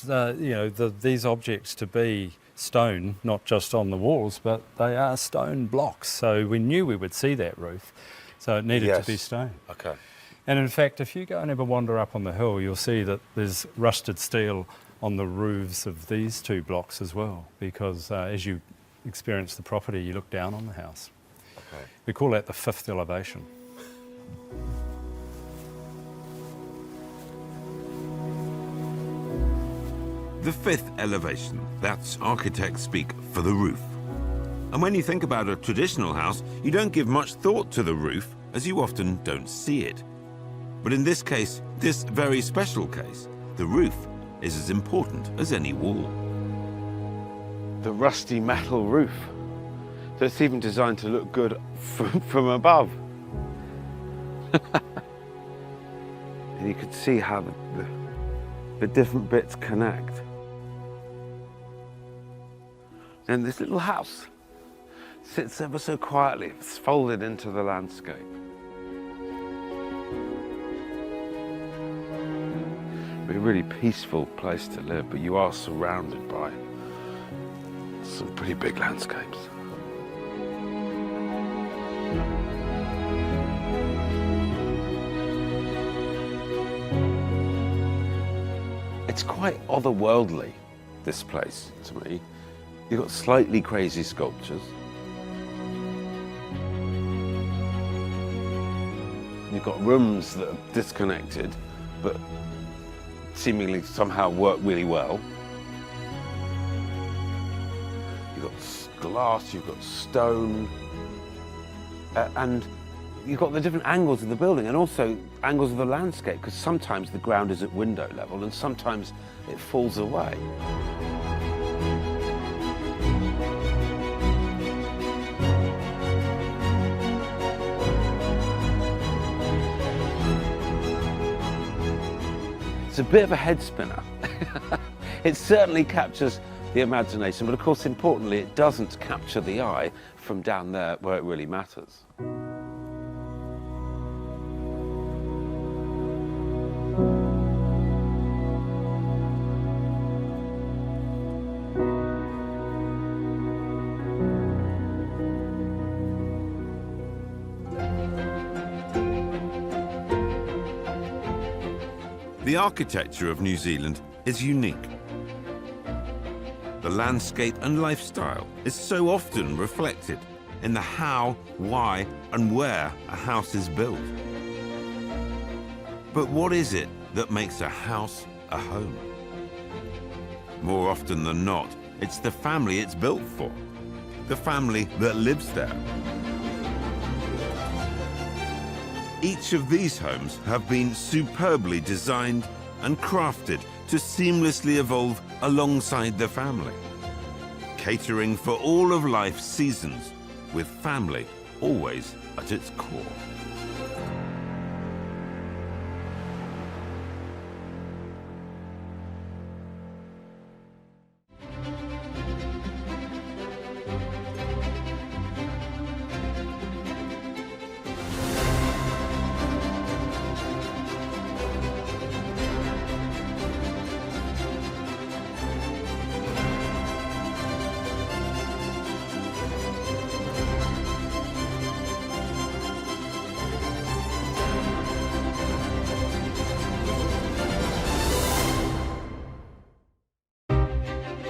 these objects to be stone, not just on the walls, but they are stone blocks, so we knew we would see that roof, so it needed to be stone. Okay. And in fact, if you go and have a wander up on the hill, you'll see that there's rusted steel on the roofs of these two blocks as well, because as you experience the property, you look down on the house. Okay. We call that the fifth elevation. The fifth elevation, that's architect speak for the roof. And when you think about a traditional house, you don't give much thought to the roof, as you often don't see it. But in this case, this very special case, the roof is as important as any wall. The rusty metal roof. So it's even designed to look good from above. And you can see how the different bits connect. And this little house sits ever so quietly, it's folded into the landscape. Be a really peaceful place to live, but you are surrounded by some pretty big landscapes. It's quite otherworldly, this place, to me. You've got slightly crazy sculptures. You've got rooms that are disconnected, but seemingly somehow work really well. You've got glass, you've got stone, and you've got the different angles of the building and also angles of the landscape, because sometimes the ground is at window level and sometimes it falls away. It's a bit of a head spinner. It certainly captures the imagination, but of course, importantly, it doesn't capture the eye from down there where it really matters. The architecture of New Zealand is unique. The landscape and lifestyle is so often reflected in the how, why, and where a house is built. But what is it that makes a house a home? More often than not, it's the family it's built for, the family that lives there. Each of these homes have been superbly designed and crafted to seamlessly evolve alongside the family, catering for all of life's seasons, with family always at its core.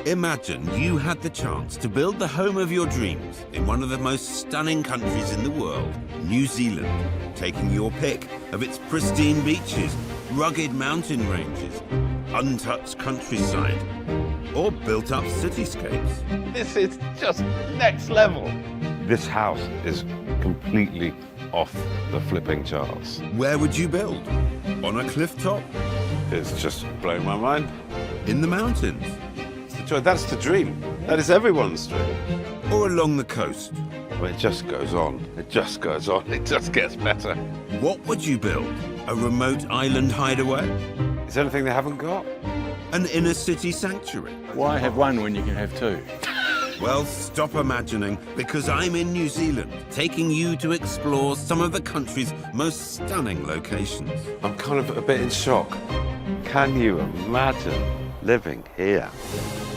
Imagine you had the chance to build the home of your dreams in one of the most stunning countries in the world, New Zealand, taking your pick of its pristine beaches, rugged mountain ranges, untouched countryside, or built-up cityscapes. This is just next level. This house is completely off the flipping charts. Where would you build? On a cliff top? It's just blowing my mind. In the mountains? That's the dream. That is everyone's dream. Or along the coast? Well, it just goes on. It just goes on. It just gets better. What would you build? A remote island hideaway? Is there anything they haven't got? An inner city sanctuary? Why have one when you can have two? Well, stop imagining, because I'm in New Zealand, taking you to explore some of the country's most stunning locations. I'm kind of a bit in shock. Can you imagine living here?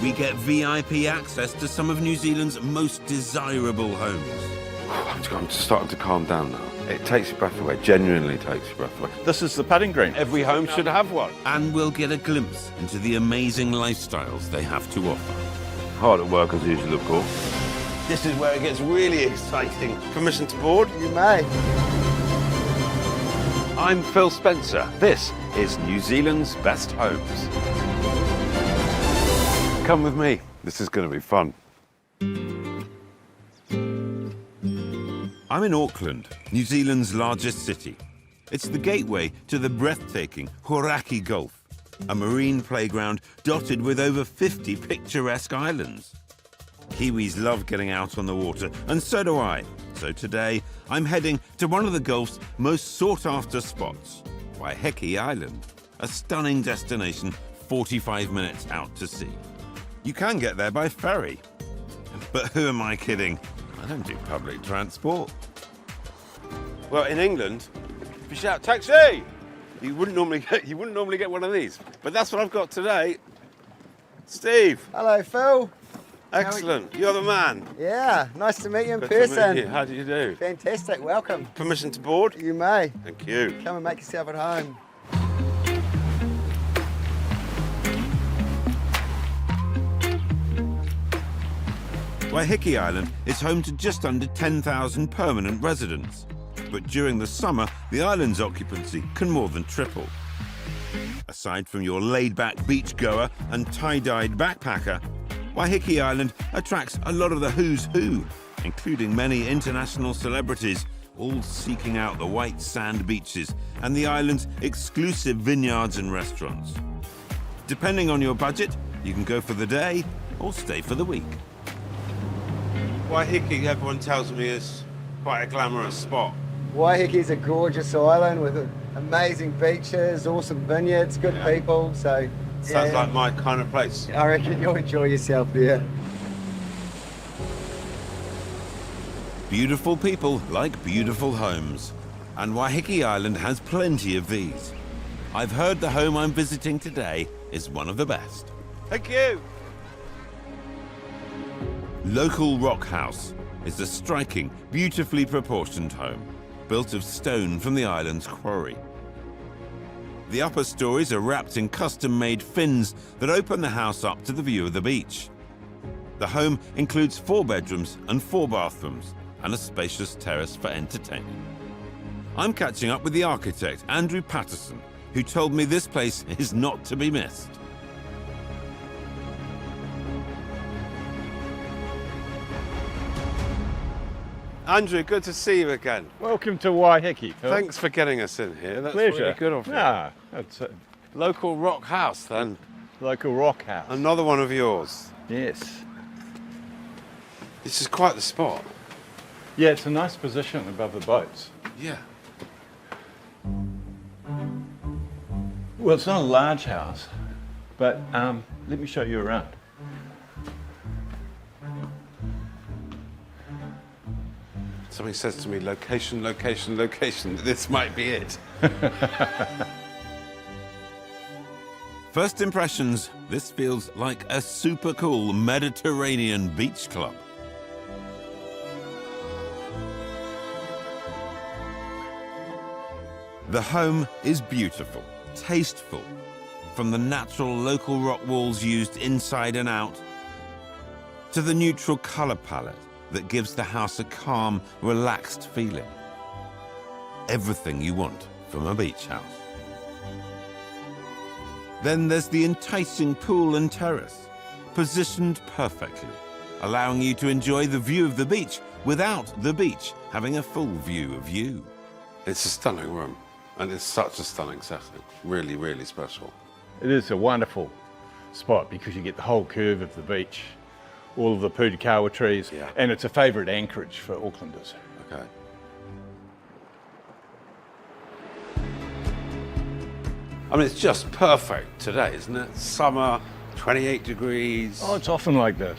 We get VIP access to some of New Zealand's most desirable homes. I'm starting to calm down now. It takes your breath away, genuinely takes your breath away. This is the putting green. Every home should have one. And we'll get a glimpse into the amazing lifestyles they have to offer. Hard at work as usual, of course. This is where it gets really exciting. Permission to board? You may. I'm Phil Spencer. This is New Zealand's Best Homes. Come with me. This is going to be fun. I'm in Auckland, New Zealand's largest city. It's the gateway to the breathtaking Hauraki Gulf, a marine playground dotted with over 50 picturesque islands. Kiwis love getting out on the water, and so do I. So today, I'm heading to one of the Gulf's most sought-after spots, Waiheke Island, a stunning destination 45 minutes out to sea. You can get there by ferry. But who am I kidding? I don't do public transport. Well, in England, if you shout taxi, you wouldn't normally get one of these. But that's what I've got today. Steve. Hello, Phil. Excellent. You're the man. Yeah, nice to meet you in Good person. to meet you. How do you do? Fantastic. Welcome. Permission to board? You may. Thank you. Come and make yourself at home. Waiheke Island is home to just under 10,000 permanent residents. But during the summer, the island's occupancy can more than triple. Aside from your laid-back beachgoer and tie-dyed backpacker, Waiheke Island attracts a lot of the who's who, including many international celebrities, all seeking out the white sand beaches and the island's exclusive vineyards and restaurants. Depending on your budget, you can go for the day or stay for the week. Waiheke, everyone tells me, is quite a glamorous spot. Waiheke is a gorgeous island with amazing beaches, awesome vineyards, good people. So Sounds like my kind of place. I reckon you'll enjoy yourself there. Beautiful people like beautiful homes, and Waiheke Island has plenty of these. I've heard the home I'm visiting today is one of the best. Thank you. Local Rock House is a striking, beautifully proportioned home, built of stone from the island's quarry. The upper stories are wrapped in custom-made fins that open the house up to the view of the beach. The home includes 4 bedrooms and 4 bathrooms, and a spacious terrace for entertaining. I'm catching up with the architect, Andrew Patterson, who told me this place is not to be missed. Andrew, good to see you again. Welcome to Waiheke, Phil. Thanks for getting us in here. That's Pleasure. really good of you. Yeah, it's a Local Rock House, then. local rock house. Another one of yours. Yes. This is quite the spot. Yeah, it's a nice position above the boats. Yeah. Well, it's not a large house, but let me show you around. Somebody says to me, location, location, location. This might be it. First impressions, this feels like a super cool Mediterranean beach club. The home is beautiful, tasteful, from the natural local rock walls used inside and out, to the neutral colour palette that gives the house a calm, relaxed feeling. Everything you want from a beach house. Then there's the enticing pool and terrace, positioned perfectly, allowing you to enjoy the view of the beach without the beach having a full view of you. It's a stunning room, and it's such a stunning setting. Really, really special. It is a wonderful spot because you get the whole curve of the beach, all of the Pūtikawa trees, and it's a favourite anchorage for Aucklanders. Okay. I mean, it's just perfect today, isn't it? Summer, 28 degrees. Oh, it's often like this.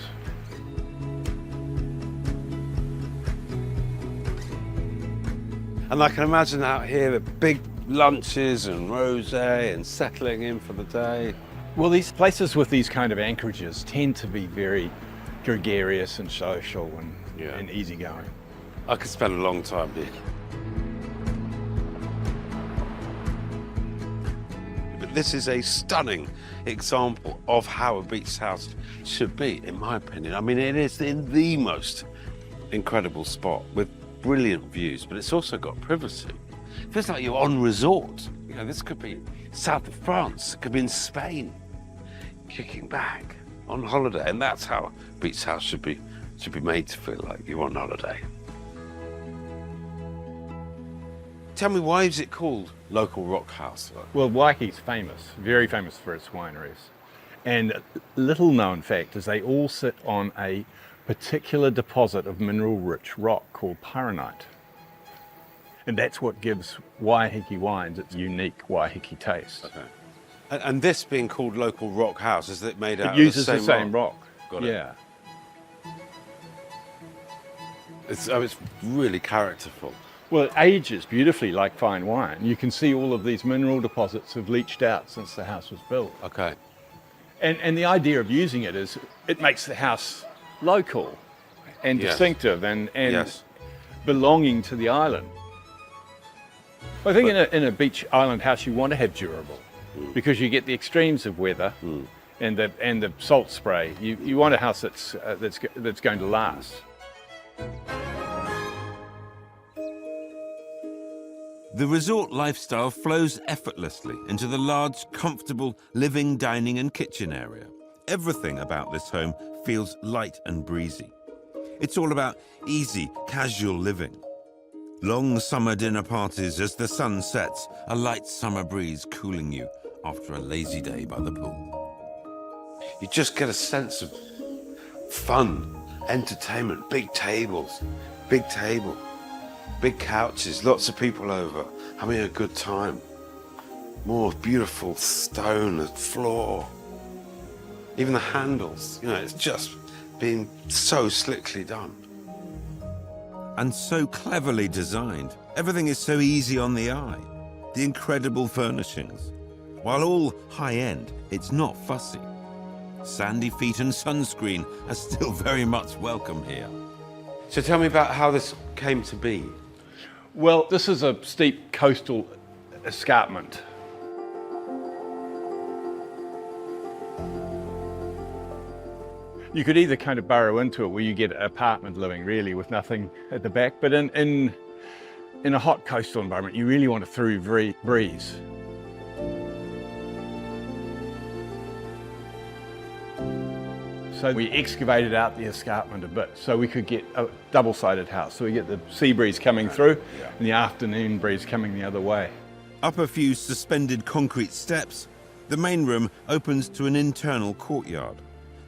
And I can imagine out here the big lunches and rosé and settling in for the day. Well, these places with these kind of anchorages tend to be very gregarious and social and easygoing. I could spend a long time here. But this is a stunning example of how a beach house should be, in my opinion. I mean, it is in the most incredible spot with brilliant views, but it's also got privacy. It feels like you're on resort. You know, this could be south of France, it could be in Spain, kicking back on holiday, and that's how a beach house should be made to feel like you're on holiday. Tell me, why is it called Local Rock House? Well, Waihiki's famous, very famous for its wineries. And little known fact is they all sit on a particular deposit of mineral-rich rock called pyronite. And that's what gives Waiheke wines its unique Waiheke taste. Okay. And this being called Local Rock House, is it made out It uses of the same rock. Got it. Yeah. It's really characterful. Well, it ages beautifully like fine wine. You can see all of these mineral deposits have leached out since the house was built. Okay. And the idea of using it is it makes the house local and Yes. distinctive and Yes. belonging to the island. I think in a beach island house you want to have durable because you get the extremes of weather and the salt spray. You want a house that's going to last. The resort lifestyle flows effortlessly into the large, comfortable living, dining and kitchen area. Everything about this home feels light and breezy. It's all about easy, casual living. Long summer dinner parties as the sun sets, a light summer breeze cooling you after a lazy day by the pool. You just get a sense of fun, entertainment, big tables, big table, big couches, lots of people over, having a good time. More beautiful stone floor. Even the handles, you know, it's just been so slickly done. And so cleverly designed. Everything is so easy on the eye. The incredible furnishings. While all high-end, it's not fussy. Sandy feet and sunscreen are still very much welcome here. So tell me about how this came to be. Well, this is a steep coastal escarpment. You could either kind of burrow into it where you get apartment living really with nothing at the back, but in a hot coastal environment you really want a through breeze. So we excavated out the escarpment a bit so we could get a double-sided house. So we get the sea breeze coming through and the afternoon breeze coming the other way. Up a few suspended concrete steps, the main room opens to an internal courtyard.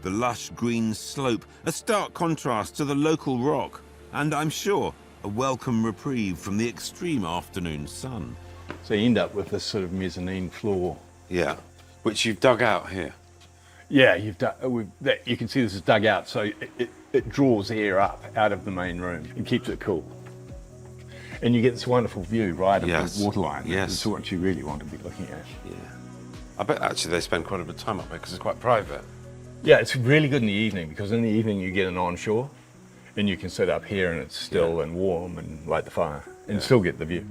The lush green slope, a stark contrast to the local rock, and I'm sure a welcome reprieve from the extreme afternoon sun. So you end up with this sort of mezzanine floor. Yeah, which you've dug out here. Yeah, you can see this is dug out, so it draws air up out of the main room and keeps it cool. And you get this wonderful view right of the waterline. Yes. It's what you really want to be looking at. Yeah. I bet actually they spend quite a bit of time up there because it's quite private. Yeah, it's really good in the evening because in the evening you get an onshore and you can sit up here and it's still and warm and light the fire and still get the view.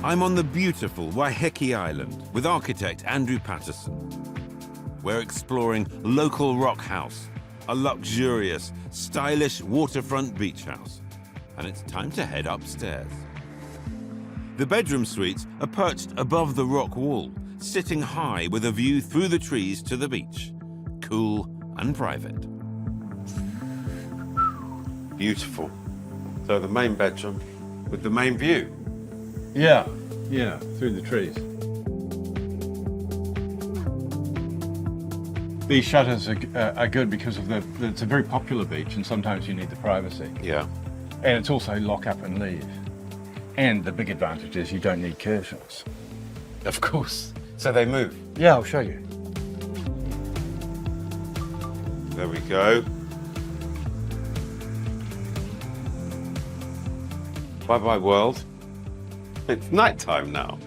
I'm on the beautiful Waiheke Island with architect Andrew Patterson. We're exploring Local Rock House, a luxurious, stylish waterfront beach house. And it's time to head upstairs. The bedroom suites are perched above the rock wall, sitting high with a view through the trees to the beach. Cool and private. Beautiful. So the main bedroom with the main view. Yeah, through the trees. These shutters are good because of it's a very popular beach and sometimes you need the privacy. Yeah. And it's also lock up and leave. And the big advantage is you don't need curtains. Of course. So they move. Yeah, I'll show you. There we go. Bye-bye world. It's nighttime now.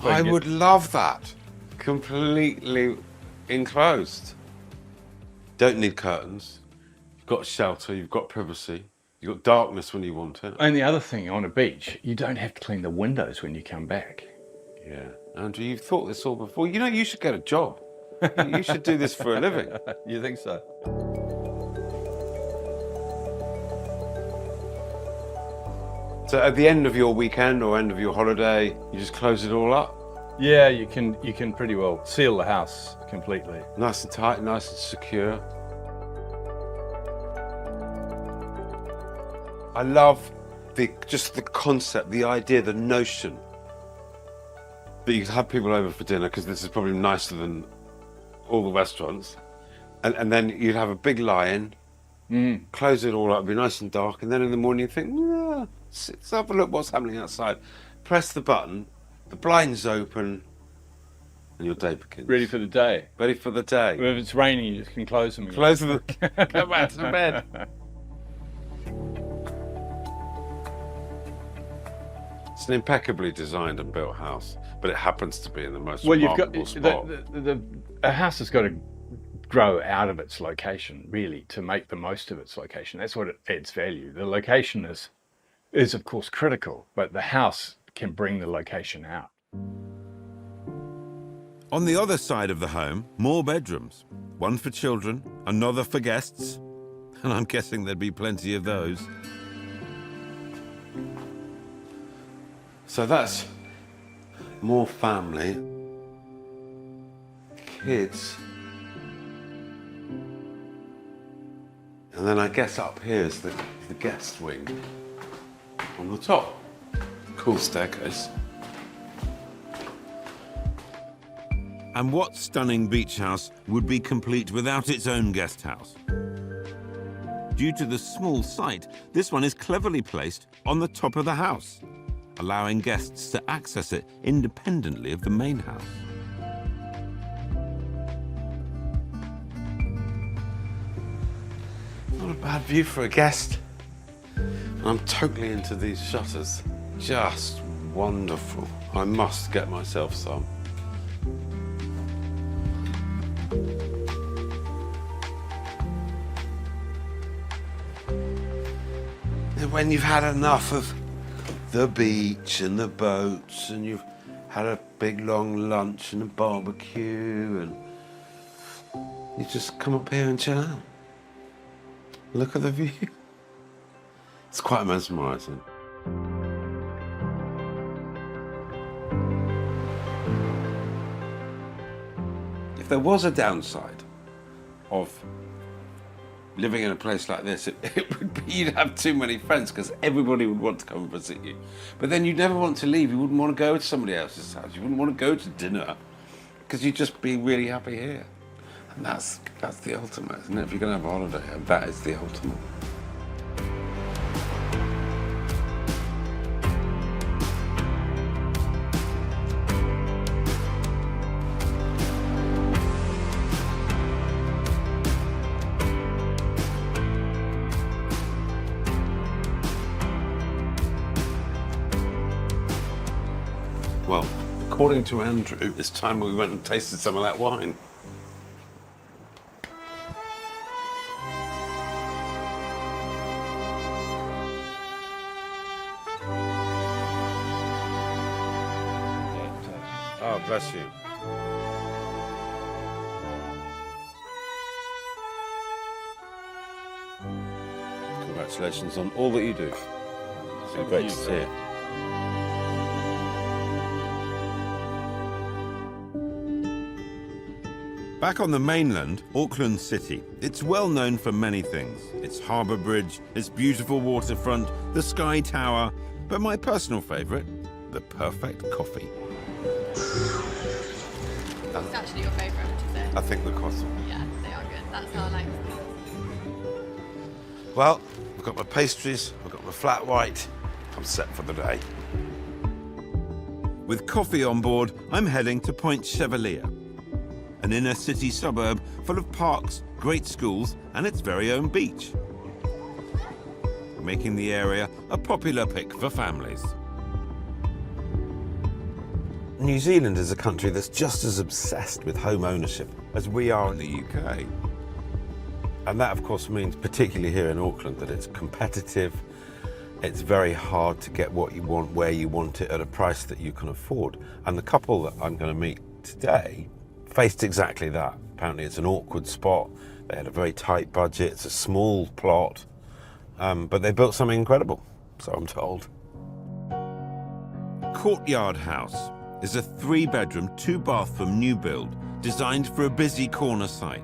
I would love that. Completely enclosed. Don't need curtains. You've got shelter, you've got privacy. You've got darkness when you want it. And the other thing, on a beach, you don't have to clean the windows when you come back. Yeah. Andrew, you've thought this all before. You know, you should get a job. You should do this for a living. You think so? So at the end of your weekend or end of your holiday, you just close it all up? Yeah, you can pretty well seal the house completely. Nice and tight, nice and secure. I love just the concept, the idea, the notion that you could have people over for dinner, because this is probably nicer than all the restaurants, and then you'd have a big lie-in, close it all up, be nice and dark, and then in the morning you think, let's have a look what's happening outside. Press the button, the blind's open, and your day begins. Ready for the day. Ready for the day. If it's raining, you just can close them again. Close them, go back to bed. It's an impeccably designed and built house, but it happens to be in the most remarkable spot. A house has got to grow out of its location, really, to make the most of its location. That's what it adds value. The location is of course critical, but the house can bring the location out. On the other side of the home, more bedrooms. One for children, another for guests, and I'm guessing there'd be plenty of those. So that's more family, kids, and then I guess up here is the guest wing on the top. Cool staircase. And what stunning beach house would be complete without its own guest house? Due to the small site, this one is cleverly placed on the top of the house, allowing guests to access it independently of the main house. Not a bad view for a guest. I'm totally into these shutters. Just wonderful. I must get myself some. And when you've had enough of the beach and the boats, and you've had a big long lunch and a barbecue, and you just come up here and chill out. Look at the view. It's quite mesmerising. If there was a downside of living in a place like this, it would be you'd have too many friends, because everybody would want to come and visit you. But then you'd never want to leave. You wouldn't want to go to somebody else's house. You wouldn't want to go to dinner, because you'd just be really happy here. And that's the ultimate, isn't it? If you're going to have a holiday, that is the ultimate. Well, according to Andrew, it's time we went and tasted some of that wine. Oh, bless you. Congratulations on all that you do. It's been great to see it. Back on the mainland, Auckland City, it's well known for many things. Its harbour bridge, its beautiful waterfront, the Sky Tower, but my personal favourite, the perfect coffee. What's actually your favourite, would you say? I think the croissant. Yeah, they are good. That's how I like them. Well, I've got my pastries, I've got my flat white. I'm set for the day. With coffee on board, I'm heading to Point Chevalier, an inner city suburb full of parks, great schools, and its very own beach, making the area a popular pick for families. New Zealand is a country that's just as obsessed with home ownership as we are in the UK. And that, of course, means, particularly here in Auckland, that it's competitive. It's very hard to get what you want, where you want it, at a price that you can afford. And the couple that I'm going to meet today faced exactly that. Apparently it's an awkward spot. They had a very tight budget. It's a small plot, but they built something incredible, so I'm told. Courtyard House. is a 3-bedroom, 2-bathroom new build designed for a busy corner site.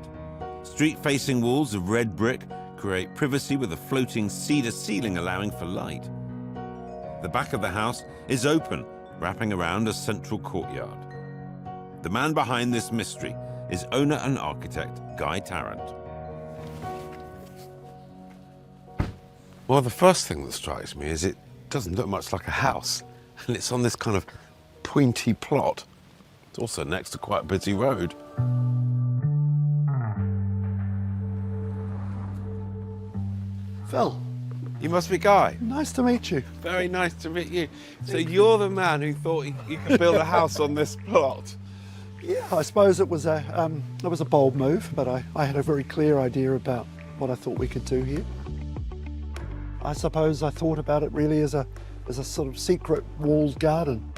Street-facing walls of red brick create privacy with a floating cedar ceiling allowing for light. The back of the house is open, wrapping around a central courtyard. The man behind this mystery is owner and architect Guy Tarrant. Well, the first thing that strikes me is it doesn't look much like a house, and it's on this kind of pointy plot. It's also next to quite a busy road. Phil, You must be Guy. nice to meet you. Very nice to meet you. So you're the man who thought you could build a house on this plot? Yeah, I suppose it was a bold move, but I had a very clear idea about what I thought we could do here. I suppose I thought about it really as a sort of secret walled garden.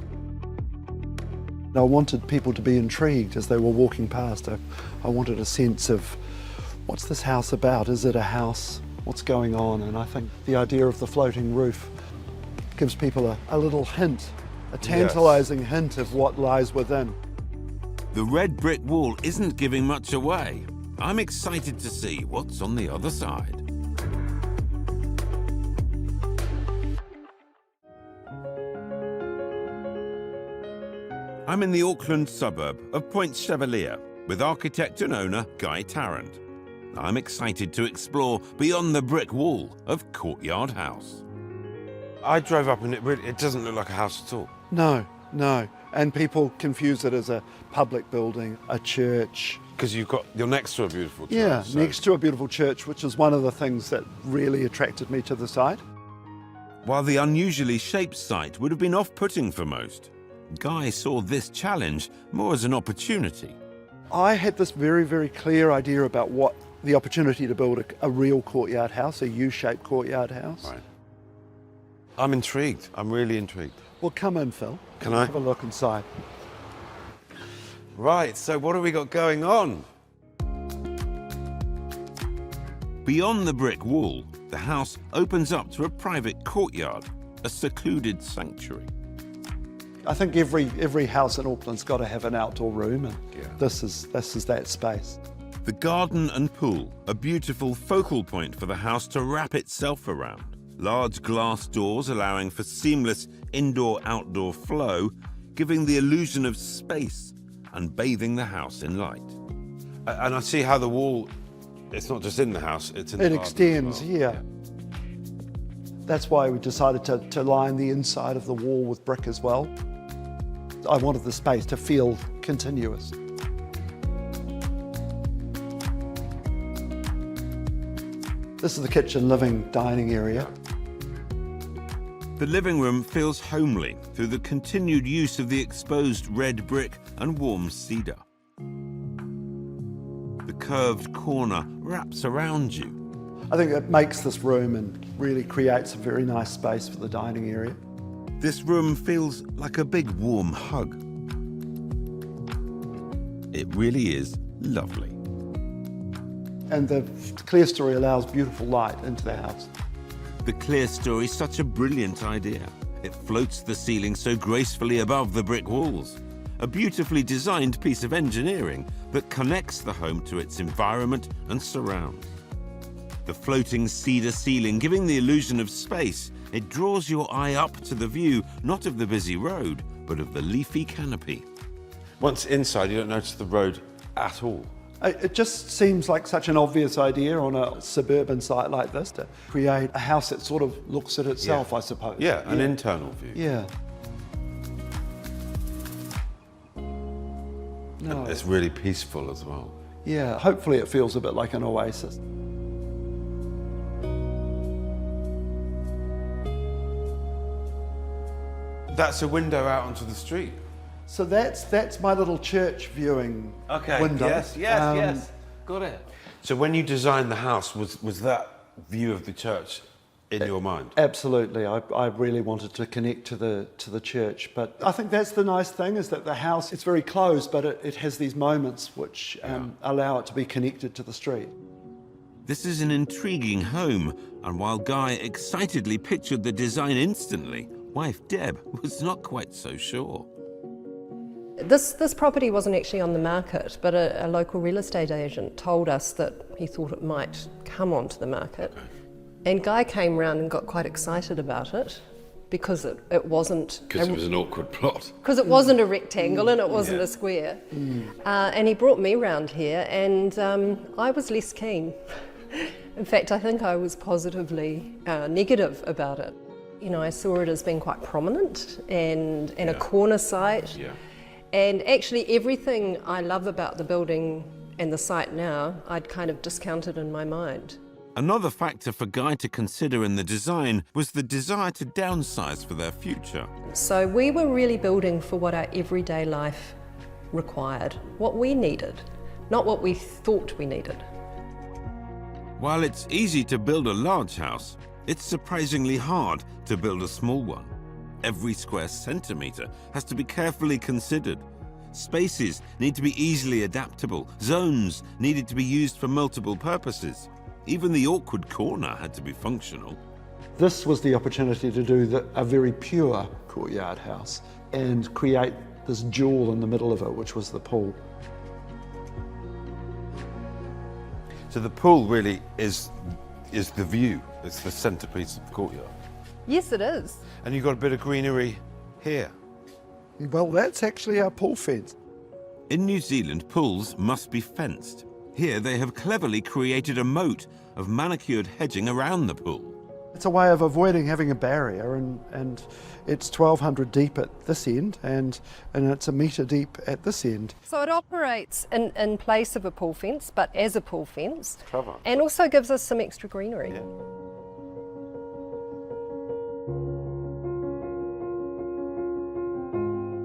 I wanted people to be intrigued as they were walking past. I wanted a sense of, what's this house about? Is it a house? What's going on? And I think the idea of the floating roof gives people a little hint, a tantalising hint of what lies within. The red brick wall isn't giving much away. I'm excited to see what's on the other side. I'm in the Auckland suburb of Point Chevalier with architect and owner Guy Tarrant. I'm excited to explore beyond the brick wall of Courtyard House. I drove up and it doesn't look like a house at all. No. And people confuse it as a public building, a church. Because you're next to a beautiful church. Yeah, so- next to a beautiful church, which is one of the things that really attracted me to the site. While the unusually shaped site would have been off-putting for most, Guy saw this challenge more as an opportunity. I had this very, very clear idea about what the opportunity to build a real courtyard house, a U-shaped courtyard house. Right. I'm intrigued. I'm really intrigued. Well, come in, Phil. Can I? Have a look inside. Right, so what have we got going on? Beyond the brick wall, the house opens up to a private courtyard, a secluded sanctuary. I think every house in Auckland's got to have an outdoor room, and this is that space. The garden and pool, a beautiful focal point for the house to wrap itself around. Large glass doors allowing for seamless indoor-outdoor flow, giving the illusion of space and bathing the house in light. And I see how the wall, it's not just in the house, it's in the garden as extends, well. yeah. That's why we decided to line the inside of the wall with brick as well. I wanted the space to feel continuous. This is the kitchen, living, dining area. The living room feels homely through the continued use of the exposed red brick and warm cedar. The curved corner wraps around you. I think it makes this room and really creates a very nice space for the dining area. This room feels like a big warm hug. It really is lovely. And the clerestory allows beautiful light into the house. The clerestory is such a brilliant idea. It floats the ceiling so gracefully above the brick walls. A beautifully designed piece of engineering that connects the home to its environment and surrounds. The floating cedar ceiling giving the illusion of space, it draws your eye up to the view, not of the busy road, but of the leafy canopy. Once inside, you don't notice the road at all. It just seems like such an obvious idea on a suburban site like this to create a house that sort of looks at itself, I suppose. Yeah, an internal view. Yeah. No. It's really peaceful as well. Yeah, hopefully it feels a bit like an oasis. That's a window out onto the street. So that's my little church viewing window. Yes. Got it. So when you designed the house, was that view of the church in your mind? Absolutely. I really wanted to connect to the church. But I think that's the nice thing, is that the house, it's very closed, but it has these moments which allow it to be connected to the street. This is an intriguing home, and while Guy excitedly pictured the design instantly, wife Deb was not quite so sure. This property wasn't actually on the market, but a local real estate agent told us that he thought it might come onto the market. And Guy came round and got quite excited about it because it wasn't... Because it was an awkward plot. Because it wasn't a rectangle and it wasn't a square. And he brought me round here and I was less keen. In fact, I think I was positively negative about it. You know, I saw it as being quite prominent and a corner site. And actually everything I love about the building and the site now, I'd kind of discounted in my mind. Another factor for Guy to consider in the design was the desire to downsize for their future. So we were really building for what our everyday life required, what we needed, not what we thought we needed. While it's easy to build a large house, it's surprisingly hard to build a small one. Every square centimetre has to be carefully considered. Spaces need to be easily adaptable. Zones needed to be used for multiple purposes. Even the awkward corner had to be functional. This was the opportunity to do a very pure courtyard house and create this jewel in the middle of it, which was the pool. So the pool really is the view. It's the centrepiece of the courtyard. Yes, it is. And you've got a bit of greenery here. Well, that's actually our pool fence. In New Zealand, pools must be fenced. Here they have cleverly created a moat of manicured hedging around the pool. It's a way of avoiding having a barrier, and it's 1,200 deep at this end and it's a metre deep at this end. So it operates in place of a pool fence, but as a pool fence. Clever. And also gives us some extra greenery. Yeah.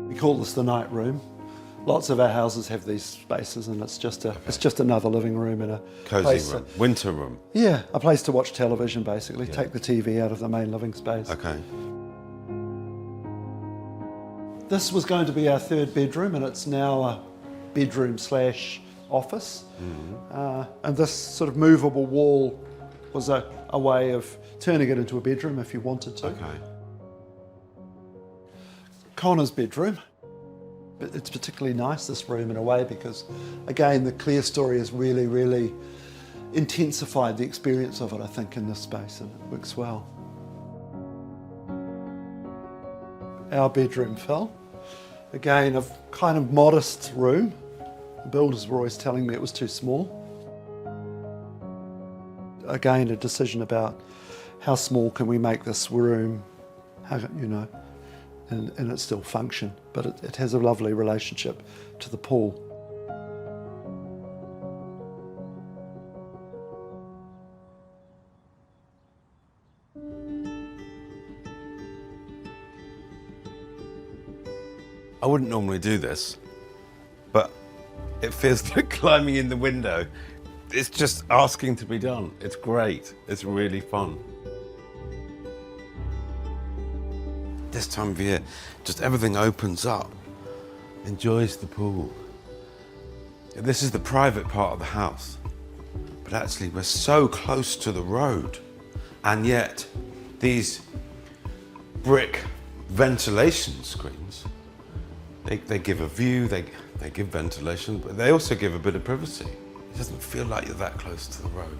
We call this the night room. Lots of our houses have these spaces, and it's just another living room and a Cozy room, winter room. Yeah, a place to watch television basically. Yeah. Take the TV out of the main living space. Okay. This was going to be our third bedroom, and it's now a bedroom / office. And this sort of movable wall was a way of turning it into a bedroom if you wanted to. Okay. Connor's bedroom. But it's particularly nice, this room, in a way, because again the clear story has really, really intensified the experience of it, I think, in this space, and it works well. Our bedroom, Phil. Again, a kind of modest room. The builders were always telling me it was too small. Again, a decision about how small can we make this room, how, you know, and it still function, but it has a lovely relationship to the pool. I wouldn't normally do this, but it feels like climbing in the window. It's just asking to be done. It's great. It's really fun. This time of year, just everything opens up, enjoys the pool. This is the private part of the house, but actually we're so close to the road, and yet these brick ventilation screens, they give a view, they give ventilation, but they also give a bit of privacy. It doesn't feel like you're that close to the road.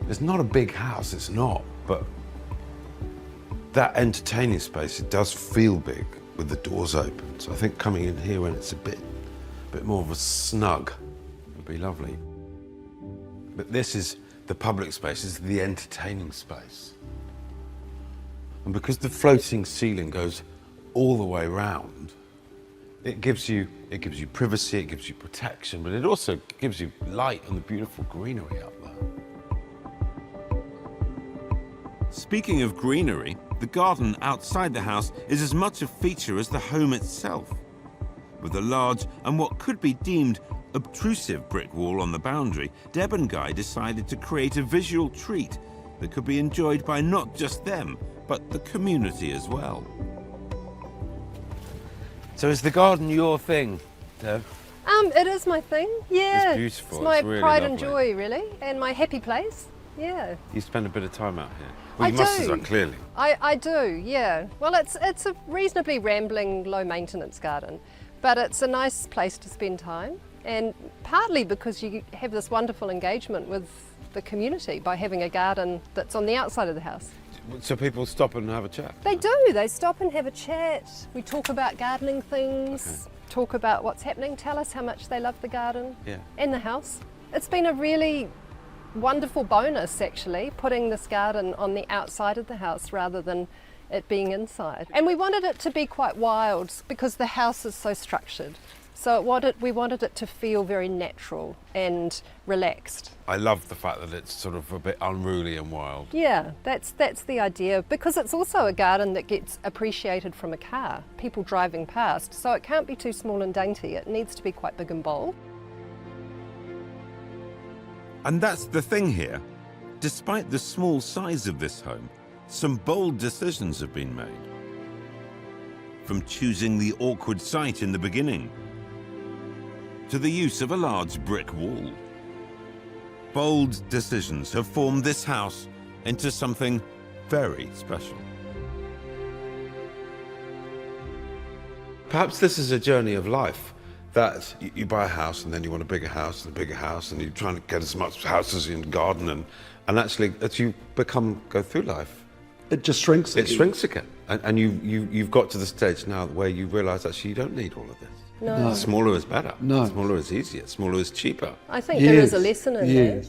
It's not a big house, it's not, but that entertaining space, it does feel big with the doors open. So I think coming in here when it's a bit more of a snug would be lovely. But this is the public space, this is the entertaining space. And because the floating ceiling goes all the way round, it gives you privacy, it gives you protection, but it also gives you light and the beautiful greenery up there. Speaking of greenery, the garden outside the house is as much a feature as the home itself. With a large and what could be deemed obtrusive brick wall on the boundary, Deb and Guy decided to create a visual treat that could be enjoyed by not just them, but the community as well. So is the garden your thing, Deb? It is my thing, yeah. It's beautiful. It's my It's really pride lovely. and joy, really, and my happy place. Yeah. You spend a bit of time out here. Well, I you must do. have done, clearly. I do, yeah. Well, it's a reasonably rambling, low-maintenance garden, but it's a nice place to spend time, and partly because you have this wonderful engagement with the community by having a garden that's on the outside of the house. So people stop and have a chat? They do. They stop and have a chat. We talk about gardening things, talk about what's happening, tell us how much they love the garden and the house. It's been a really wonderful bonus, actually, putting this garden on the outside of the house rather than it being inside. And we wanted it to be quite wild because the house is so structured. So we wanted it to feel very natural and relaxed. I love the fact that it's sort of a bit unruly and wild. Yeah, that's the idea, because it's also a garden that gets appreciated from a car, people driving past, so it can't be too small and dainty, it needs to be quite big and bold. And that's the thing here. Despite the small size of this home, some bold decisions have been made. From choosing the awkward site in the beginning, to the use of a large brick wall. Bold decisions have formed this house into something very special. Perhaps this is a journey of life, that you buy a house and then you want a bigger house and a bigger house and you're trying to get as much house as you can garden, and actually as you go through life, it just shrinks again. It shrinks again. And you've got to the stage now where you realise actually you don't need all of this. No. Smaller is better. No. Smaller is easier. Smaller is cheaper. I think there is a lesson in there.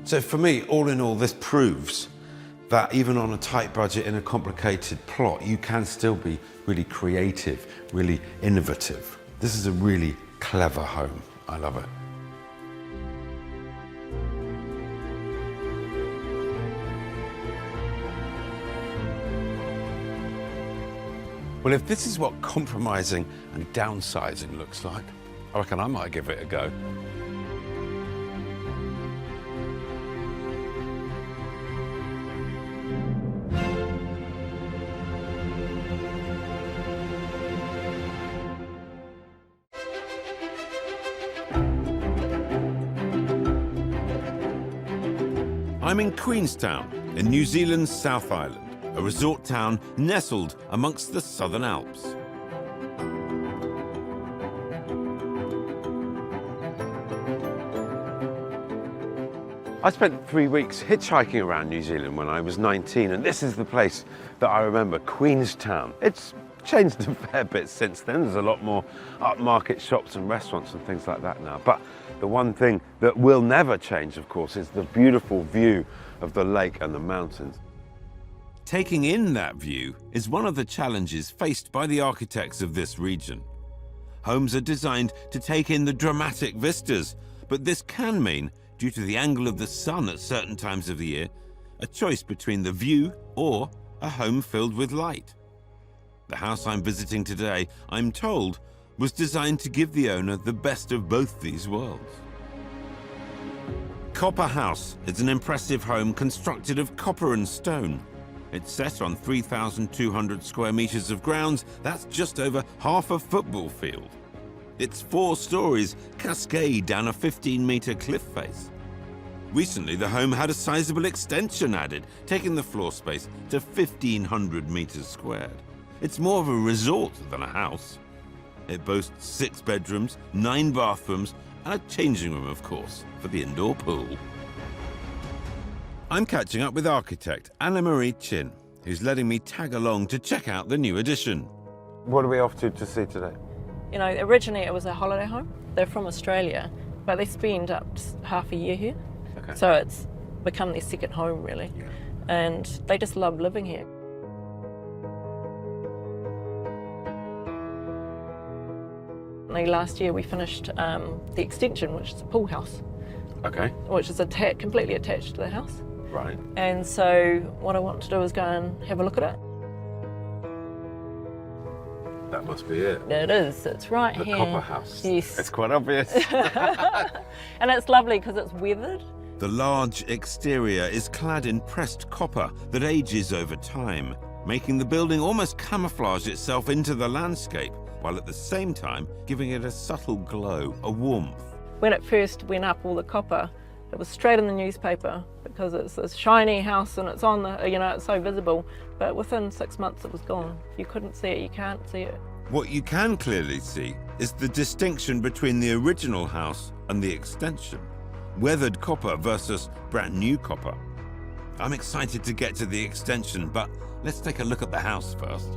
So for me, all in all, this proves that even on a tight budget in a complicated plot, you can still be really creative, really innovative. This is a really clever home. I love it. Well, if this is what compromising and downsizing looks like, I reckon I might give it a go. I'm in Queenstown, in New Zealand's South Island, a resort town nestled amongst the Southern Alps. I spent 3 weeks hitchhiking around New Zealand when I was 19, and this is the place that I remember, Queenstown. It's changed a fair bit since then. There's a lot more upmarket shops and restaurants and things like that now. But the one thing that will never change, of course, is the beautiful view of the lake and the mountains. Taking in that view is one of the challenges faced by the architects of this region. Homes are designed to take in the dramatic vistas, but this can mean, due to the angle of the sun at certain times of the year, a choice between the view or a home filled with light. The house I'm visiting today, I'm told, was designed to give the owner the best of both these worlds. Copper House is an impressive home constructed of copper and stone. It's set on 3,200 square metres of grounds. That's just over half a football field. Its 4 stories cascade down a 15-metre cliff face. Recently, the home had a sizable extension added, taking the floor space to 1,500 metres squared. It's more of a resort than a house. It boasts 6 bedrooms, 9 bathrooms, and a changing room, of course, for the indoor pool. I'm catching up with architect Anna-Marie Chin, who's letting me tag along to check out the new addition. What are we off to see today? You know, originally it was a holiday home. They're from Australia, but they spend up to half a year here. Okay. So it's become their second home, really. Yeah. And they just love living here. Last year we finished the extension, which is a pool house. Okay. Which is completely attached to the house. Right. And so what I want to do is go and have a look at it. That must be it. It is. It's right the here. The copper house. Yes. It's quite obvious. And it's lovely because it's weathered. The large exterior is clad in pressed copper that ages over time, making the building almost camouflage itself into the landscape, while at the same time giving it a subtle glow, a warmth. When it first went up, all the copper, it was straight in the newspaper because it's this shiny house and it's on the, you know, it's so visible. But within 6 months it was gone. If you couldn't see it, you can't see it. What you can clearly see is the distinction between the original house and the extension. Weathered copper versus brand new copper. I'm excited to get to the extension, but let's take a look at the house first.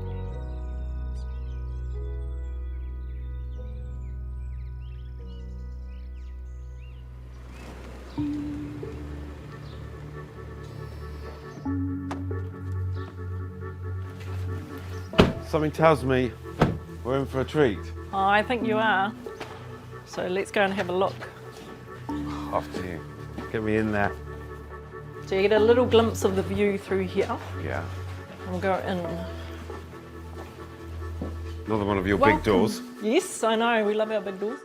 Something tells me we're in for a treat. Oh, I think you are. So let's go and have a look. After you. Get me in there. So you get a little glimpse of the view through here. Yeah. We'll go in. Another one of your big doors. Yes, I know. We love our big doors.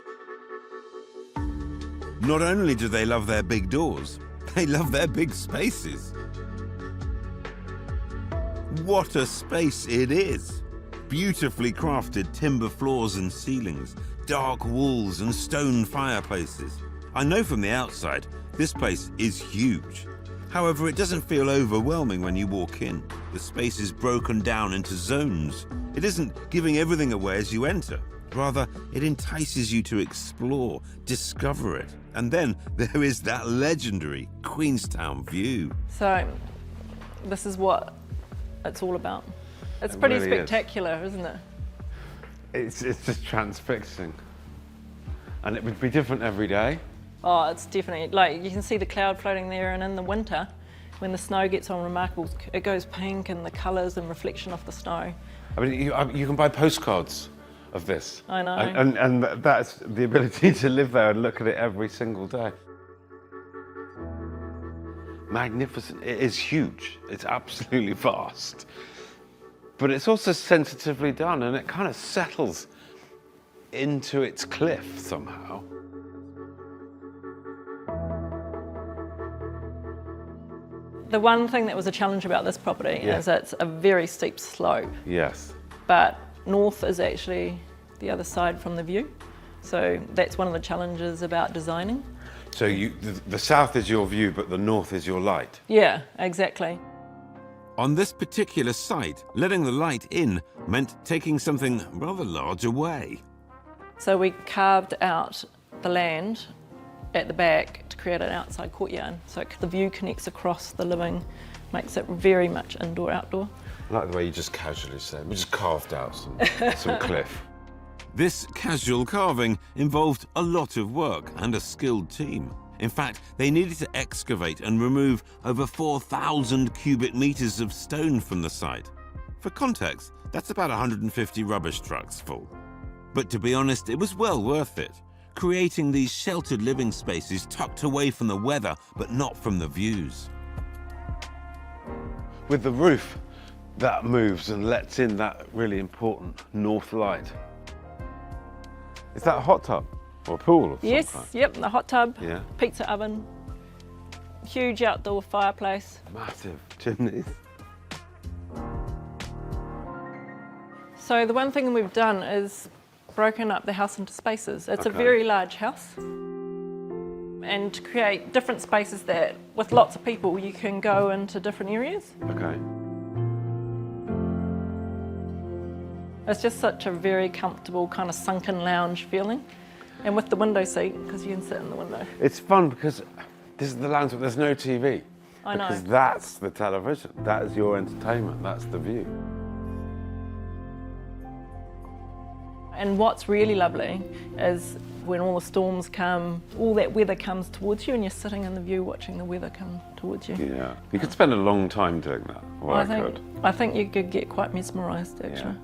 Not only do they love their big doors, they love their big spaces. What a space it is! Beautifully crafted timber floors and ceilings, dark walls and stone fireplaces. I know from the outside, this place is huge. However, it doesn't feel overwhelming when you walk in. The space is broken down into zones. It isn't giving everything away as you enter. Rather, it entices you to explore, discover it. And then there is that legendary Queenstown view. So, this is what it's all about. It's pretty really spectacular, isn't it? It's just transfixing. And it would be different every day. Oh, it's definitely, like, you can see the cloud floating there, and in the winter, when the snow gets on remarkable, it goes pink and the colours and reflection of the snow. I mean, you can buy postcards of this. I know. And that's the ability to live there and look at it every single day. Magnificent. It is huge. It's absolutely vast. But it's also sensitively done, and it kind of settles into its cliff somehow. The one thing that was a challenge about this property is it's a very steep slope. Yes. But north is actually the other side from the view. So that's one of the challenges about designing. So the south is your view, but the north is your light. Yeah, exactly. On this particular site, letting the light in meant taking something rather large away. So we carved out the land at the back to create an outside courtyard. So the view connects across the living, makes it very much indoor-outdoor. I like the way you just casually said, we just carved out some cliff. This casual carving involved a lot of work and a skilled team. In fact, they needed to excavate and remove over 4,000 cubic meters of stone from the site. For context, that's about 150 rubbish trucks full. But to be honest, it was well worth it. Creating these sheltered living spaces tucked away from the weather, but not from the views. With the roof that moves and lets in that really important north light. Is that a hot tub or a pool of some Yes, kind? yep, the hot tub, Yeah. pizza oven, huge outdoor fireplace. Massive chimneys. So the one thing we've done is broken up the house into spaces. It's a Okay. very large house. And to create different spaces that, with lots of people, you can go into different areas. Okay. It's just such a very comfortable kind of sunken lounge feeling. And with the window seat, because you can sit in the window. It's fun because this is the lounge, but there's no TV. I know. Because that's the television. That is your entertainment. That's the view. And what's really lovely is when all the storms come, all that weather comes towards you and you're sitting in the view watching the weather come towards you. Yeah. You could spend a long time doing that. Well, I think you could get quite mesmerised, actually.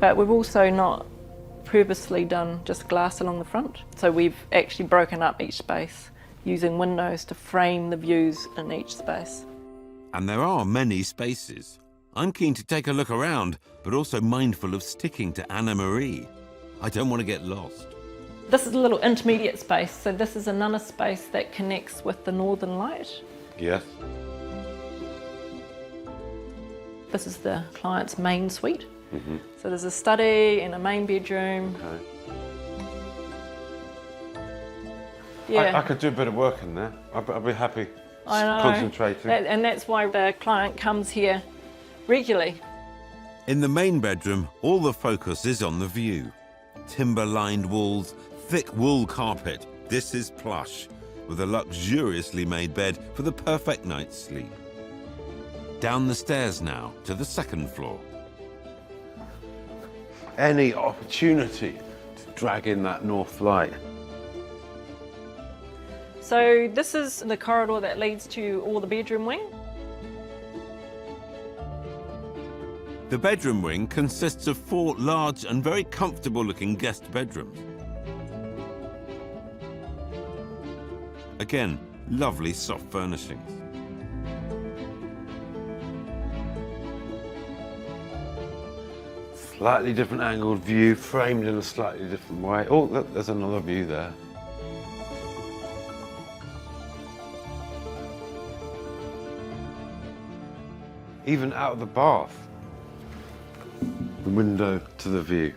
But we've also not purposely done just glass along the front. So we've actually broken up each space using windows to frame the views in each space. And there are many spaces. I'm keen to take a look around, but also mindful of sticking to Anna Marie. I don't want to get lost. This is a little intermediate space. So this is another space that connects with the northern light. Yes. This is the client's main suite. So there's a study and a main bedroom. Yeah. I could do a bit of work in there. I'd be happy I know. concentrating. And that's why the client comes here regularly. In the main bedroom, all the focus is on the view. Timber-lined walls, thick wool carpet. This is plush, with a luxuriously made bed for the perfect night's sleep. Down the stairs now to the second floor. Any opportunity to drag in that north light. So this is the corridor that leads to all the bedroom wing. The bedroom wing consists of 4 large and very comfortable-looking guest bedrooms. Again, lovely soft furnishings. Slightly different angled view, framed in a slightly different way. Oh, look, there's another view there. Even out of the bath, the window to the view.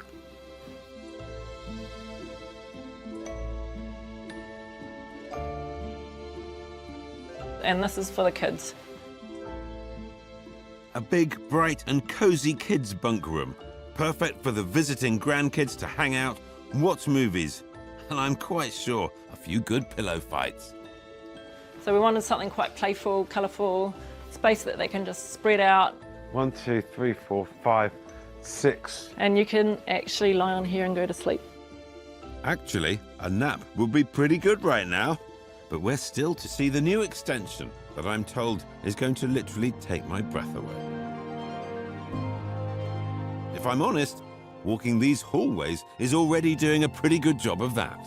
And this is for the kids. A big, bright and cosy kids' bunk room. Perfect for the visiting grandkids to hang out, watch movies, and I'm quite sure a few good pillow fights. So we wanted something quite playful, colourful, space that they can just spread out. 1, 2, 3, 4, 5, 6. And you can actually lie on here and go to sleep. Actually, a nap would be pretty good right now, but we're still to see the new extension that I'm told is going to literally take my breath away. If I'm honest, walking these hallways is already doing a pretty good job of that.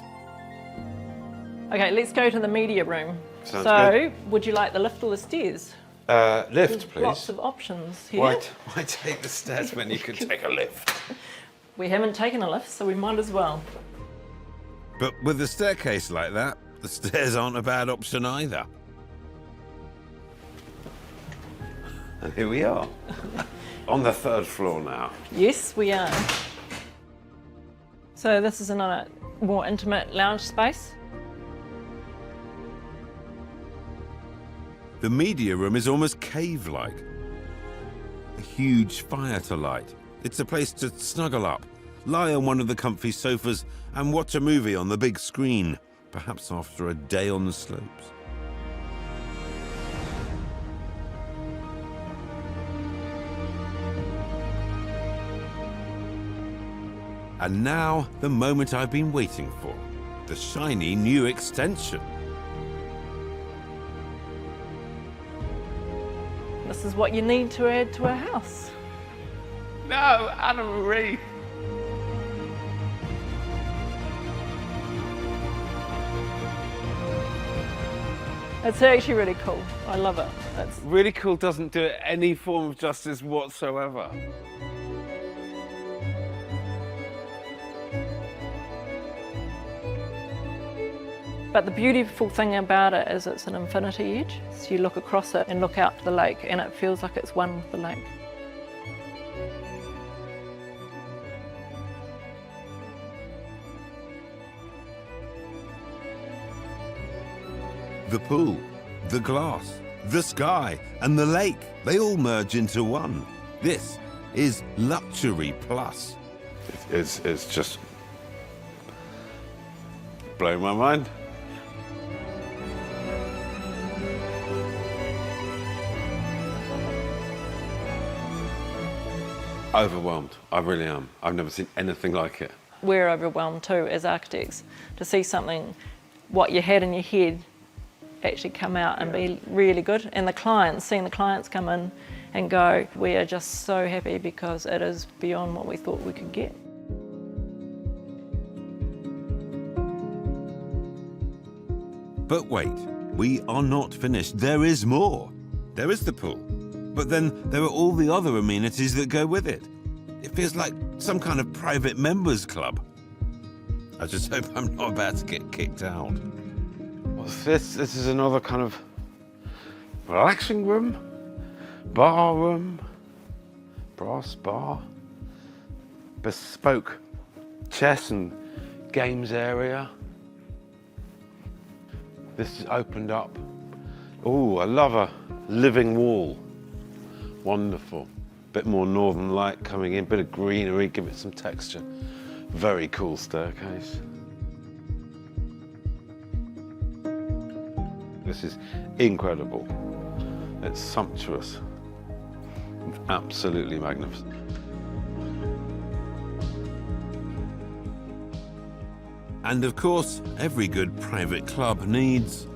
Okay, let's go to the media room. Sounds so, good. would you like the lift or the stairs? Lift, There's please. Lots of options here. Why take the stairs when you can take a lift? We haven't taken a lift, so we might as well. But with a staircase like that, the stairs aren't a bad option either. And here we are, on the 3rd floor now. Yes, we are. So this is another more intimate lounge space. The media room is almost cave-like. A huge fire to light. It's a place to snuggle up, lie on one of the comfy sofas and watch a movie on the big screen, perhaps after a day on the slopes. And now, the moment I've been waiting for, the shiny new extension. This is what you need to add to a house. No, Anna Marie. It's actually really cool. I love it. It's Really cool doesn't do it any form of justice whatsoever. But the beautiful thing about it is it's an infinity edge. So you look across it and look out to the lake and it feels like it's one with the lake. The pool, the glass, the sky, and the lake, they all merge into one. This is luxury plus. It's just blowing my mind. Overwhelmed, I really am. I've never seen anything like it. We're overwhelmed too as architects to see something, what you had in your head, actually come out and be really good. And the clients, seeing the clients come in and go, we are just so happy because it is beyond what we thought we could get. But wait, we are not finished. There is more. There is the pool, but then there are all the other amenities that go with it. It feels like some kind of private members club. I just hope I'm not about to get kicked out. What's this? This is another kind of relaxing room, bar room. brass bar, bespoke chess and games area. This is opened up. Oh, I love a living wall. Wonderful. Bit more northern light coming in, bit of greenery, give it some texture. Very cool staircase. This is incredible. It's sumptuous. It's absolutely magnificent. And of course, every good private club needs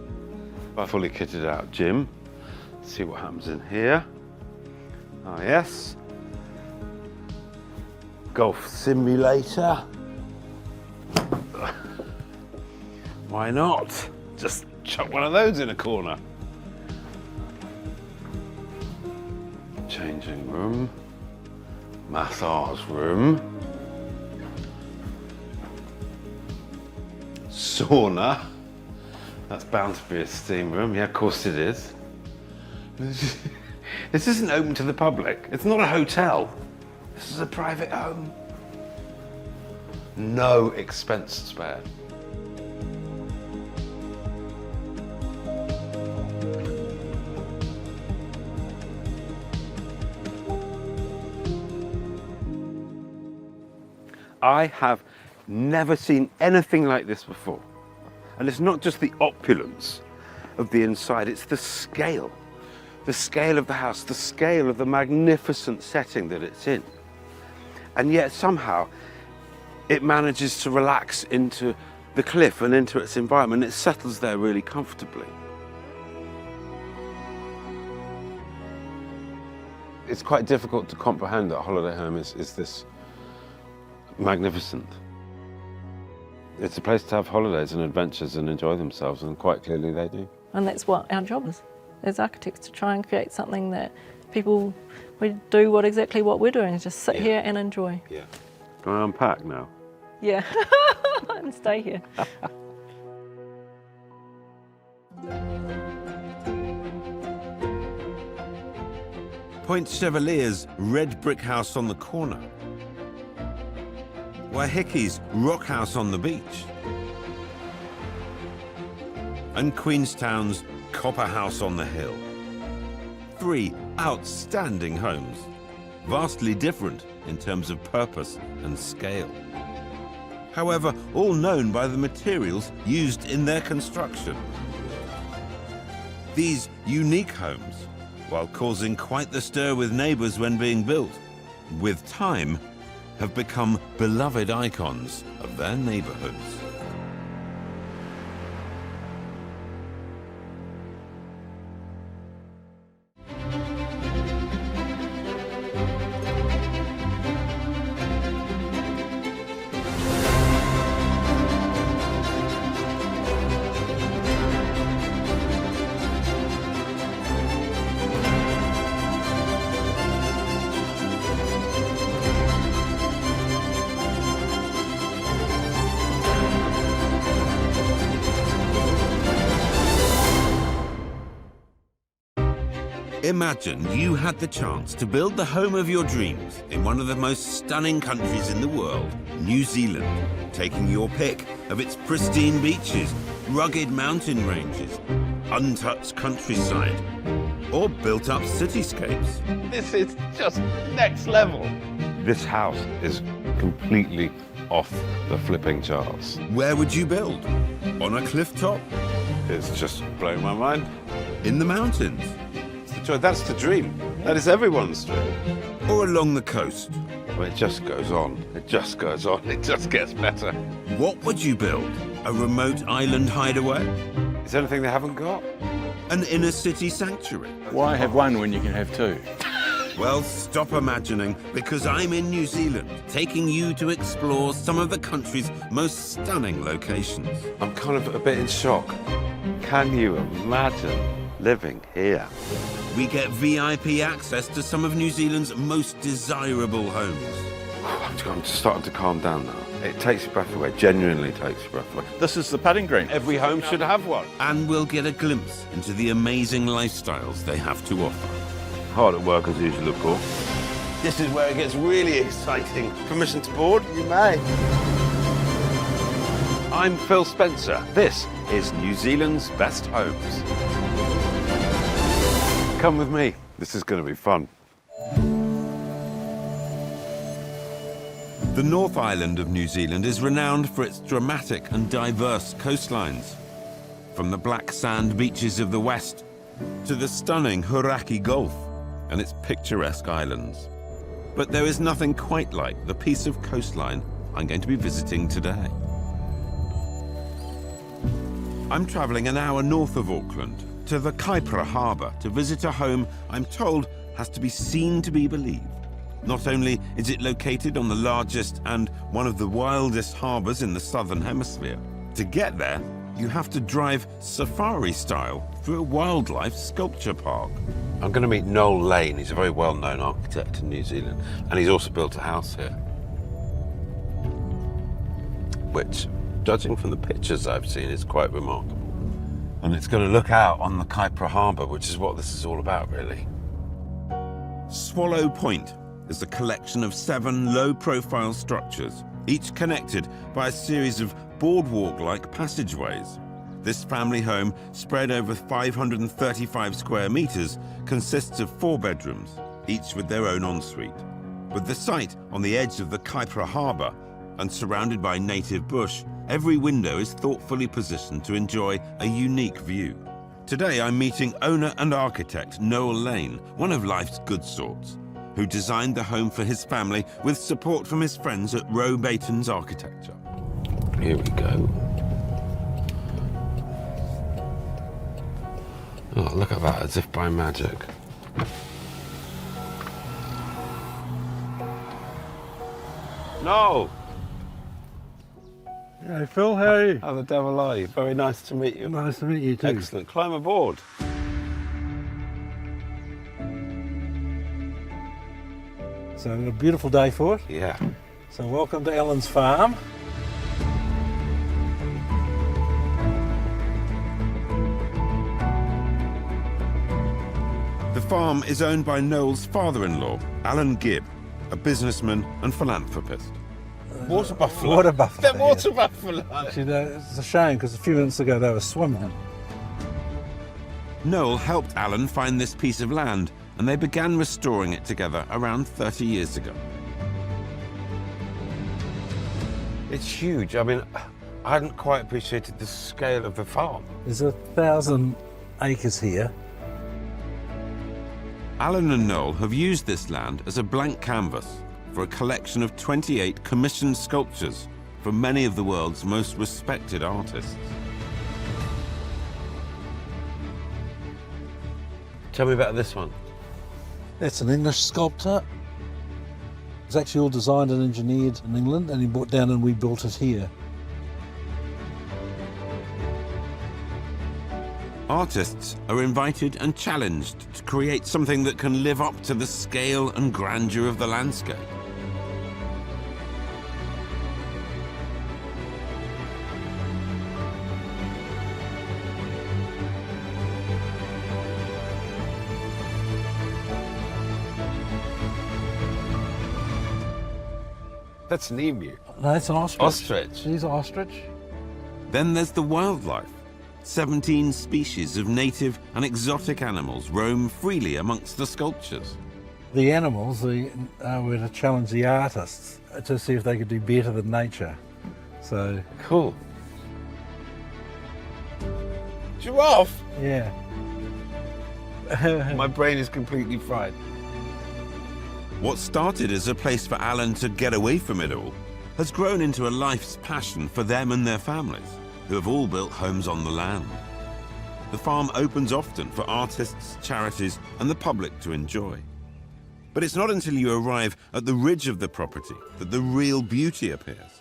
a fully kitted out gym. Let's see what happens in here. Ah, yes. Golf simulator. Why not? Just chuck one of those in a corner. Changing room. Massage room. Sauna. That's bound to be a steam room. Yeah, of course it is. This isn't open to the public. It's not a hotel. This is a private home. No expense spared. I have never seen anything like this before. And it's not just the opulence of the inside, it's the scale of the house, the scale of the magnificent setting that it's in. And yet somehow it manages to relax into the cliff and into its environment. It settles there really comfortably. It's quite difficult to comprehend that a holiday home is this magnificent. It's a place to have holidays and adventures and enjoy themselves, and quite clearly they do. And that's what our job is, as architects, to try and create something that people, we do exactly what we're doing, is just sit here and enjoy. Yeah. Can I unpack now? Yeah, and stay here. Point Chevalier's red brick house on the corner, Waihike's rock house on the beach, and Queenstown's copper house on the hill. 3 outstanding homes, vastly different in terms of purpose and scale. However, all known by the materials used in their construction. These unique homes, while causing quite the stir with neighbours when being built, with time have become beloved icons of their neighbourhoods. Imagine you had the chance to build the home of your dreams in one of the most stunning countries in the world, New Zealand, taking your pick of its pristine beaches, rugged mountain ranges, untouched countryside, or built-up cityscapes. This is just next level. This house is completely off the flipping charts. Where would you build? On a cliff top? It's just blowing my mind. In the mountains? That's the dream. That is everyone's dream. Or along the coast? Well, it just goes on. It just goes on. It just gets better. What would you build? A remote island hideaway? Is there anything they haven't got? An inner city sanctuary? Why have one when you can have 2? Well, stop imagining, because I'm in New Zealand, taking you to explore some of the country's most stunning locations. I'm kind of a bit in shock. Can you imagine living here? We get VIP access to some of New Zealand's most desirable homes. I'm just starting to calm down now. It takes your breath away, genuinely takes your breath away. This is the putting green. Every home should have one. And we'll get a glimpse into the amazing lifestyles they have to offer. Hard at work as usual, of course. This is where it gets really exciting. Permission to board? You may. I'm Phil Spencer. This is New Zealand's Best Homes. Come with me. This is going to be fun. The North Island of New Zealand is renowned for its dramatic and diverse coastlines. From the black sand beaches of the west to the stunning Hauraki Gulf and its picturesque islands. But there is nothing quite like the piece of coastline I'm going to be visiting today. I'm travelling an hour north of Auckland to the Kaipara Harbour to visit a home I'm told has to be seen to be believed. Not only is it located on the largest and one of the wildest harbours in the Southern Hemisphere, to get there, you have to drive safari style through a wildlife sculpture park. I'm going to meet Noel Lane. He's a very well-known architect in New Zealand, and he's also built a house here. Which, judging from the pictures I've seen, is quite remarkable. And it's going to look out on the Kaipara Harbour, which is what this is all about, really. Swallow Point is a collection of 7 low-profile structures, each connected by a series of boardwalk-like passageways. This family home, spread over 535 square metres, consists of 4 bedrooms, each with their own ensuite. With the site on the edge of the Kaipara Harbour and surrounded by native bush, every window is thoughtfully positioned to enjoy a unique view. Today I'm meeting owner and architect Noel Lane, one of life's good sorts, who designed the home for his family with support from his friends at Rowe Baton's Architecture. Here we go. Oh, look at that, as if by magic. No! Hey Phil, how are you? How the devil are you? Very nice to meet you. Nice to meet you too. Excellent. Climb aboard. So a beautiful day for it. Yeah. So welcome to Alan's farm. The farm is owned by Noel's father-in-law, Alan Gibb, a businessman and philanthropist. Water buffalo. Water buffalo. They're water buffalo. Actually, it's a shame because a few minutes ago they were swimming. Noel helped Alan find this piece of land, and they began restoring it together around 30 years ago. It's huge. I mean, I hadn't quite appreciated the scale of the farm. There's 1,000 acres here. Alan and Noel have used this land as a blank canvas for a collection of 28 commissioned sculptures from many of the world's most respected artists. Tell me about this one. That's an English sculptor. It's actually all designed and engineered in England, and he brought down and we built it here. Artists are invited and challenged to create something that can live up to the scale and grandeur of the landscape. That's an emu. No, it's an ostrich. Ostrich. She's an ostrich. Then there's the wildlife. 17 species of native and exotic animals roam freely amongst the sculptures. The animals were to challenge the artists to see if they could do better than nature. So cool. Giraffe? Yeah. My brain is completely fried. What started as a place for Alan to get away from it all has grown into a life's passion for them and their families, who have all built homes on the land. The farm opens often for artists, charities, and the public to enjoy. But it's not until you arrive at the ridge of the property that the real beauty appears.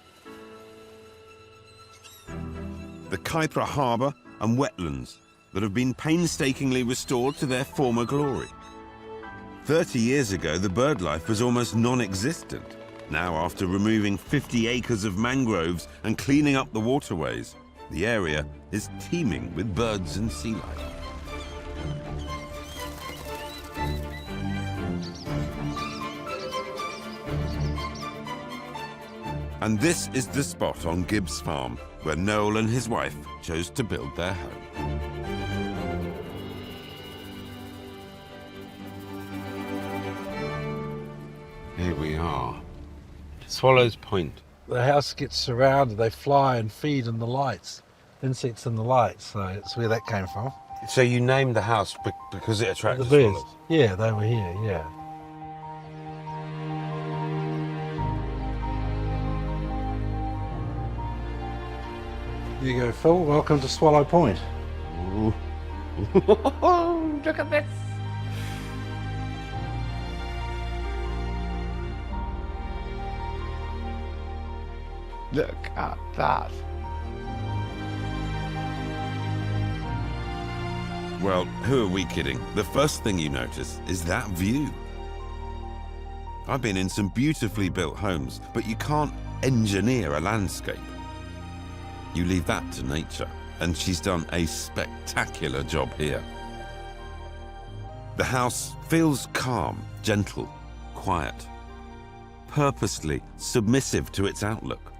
The Kaipara Harbour and wetlands that have been painstakingly restored to their former glory. 30 years ago, the bird life was almost non-existent. Now, after removing 50 acres of mangroves and cleaning up the waterways, the area is teeming with birds and sea life. And this is the spot on Gibbs Farm where Noel and his wife chose to build their home. Here we are. Swallows Point. The house gets surrounded, they fly and feed in the lights, insects in the lights, so it's where that came from. So you named the house because it attracted The birds. swallows? Yeah, they were here, yeah. There you go, Phil. Welcome to Swallow Point. Ooh. Look at this. Look at that. Well, who are we kidding? The first thing you notice is that view. I've been in some beautifully built homes, but you can't engineer a landscape. You leave that to nature, and she's done a spectacular job here. The house feels calm, gentle, quiet, purposely submissive to its outlook,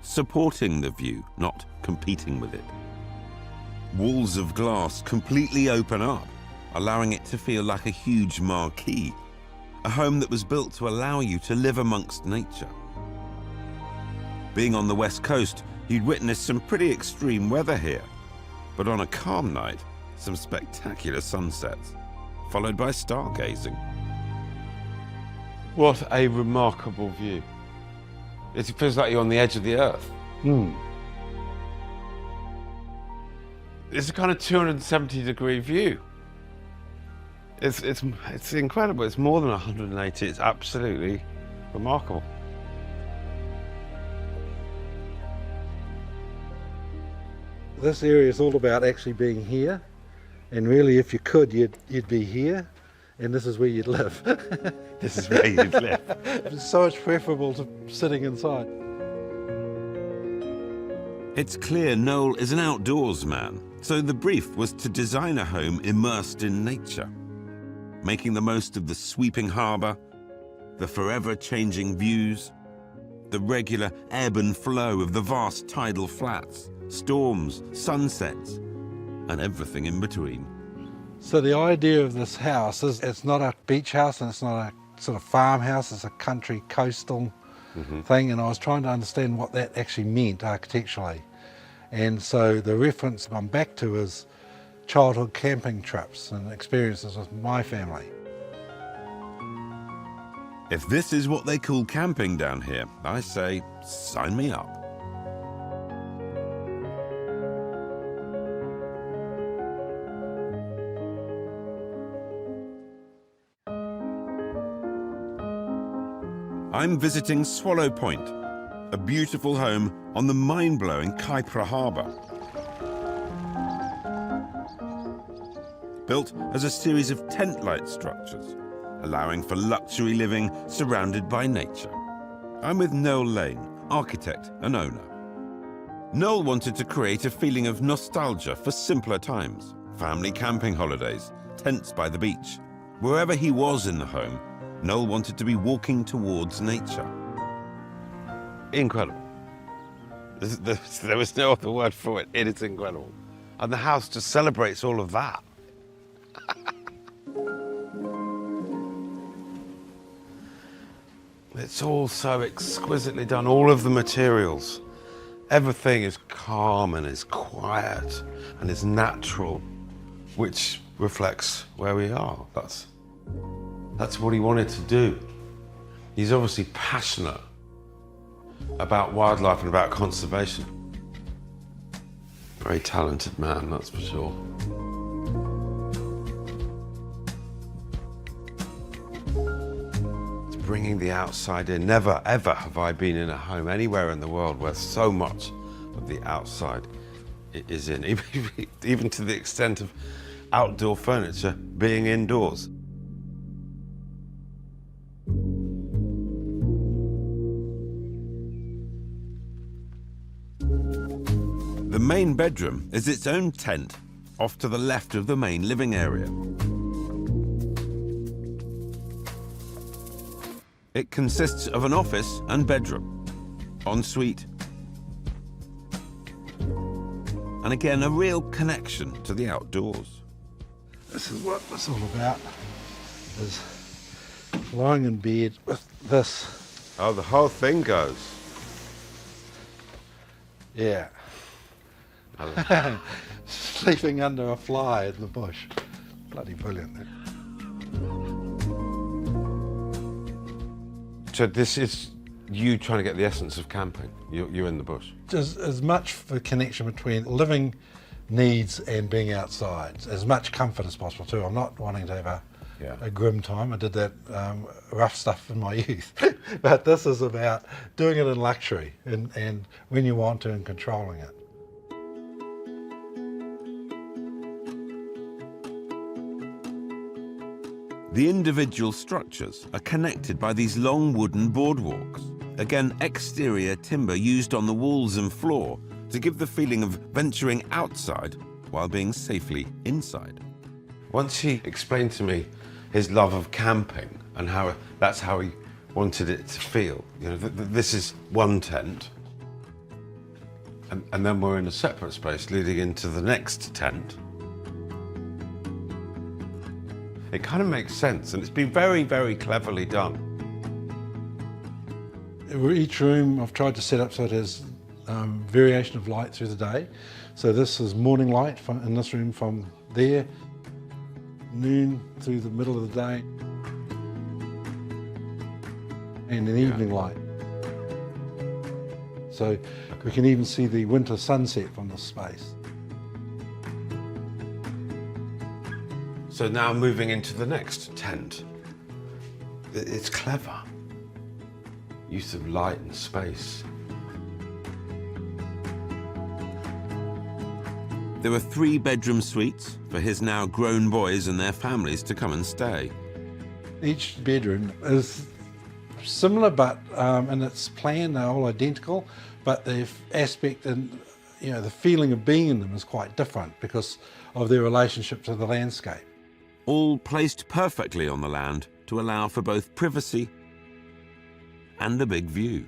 supporting the view, not competing with it. Walls of glass completely open up, allowing it to feel like a huge marquee, a home that was built to allow you to live amongst nature. Being on the west coast, you'd witness some pretty extreme weather here, but on a calm night, some spectacular sunsets, followed by stargazing. What a remarkable view. It feels like you're on the edge of the earth. It's a kind of 270-degree view. It's incredible. It's more than 180. It's absolutely remarkable. This area is all about actually being here, and really if you could, you'd be here, and this is where you'd live. This is where you'd live. It's so much preferable to sitting inside. It's clear Noel is an outdoors man, so the brief was to design a home immersed in nature, making the most of the sweeping harbour, the forever changing views, the regular ebb and flow of the vast tidal flats, storms, sunsets, and everything in between. So the idea of this house is it's not a beach house and it's not a sort of farmhouse, it's a country coastal thing, and I was trying to understand what that actually meant architecturally. And so the reference I'm back to is childhood camping trips and experiences with my family. If this is what they call camping down here, I say, sign me up. I'm visiting Swallow Point, a beautiful home on the mind-blowing Kaipara Harbour. Built as a series of tent-like structures, allowing for luxury living surrounded by nature. I'm with Noel Lane, architect and owner. Noel wanted to create a feeling of nostalgia for simpler times, family camping holidays, tents by the beach. Wherever he was in the home, Noel wanted to be walking towards nature. Incredible. There was no other word for it. It is incredible. And the house just celebrates all of that. It's all so exquisitely done. All of the materials. Everything is calm and is quiet and is natural, which reflects where we are. That's what he wanted to do. He's obviously passionate about wildlife and about conservation. Very talented man, that's for sure. It's bringing the outside in. Never, ever have I been in a home anywhere in the world where so much of the outside is in, even to the extent of outdoor furniture being indoors. The main bedroom is its own tent off to the left of the main living area. It consists of an office and bedroom. ensuite, and again a real connection to the outdoors. This is what it's all about, is lying in bed with this. Oh, the whole thing goes. Yeah. Sleeping under a fly in the bush. Bloody brilliant. So this is you trying to get the essence of camping. You're in the bush. Just as much for connection between living needs and being outside, as much comfort as possible too. I'm not wanting to have a grim time. I did that rough stuff in my youth. But this is about doing it in luxury and when you want to and controlling it. The individual structures are connected by these long wooden boardwalks. Again, exterior timber used on the walls and floor to give the feeling of venturing outside while being safely inside. Once he explained to me his love of camping and how that's how he wanted it to feel. You know, this is one tent, and then we're in a separate space leading into the next tent. It kind of makes sense, and it's been very, very cleverly done. Each room I've tried to set up so it has variation of light through the day. So this is morning light in this room from there, noon through the middle of the day, and an evening light. So we can even see the winter sunset from this space. So now moving into the next tent. It's clever. Use of light and space. There were 3 bedroom suites for his now grown boys and their families to come and stay. Each bedroom is similar, but in its plan they're all identical, but the aspect and the feeling of being in them is quite different because of their relationship to the landscape. All placed perfectly on the land to allow for both privacy and a big view.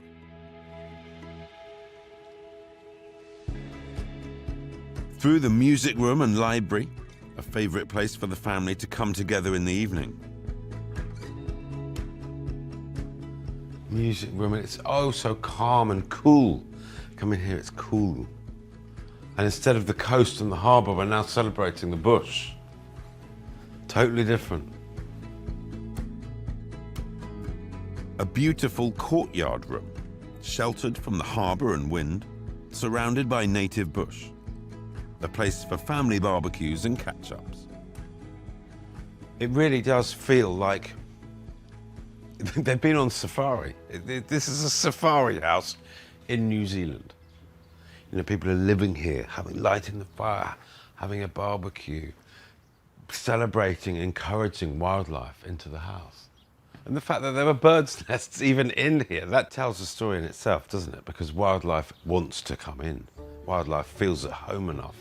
Through the music room and library, a favourite place for the family to come together in the evening. Music room, it's oh so calm and cool. Come in here, it's cool. And instead of the coast and the harbour, we're now celebrating the bush. Totally different. A beautiful courtyard room, sheltered from the harbour and wind, surrounded by native bush. A place for family barbecues and catch-ups. It really does feel like they've been on safari. This is a safari house in New Zealand. You know, people are living here, lighting the fire, having a barbecue, celebrating, encouraging wildlife into the house. And the fact that there were birds' nests even in here, that tells a story in itself, doesn't it? Because wildlife wants to come in. Wildlife feels at home enough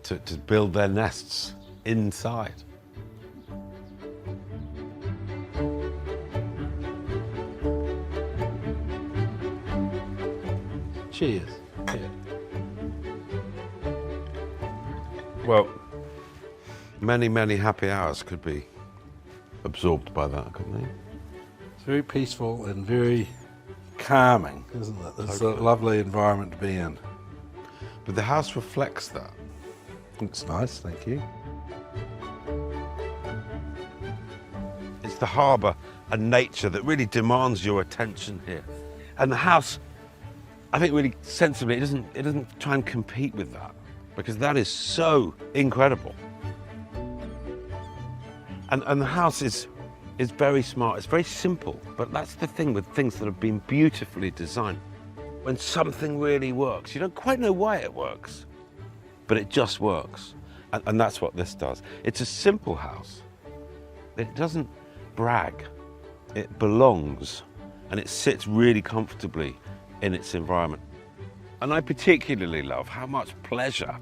to build their nests inside. Cheers. Yeah. Well, many, many happy hours could be absorbed by that, couldn't they? It's very peaceful and very calming, isn't it? It's a lovely environment to be in. But the house reflects that. Looks nice, thank you. It's the harbour and nature that really demands your attention here. And the house, I think really sensibly, it doesn't try and compete with that, because that is so incredible. And the house is very smart, it's very simple, but that's the thing with things that have been beautifully designed. When something really works, you don't quite know why it works, but it just works. And that's what this does. It's a simple house. It doesn't brag, it belongs, and it sits really comfortably in its environment. And I particularly love how much pleasure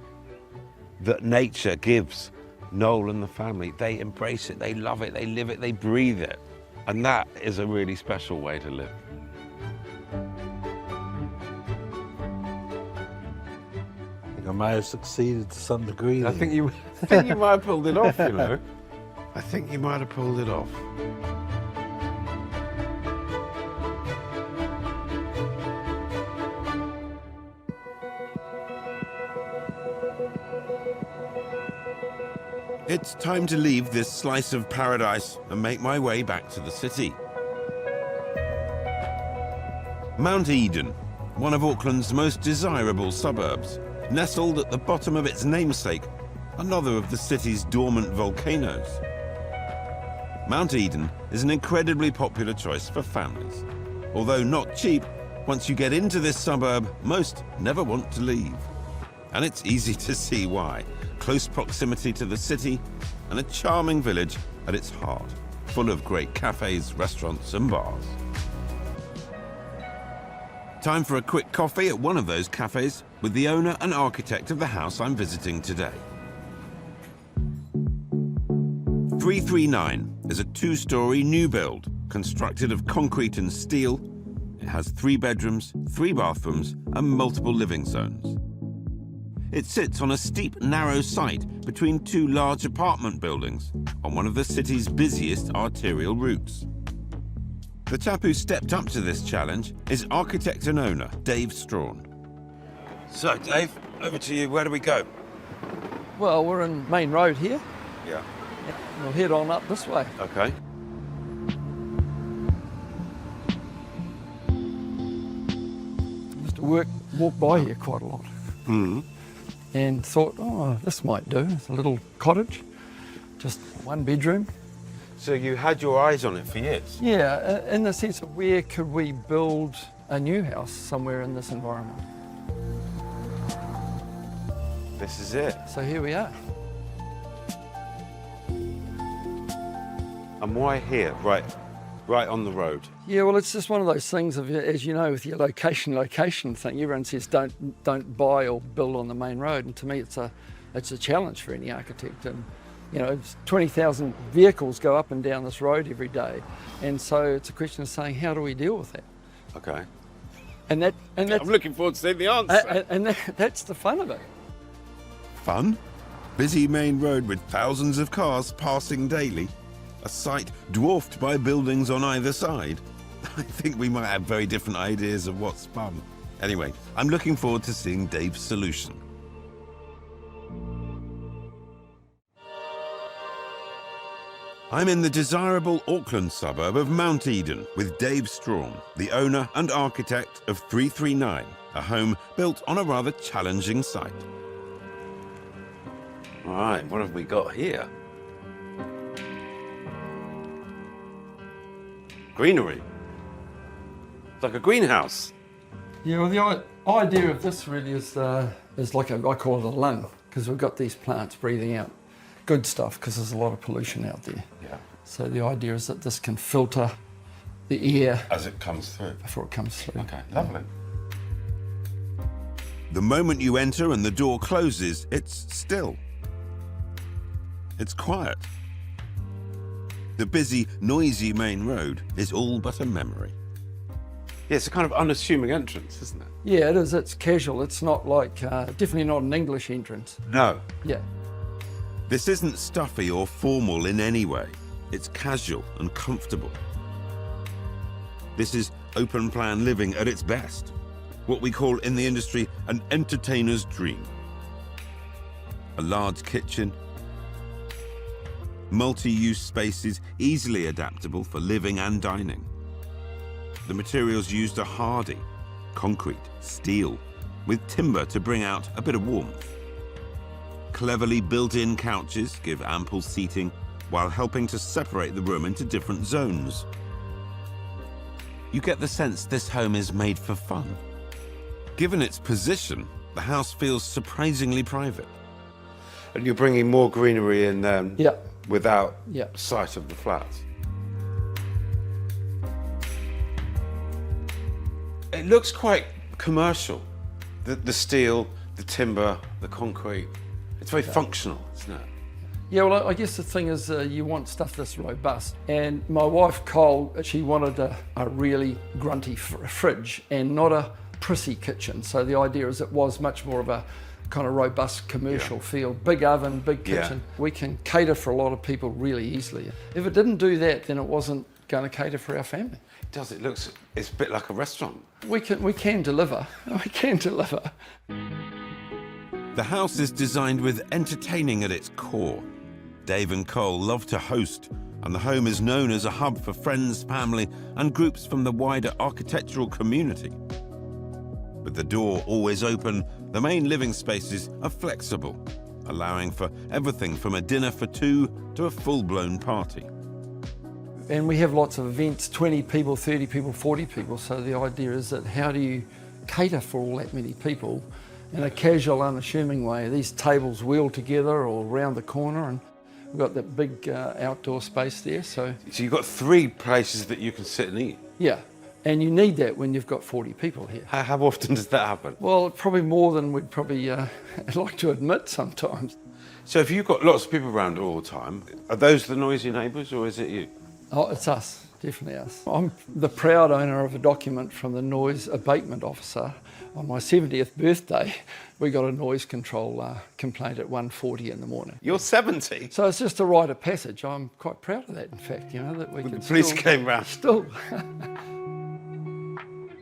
that nature gives Noel and the family. They embrace it, they love it, they live it, they breathe it. And that is a really special way to live. I may have succeeded to some degree. I think you might have pulled it off, you know. I think you might have pulled it off. It's time to leave this slice of paradise and make my way back to the city. Mount Eden, one of Auckland's most desirable suburbs, nestled at the bottom of its namesake, another of the city's dormant volcanoes. Mount Eden is an incredibly popular choice for families. Although not cheap, once you get into this suburb, most never want to leave. And it's easy to see why. Close proximity to the city and a charming village at its heart, full of great cafes, restaurants and bars. Time for a quick coffee at one of those cafes with the owner and architect of the house I'm visiting today. 339 is a two-storey new build constructed of concrete and steel. It has 3 bedrooms, 3 bathrooms and multiple living zones. It sits on a steep, narrow site between 2 large apartment buildings on one of the city's busiest arterial routes. The chap who stepped up to this challenge is architect and owner Dave Strawn. So, Dave, over to you. Where do we go? Well, we're in Main Road here. Yeah. We'll head on up this way. Okay. Used to walk by here quite a lot. Mm. And thought, oh, this might do. It's a little cottage, just 1 bedroom. So you had your eyes on it for years? Yeah, in the sense of where could we build a new house somewhere in this environment? This is it. So here we are. And why here, right on the road? Yeah, well, it's just one of those things of, as you know, with your location thing. Everyone says don't buy or build on the main road, and to me, it's a challenge for any architect. And you know, 20,000 vehicles go up and down this road every day, and so it's a question of saying, how do we deal with that? Okay. And that's, I'm looking forward to seeing the answer. That's the fun of it. Fun? Busy main road with thousands of cars passing daily. A site dwarfed by buildings on either side. I think we might have very different ideas of what's fun. Anyway, I'm looking forward to seeing Dave's solution. I'm in the desirable Auckland suburb of Mount Eden with Dave Strawn, the owner and architect of 339, a home built on a rather challenging site. All right, what have we got here? Greenery. It's like a greenhouse. Yeah, well, the idea of this really is like I call it a lung, because we've got these plants breathing out good stuff, because there's a lot of pollution out there. Yeah. So the idea is that this can filter the air as it comes through. Before it comes through. Okay, lovely. The moment you enter and the door closes, it's still. It's quiet. The busy, noisy main road is all but a memory. Yeah, it's a kind of unassuming entrance, isn't it? Yeah, it is. It's casual. It's not like, definitely not an English entrance. No. Yeah. This isn't stuffy or formal in any way. It's casual and comfortable. This is open plan living at its best. What we call in the industry an entertainer's dream. A large kitchen, multi-use spaces easily adaptable for living and dining. The materials used are hardy, concrete, steel, with timber to bring out a bit of warmth. Cleverly built-in couches give ample seating while helping to separate the room into different zones. You get the sense this home is made for fun. Given its position, the house feels surprisingly private. And you're bringing more greenery in without Yep. sight of the flats. It looks quite commercial. The steel, the timber, the concrete. It's very functional, isn't it? Yeah, well, I guess the thing is you want stuff that's robust. And my wife, Cole, she wanted a really grunty fridge and not a prissy kitchen. So the idea is it was much more of a kind of robust commercial feel. Big oven, big kitchen. We can cater for a lot of people really easily. If it didn't do that, then it wasn't going to cater for our family. It does. It's a bit like a restaurant. We can deliver. We can deliver. The house is designed with entertaining at its core. Dave and Cole love to host, and the home is known as a hub for friends, family, and groups from the wider architectural community. With the door always open, the main living spaces are flexible, allowing for everything from a dinner for two to a full-blown party. And we have lots of events, 20 people, 30 people, 40 people, so the idea is that how do you cater for all that many people in a casual, unassuming way? These tables wheel together or round the corner, and we've got that big outdoor space there. So you've got 3 places that you can sit and eat? Yeah, and you need that when you've got 40 people here. How often does that happen? Well, probably more than we'd probably like to admit sometimes. So if you've got lots of people around all the time, are those the noisy neighbours or is it you? Oh, it's us, definitely us. I'm the proud owner of a document from the noise abatement officer. On my 70th birthday, we got a noise control complaint at 1:40 in the morning. You're 70? So it's just a rite of passage. I'm quite proud of that, in fact, you know, that we can the police came round. Still.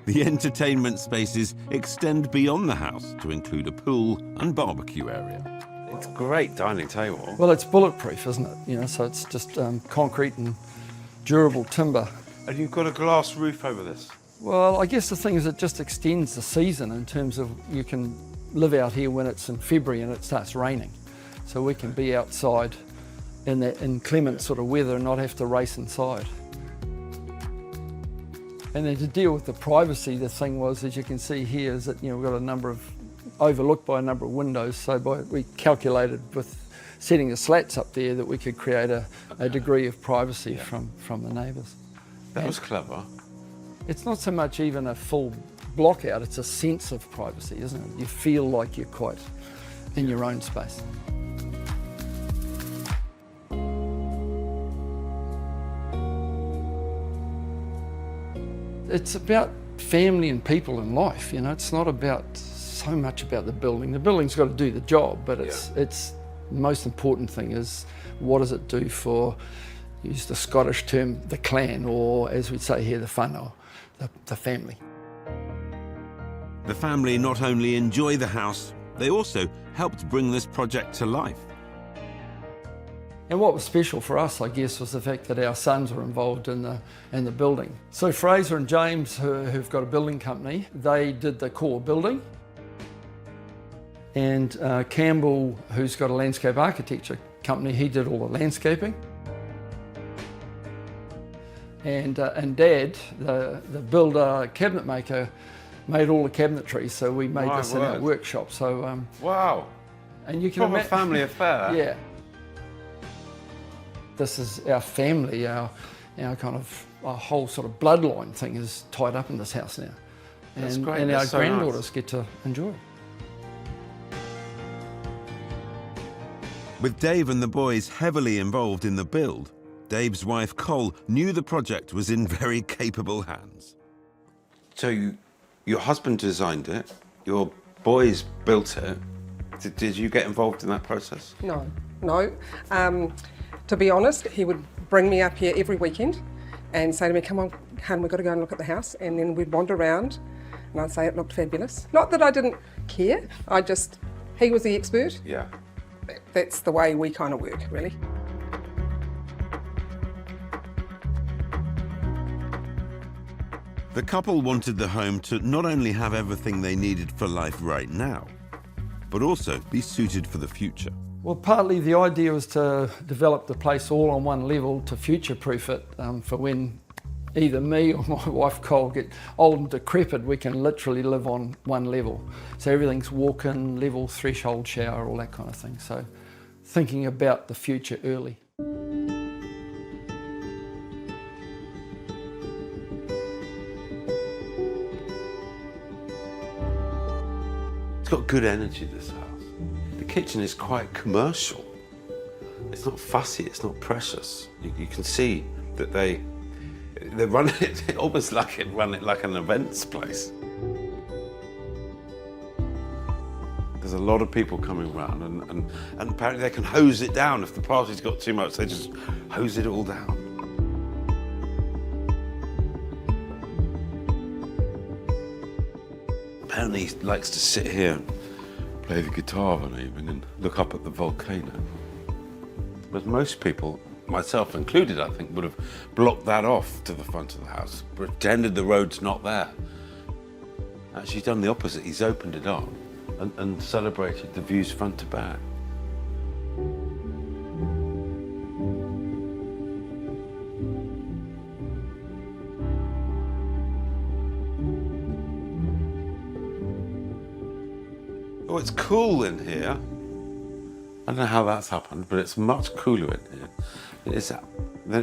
The entertainment spaces extend beyond the house to include a pool and barbecue area. It's a great dining table. Well, it's bulletproof, isn't it? You know, so it's just concrete and durable timber. And you've got a glass roof over this? Well, I guess the thing is it just extends the season in terms of you can live out here when it's in February and it starts raining. So we can be outside in that inclement sort of weather and not have to race inside. And then to deal with the privacy, the thing was, as you can see here, is that, you know, we've got a number of, overlooked by a number of windows, so we calculated with setting the slats up there that we could create a degree of privacy from the neighbours. That was clever. It's not so much even a full block out, it's a sense of privacy, isn't it? You feel like you're quite in your own space. It's about family and people in life, you know. It's not about so much about the building. The building's got to do the job, but it's the most important thing is what does it do for, use the Scottish term, the clan, or as we'd say here, the whānau, the family. The family not only enjoy the house, they also helped bring this project to life. And what was special for us, I guess, was the fact that our sons were involved in the building. So Fraser and James, who've got a building company, they did the core building. And Campbell, who's got a landscape architecture company, he did all the landscaping. And Dad, the builder, cabinet maker, made all the cabinetry, so we made this in our workshop. So wow! And you can proper family affair. Yeah. This is our family, our kind of our whole sort of bloodline thing is tied up in this house now. That's great. And That's our so granddaughters nice. get to enjoy it. With Dave and the boys heavily involved in the build, Dave's wife Cole knew the project was in very capable hands. So your husband designed it, your boys built it. Did you get involved in that process? No. To be honest, he would bring me up here every weekend and say to me, come on, hun, we've got to go and look at the house. And then we'd wander around and I'd say it looked fabulous. Not that I didn't care, he was the expert. Yeah. That's the way we kind of work, really. The couple wanted the home to not only have everything they needed for life right now, but also be suited for the future. Well, partly the idea was to develop the place all on one level to future-proof it for when either me or my wife Cole get old and decrepit, we can literally live on one level. So everything's walk-in, level, threshold shower, all that kind of thing. So thinking about the future early. It's got good energy, this house. The kitchen is quite commercial. It's not fussy, it's not precious. You can see that they run it almost like run it like an events place. There's a lot of people coming round, and apparently they can hose it down. If the party's got too much, they just hose it all down. Apparently he likes to sit here and play the guitar of an evening and look up at the volcano. But most people, myself included, I think, would have blocked that off to the front of the house, pretended the road's not there. Actually, he's done the opposite. He's opened it up and celebrated the views front to back. Oh, it's cool in here. I don't know how that's happened, but it's much cooler in here than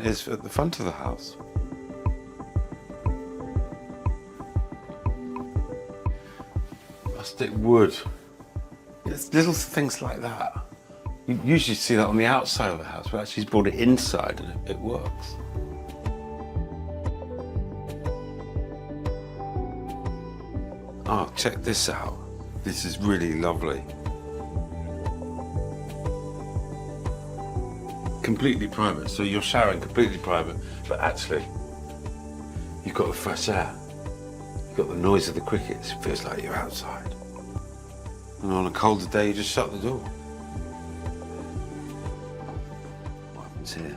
it is at the front of the house. Rustic wood. It's little things like that. You usually see that on the outside of the house, but actually he's brought it inside and it works. Oh, check this out. This is really lovely. Completely private, so you're showering completely private, but actually, you've got the fresh air. You've got the noise of the crickets. It feels like you're outside. And on a colder day, you just shut the door. What happens here?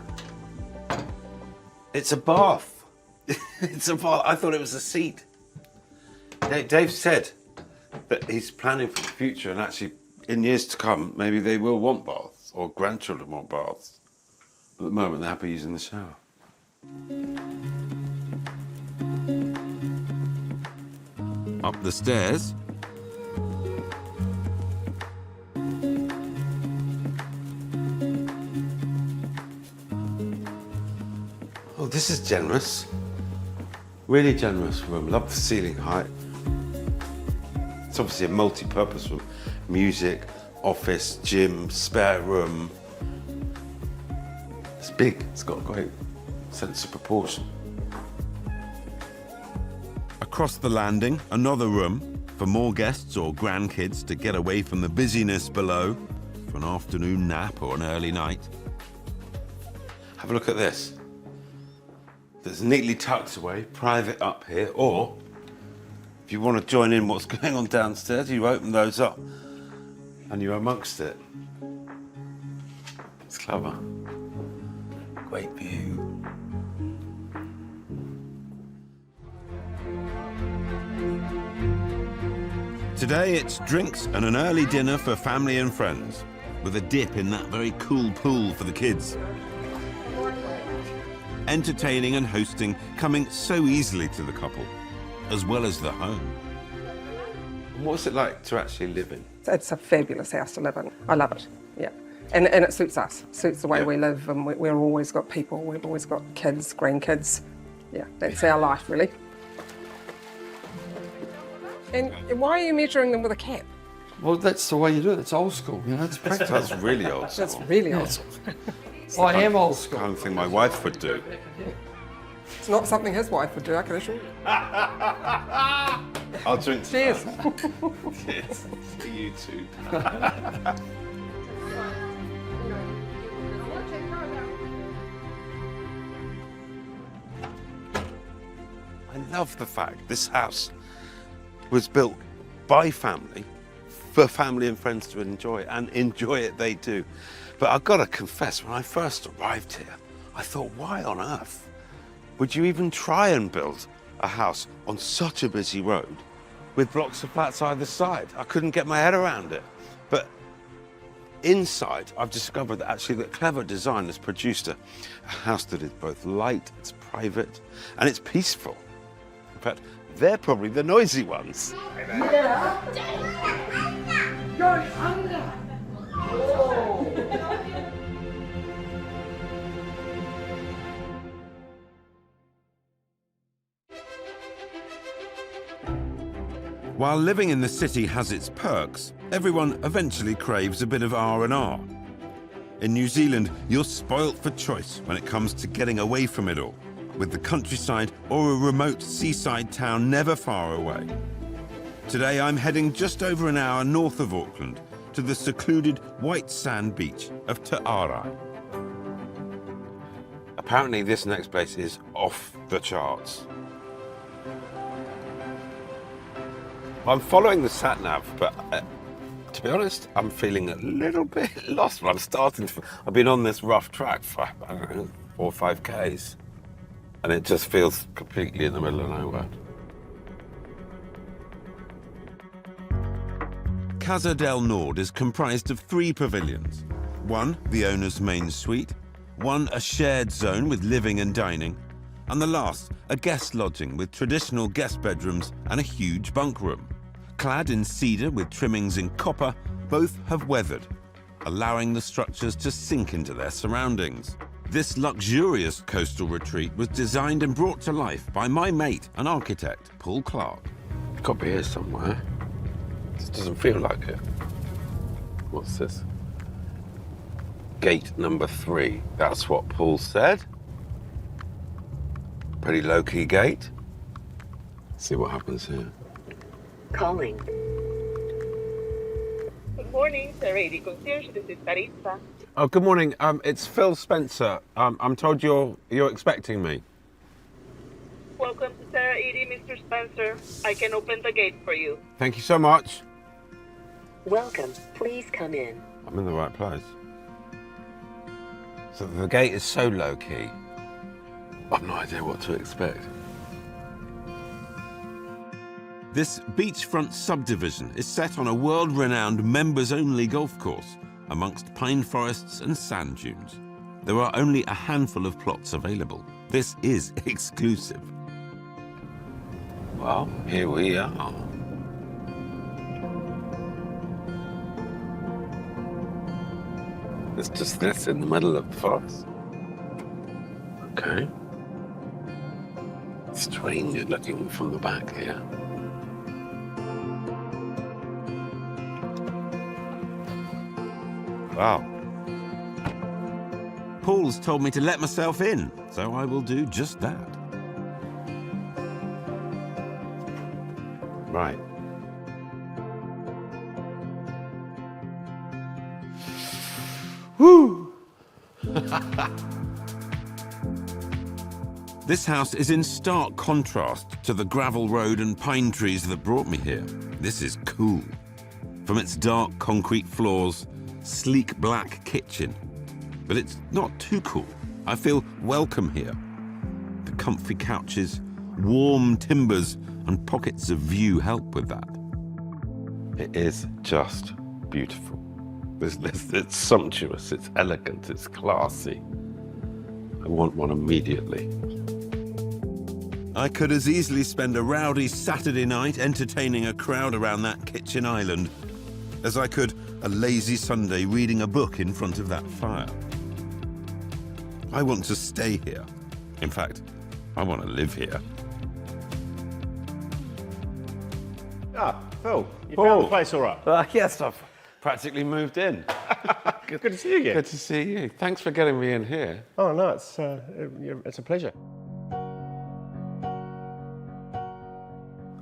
It's a bath. It's a bath. I thought it was a seat. Dave said that he's planning for the future, and actually, in years to come, maybe they will want baths, or grandchildren want baths. But at the moment, they're happy using the shower. Up the stairs. Oh, this is generous. Really generous room. Love the ceiling height. It's obviously a multi-purpose room. Music, office, gym, spare room. It's big. It's got a great sense of proportion. Across the landing, another room for more guests or grandkids to get away from the busyness below for an afternoon nap or an early night. Have a look at this. That's neatly tucked away, private up here, or if you want to join in what's going on downstairs, you open those up and you're amongst it. It's clever. Great view. Today it's drinks and an early dinner for family and friends, with a dip in that very cool pool for the kids. Entertaining and hosting coming so easily to the couple, as well as the home. What's it like to actually live in? It's a fabulous house to live in. I love it, yeah. And it suits us, suits the way we live, and we've always got people, we've always got kids, grandkids. Yeah, that's our life, really. And why are you measuring them with a cap? Well, that's the way you do it. It's old school, you know, it's practical. That's really old school. That's really old school. I am old school. Kind of thing my wife would do. It's not something his wife would do, I can assure you. I'll drink to Cheers. that. Cheers. To you too. I love the fact this house was built by family, for family and friends to enjoy, and enjoy it they do. But I've got to confess, when I first arrived here, I thought, why on earth would you even try and build a house on such a busy road with blocks of flats either side? I couldn't get my head around it. But inside, I've discovered that actually that clever design has produced a house that is both light, it's private, and it's peaceful. In fact, they're probably the noisy ones. Going under. While living in the city has its perks, everyone eventually craves a bit of R&R. In New Zealand, you're spoilt for choice when it comes to getting away from it all, with the countryside or a remote seaside town never far away. Today I'm heading just over an hour north of Auckland to the secluded white sand beach of Aotearoa. Apparently this next place is off the charts. I'm following the sat-nav, but to be honest, I'm feeling a little bit lost. I've been on this rough track for, I don't know, 4 or 5 Ks, and it just feels completely in the middle of nowhere. Casa del Nord is comprised of 3 pavilions. One, the owner's main suite, one, a shared zone with living and dining, and the last, a guest lodging with traditional guest bedrooms and a huge bunk room. Clad in cedar with trimmings in copper, both have weathered, allowing the structures to sink into their surroundings. This luxurious coastal retreat was designed and brought to life by my mate and architect, Paul Clark. It's got to be here somewhere. This doesn't feel like it. What's this? Gate number 3. That's what Paul said. Pretty low-key gate. Let's see what happens here. Calling. Good morning, Serrati Concierge. This is Carissa. Oh, good morning. It's Phil Spencer. I'm told you're expecting me. Welcome to Sarah Edie, Mr. Spencer. I can open the gate for you. Thank you so much. Welcome. Please come in. I'm in the right place. So the gate is so low-key. I've no idea what to expect. This beachfront subdivision is set on a world-renowned members-only golf course amongst pine forests and sand dunes. There are only a handful of plots available. This is exclusive. Well, here we are. It's just this in the middle of the forest. Okay. Strange looking from the back here. Wow. Paul's told me to let myself in, so I will do just that. Right. Woo! This house is in stark contrast to the gravel road and pine trees that brought me here. This is cool. From its dark concrete floors, sleek black kitchen. But it's not too cool. I feel welcome here. The comfy couches, warm timbers, and pockets of view help with that. It is just beautiful. It's sumptuous, it's elegant, it's classy. I want one immediately. I could as easily spend a rowdy Saturday night entertaining a crowd around that kitchen island as I could a lazy Sunday reading a book in front of that fire. I want to stay here. In fact, I want to live here. Ah, Phil, you Paul. found the place all right? Yes, I've practically moved in. Good to see you again. Good to see you. Thanks for getting me in here. Oh, no, it's a pleasure.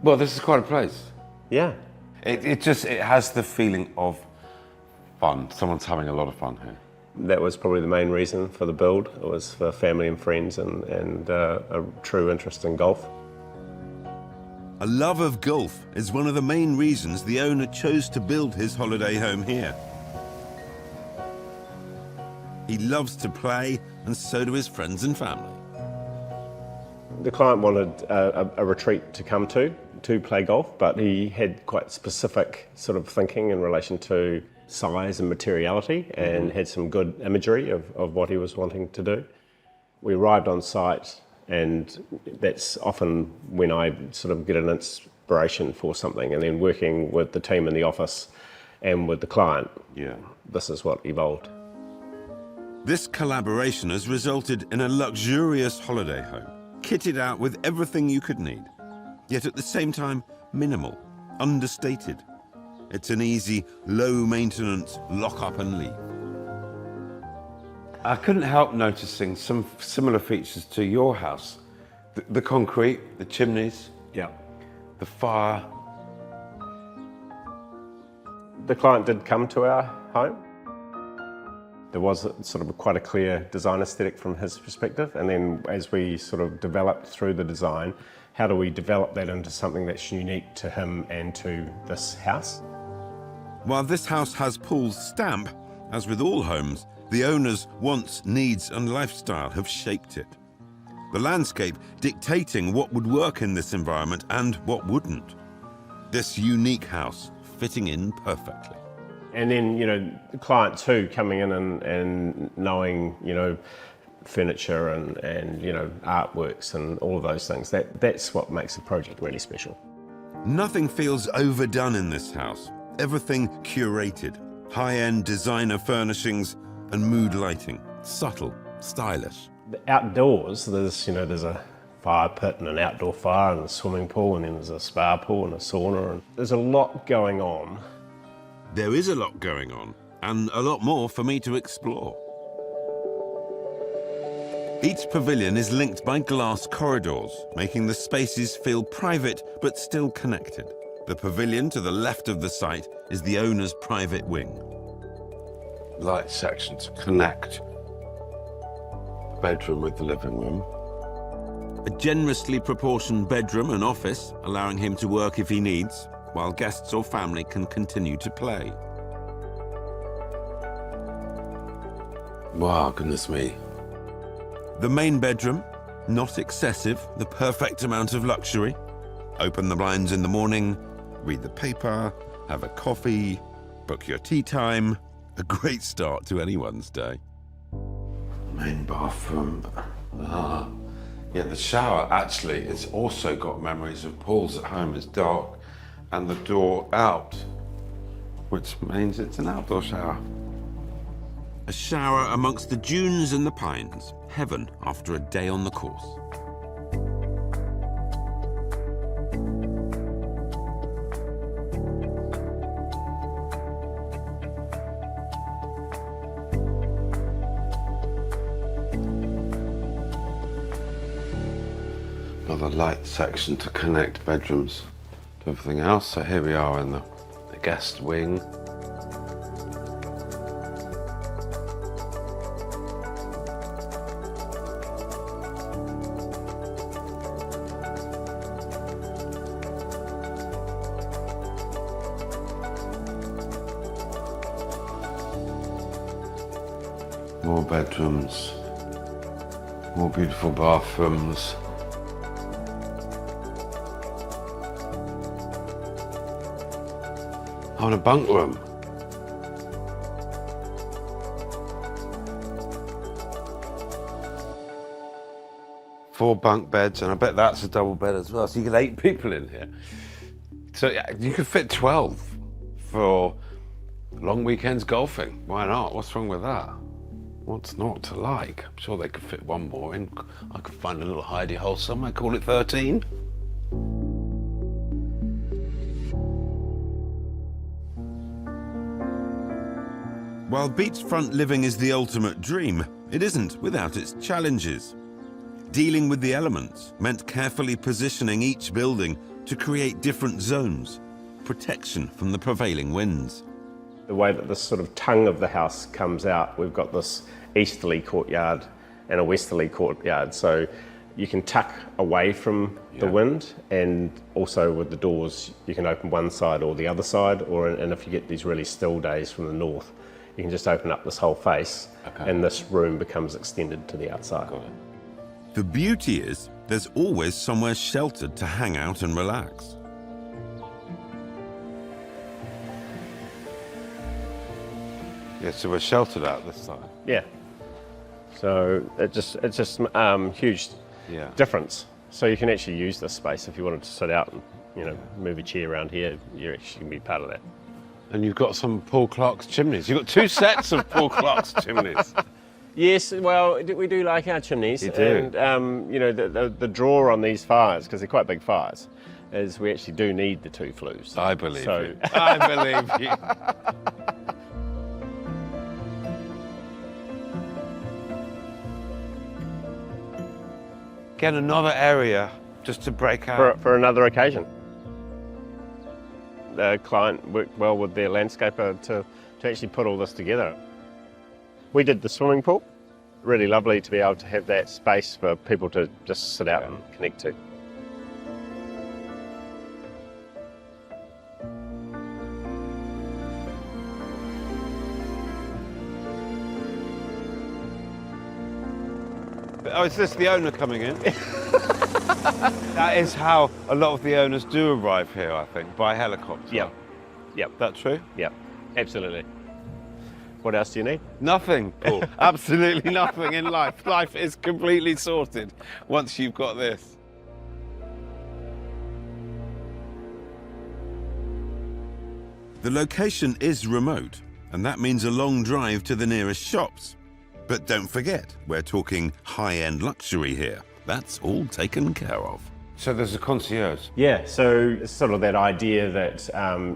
Well, this is quite a place. Yeah. It has the feeling of fun. Someone's having a lot of fun here. That was probably the main reason for the build. It was for family and friends and a true interest in golf. A love of golf is one of the main reasons the owner chose to build his holiday home here. He loves to play, and so do his friends and family. The client wanted a retreat to come to play golf, but he had quite specific sort of thinking in relation to size and materiality, and had some good imagery of what he was wanting to do. We arrived on site, and that's often when I sort of get an inspiration for something, and then working with the team in the office and with the client, this is what evolved. This collaboration has resulted in a luxurious holiday home, kitted out with everything you could need, yet at the same time minimal, understated. It's an easy, low-maintenance lock up and leave. I couldn't help noticing some similar features to your house. The concrete, the chimneys, the fire. The client did come to our home. There was sort of quite a clear design aesthetic from his perspective, and then as we sort of developed through the design, how do we develop that into something that's unique to him and to this house? While this house has Paul's stamp, as with all homes, the owner's wants, needs and lifestyle have shaped it. The landscape dictating what would work in this environment and what wouldn't. This unique house fitting in perfectly. And then, you know, the client too coming in and knowing, you know, furniture and you know, artworks and all of those things. That's what makes the project really special. Nothing feels overdone in this house. Everything curated. High-end designer furnishings and mood lighting. Subtle, stylish. The outdoors, there's a fire pit and an outdoor fire and a swimming pool, and then there's a spa pool and a sauna, and there's a lot going on. There is a lot going on, and a lot more for me to explore. Each pavilion is linked by glass corridors, making the spaces feel private but still connected. The pavilion to the left of the site is the owner's private wing. Light section to connect the bedroom with the living room. A generously proportioned bedroom and office, allowing him to work if he needs, while guests or family can continue to play. Wow, goodness me. The main bedroom, not excessive, the perfect amount of luxury. Open the blinds in the morning, read the paper, have a coffee, book your tea time. A great start to anyone's day. Main bathroom. Yeah, the shower actually, it's also got memories of Paul's at home. It's dark and the door out, which means it's an outdoor shower. A shower amongst the dunes and the pines. Heaven after a day on the course. Another light section to connect bedrooms to everything else. So here we are in the guest wing. More bedrooms, more beautiful bathrooms. Oh, and a bunk room. Four bunk beds, and I bet that's a double bed as well. So you get 8 people in here. So yeah, you could fit 12 for long weekends golfing. Why not? What's wrong with that? What's not to like? I'm sure they could fit one more in. I could find a little hidey hole somewhere, call it 13. While beachfront living is the ultimate dream, it isn't without its challenges. Dealing with the elements meant carefully positioning each building to create different zones, protection from the prevailing winds. The way that this sort of tongue of the house comes out, we've got this easterly courtyard and a westerly courtyard, so you can tuck away from the wind, and also with the doors you can open one side or the other side, and if you get these really still days from the north, you can just open up this whole face, and this room becomes extended to the outside. The beauty is there's always somewhere sheltered to hang out and relax. Yeah, so we're sheltered out this side. Yeah. So it's just huge difference. So you can actually use this space if you wanted to sit out and move a chair around here. You actually can be part of that. And you've got some Paul Clark's chimneys. You've got 2 sets of Paul Clark's chimneys. Yes, well, we do like our chimneys. You do. And, the draw on these fires, because they're quite big fires, is we actually do need the 2 flues. I believe you. I believe you. Get another area just to break out. For another occasion. the client worked well with their landscaper to actually put all this together. We did the swimming pool. Really lovely to be able to have that space for people to just sit out and connect to. Oh, is this the owner coming in? That is how a lot of the owners do arrive here, I think, by helicopter. Yep. Yep. That true? Yep. Absolutely. What else do you need? Nothing, Paul. Absolutely nothing in life. Life is completely sorted once you've got this. The location is remote, and that means a long drive to the nearest shops. But don't forget, we're talking high-end luxury here. That's all taken care of. So there's a concierge? Yeah, so it's sort of that idea that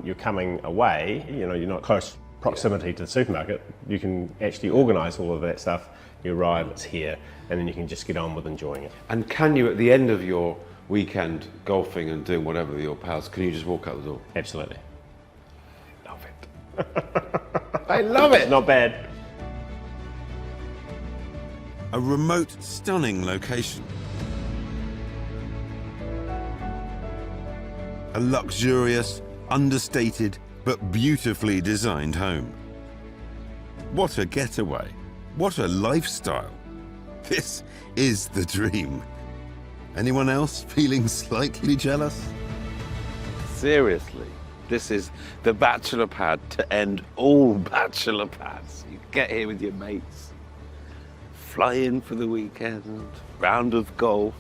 you're coming away, you know, you're not close proximity to the supermarket. You can actually organise all of that stuff. You arrive, it's here, and then you can just get on with enjoying it. And can you, at the end of your weekend golfing and doing whatever with your pals, can you just walk out the door? Absolutely. Love it. I love it. Not bad. A remote, stunning location. A luxurious, understated, but beautifully designed home. What a getaway. What a lifestyle. This is the dream. Anyone else feeling slightly jealous? Seriously, this is the bachelor pad to end all bachelor pads. You get here with your mates, fly in for the weekend, round of golf,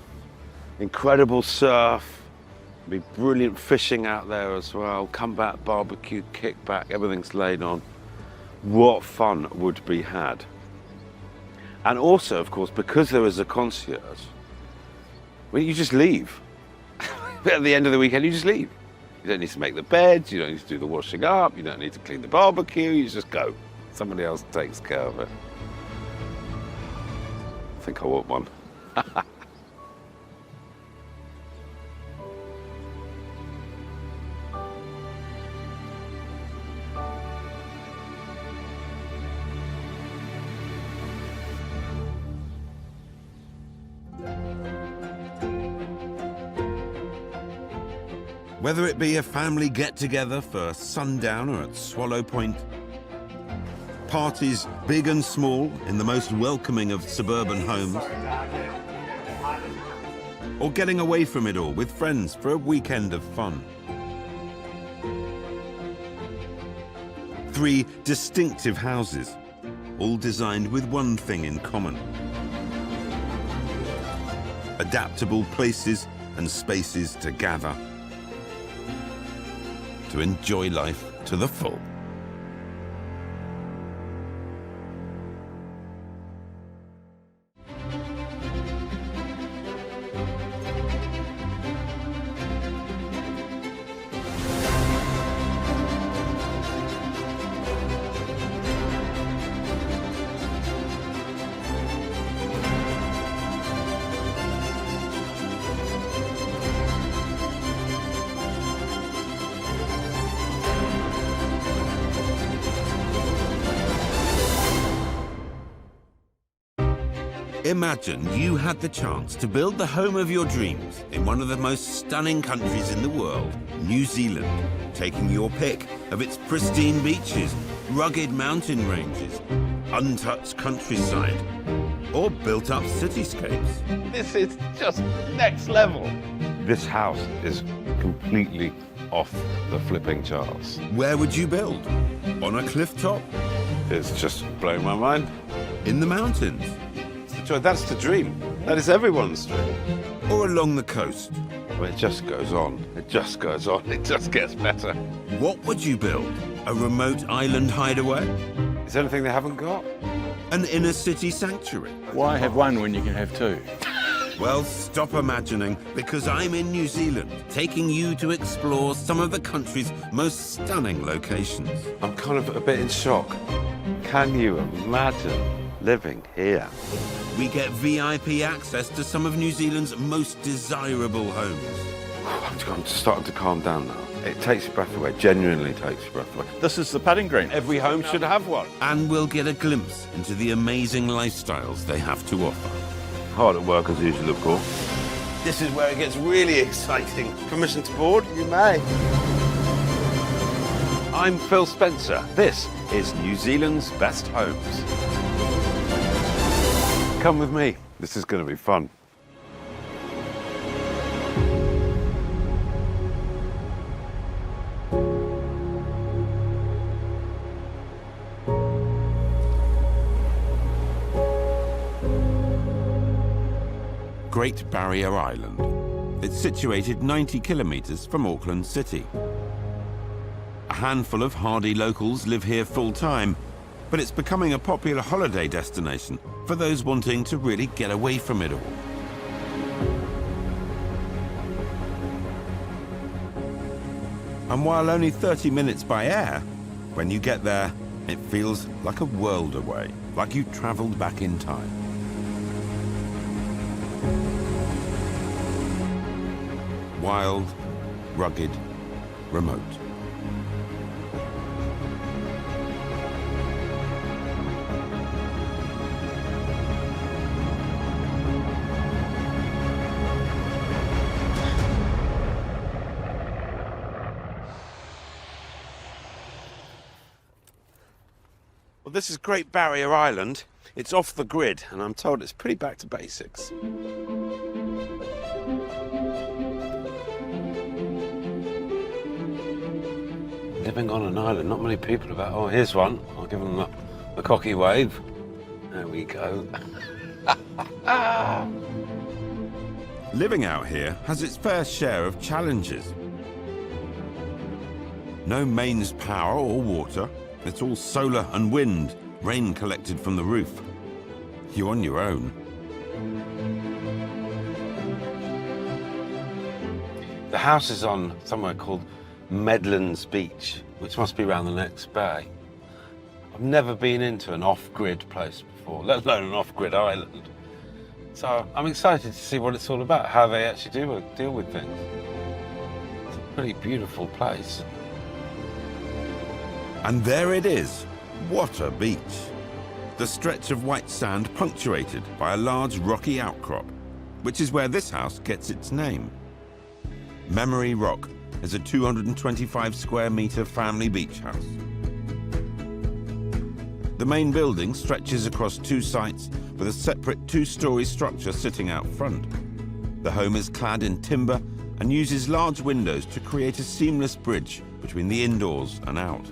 incredible surf, be brilliant fishing out there as well, come back, barbecue, kick back, everything's laid on. What fun would be had. And also, of course, because there is a concierge, well, you just leave. At the end of the weekend, you just leave. You don't need to make the beds, you don't need to do the washing up, you don't need to clean the barbecue, you just go. Somebody else takes care of it. I think I want one. Whether it be a family get-together for sundowner at Swallow Point, parties big and small in the most welcoming of suburban homes, or getting away from it all with friends for a weekend of fun. 3 distinctive houses, all designed with one thing in common: adaptable places and spaces to gather, to enjoy life to the full. Imagine you had the chance to build the home of your dreams in one of the most stunning countries in the world, New Zealand, taking your pick of its pristine beaches, rugged mountain ranges, untouched countryside, or built-up cityscapes. This is just next level. This house is completely off the flipping charts. Where would you build? On a cliff top? It's just blowing my mind. In the mountains? That's the dream. That is everyone's dream. Or along the coast? Well, it just goes on. It just goes on. It just gets better. What would you build? A remote island hideaway? Is there anything they haven't got? An inner city sanctuary? Why have one when you can have 2? Well, stop imagining, because I'm in New Zealand, taking you to explore some of the country's most stunning locations. I'm kind of a bit in shock. Can you imagine living here? We get VIP access to some of New Zealand's most desirable homes. I'm starting to calm down now. It takes your breath away, genuinely takes your breath away. This is the putting green. Every home should have one. And we'll get a glimpse into the amazing lifestyles they have to offer. Hard at work as usual, of course. This is where it gets really exciting. Permission to board? You may. I'm Phil Spencer. This is New Zealand's Best Homes. Come with me. This is going to be fun. Great Barrier Island. It's situated 90 kilometres from Auckland City. A handful of hardy locals live here full-time, but it's becoming a popular holiday destination for those wanting to really get away from it all. And while only 30 minutes by air, when you get there, it feels like a world away, like you travelled back in time. Wild, rugged, remote. Well, this is Great Barrier Island. It's off the grid, and I'm told it's pretty back to basics. Living on an island, not many people about. Oh, here's one. I'll give them the cocky wave. There we go. Living out here has its fair share of challenges. No mains power or water. It's all solar and wind, rain collected from the roof. You're on your own. The house is on somewhere called Medlands Beach, which must be around the next bay. I've never been into an off-grid place before, let alone an off-grid island. So I'm excited to see what it's all about, how they actually deal with things. It's a pretty beautiful place. And there it is. What a beach. The stretch of white sand punctuated by a large rocky outcrop, which is where this house gets its name. Memory Rock is a 225 square metre family beach house. The main building stretches across two sites with a separate two-storey structure sitting out front. The home is clad in timber and uses large windows to create a seamless bridge between the indoors and out.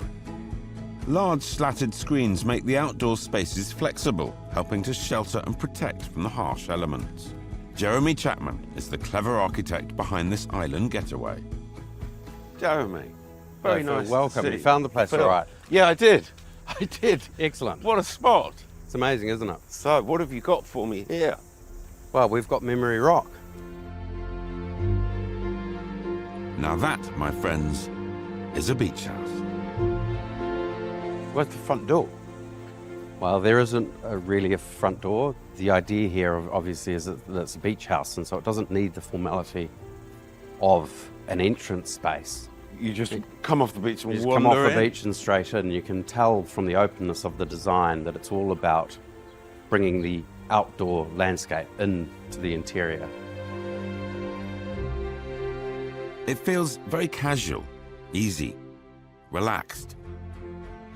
Large slatted screens make the outdoor spaces flexible, helping to shelter and protect from the harsh elements. Jeremy Chapman is the clever architect behind this island getaway. Jeremy, very nice. Welcome. To see You found the place all right. Yeah, I did. I did. Excellent. What a spot. It's amazing, isn't it? So, what have you got for me here? Well, we've got Memory Rock. Now that, my friends, is a beach house. Where's the front door? Well, there isn't really a front door. The idea here, obviously, is that it's a beach house, and so it doesn't need the formality of an entrance space. You just come off the beach and you just wander come off in? the beach and straight in. You can tell from the openness of the design that it's all about bringing the outdoor landscape into the interior. It feels very casual, easy, relaxed,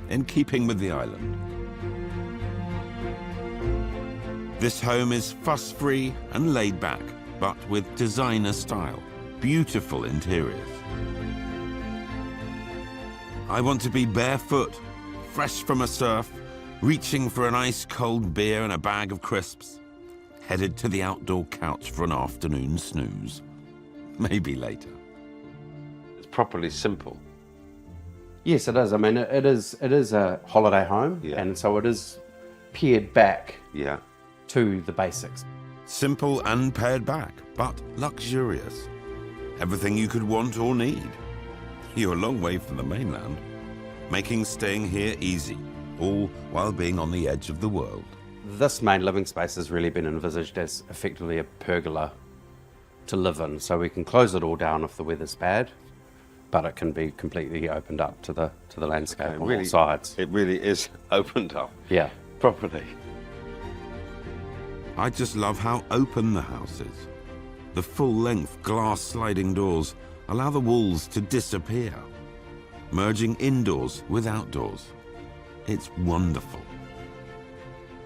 in keeping with the island. This home is fuss-free and laid back, but with designer style, beautiful interiors. I want to be barefoot, fresh from a surf, reaching for an ice-cold beer and a bag of crisps, headed to the outdoor couch for an afternoon snooze. Maybe later. It's properly simple. Yes, it is. I mean, it is a holiday home, and so it is pared back to the basics. Simple and pared back, but luxurious. Everything you could want or need. You're a long way from the mainland, making staying here easy, all while being on the edge of the world. This main living space has really been envisaged as effectively a pergola to live in. So we can close it all down if the weather's bad, but it can be completely opened up to the landscape on all sides. It really is opened up. Yeah. Properly. I just love how open the house is. The full-length glass sliding doors allow the walls to disappear, merging indoors with outdoors. It's wonderful.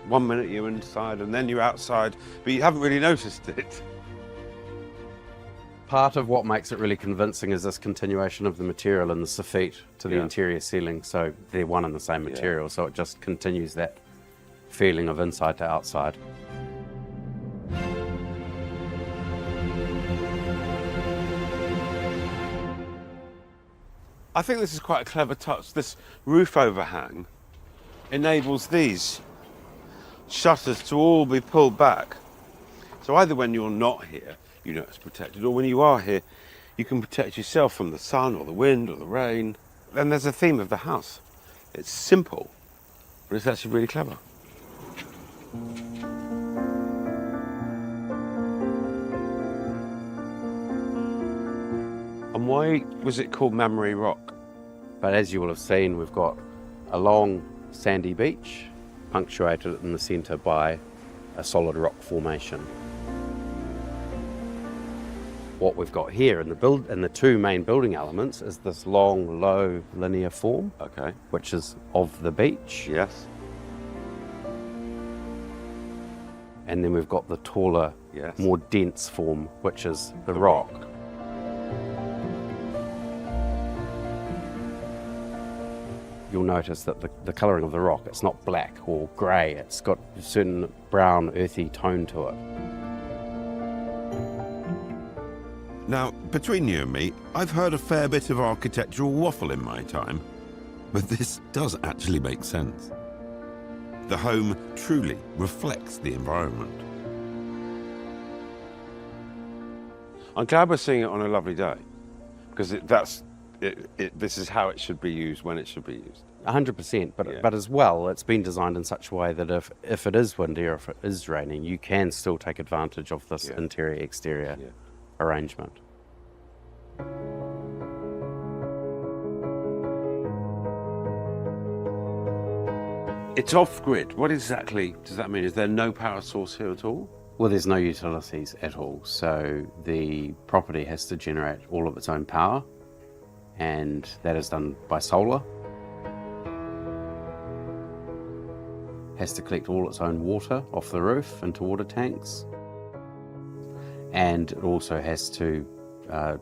1 minute you're inside and then you're outside, but you haven't really noticed it. Part of what makes it really convincing is this continuation of the material in the soffit to the interior ceiling. So they're one and the same material, so it just continues that feeling of inside to outside. I think this is quite a clever touch. This roof overhang enables these shutters to all be pulled back. So either when you're not here, you know it's protected, or when you are here, you can protect yourself from the sun or the wind or the rain. And there's a theme of the house. It's simple, but it's actually really clever. And why was it called Memory Rock? But as you will have seen, we've got a long sandy beach punctuated in the centre by a solid rock formation. What we've got here in the two main building elements is this long, low, linear form, which is of the beach. Yes. And then we've got the taller, more dense form, which is the rock. You'll notice that the colouring of the rock, it's not black or grey, it's got a certain brown, earthy tone to it. Now, between you and me, I've heard a fair bit of architectural waffle in my time, but this does actually make sense. The home truly reflects the environment. I'm glad we're seeing it on a lovely day, because this is how it should be used when it should be used. 100%, but as well, it's been designed in such a way that if it is windy or if it is raining, you can still take advantage of this interior-exterior arrangement. It's off-grid. What exactly does that mean? Is there no power source here at all? Well, there's no utilities at all, so the property has to generate all of its own power, and that is done by solar. Has to collect all its own water off the roof into water tanks, and it also has to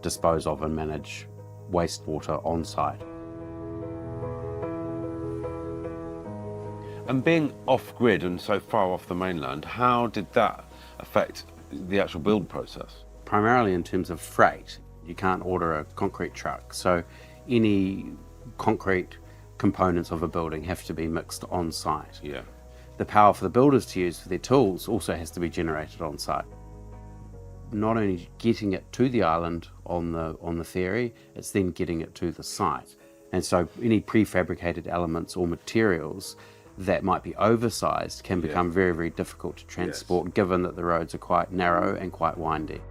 dispose of and manage wastewater on site. And being off-grid and so far off the mainland, how did that affect the actual build process? Primarily in terms of freight. You can't order a concrete truck, so any concrete components of a building have to be mixed on site. Yeah. The power for the builders to use for their tools also has to be generated on site. Not only getting it to the island on the ferry, it's then getting it to the site. And so any prefabricated elements or materials that might be oversized can become very, very difficult to transport, given that the roads are quite narrow and quite windy.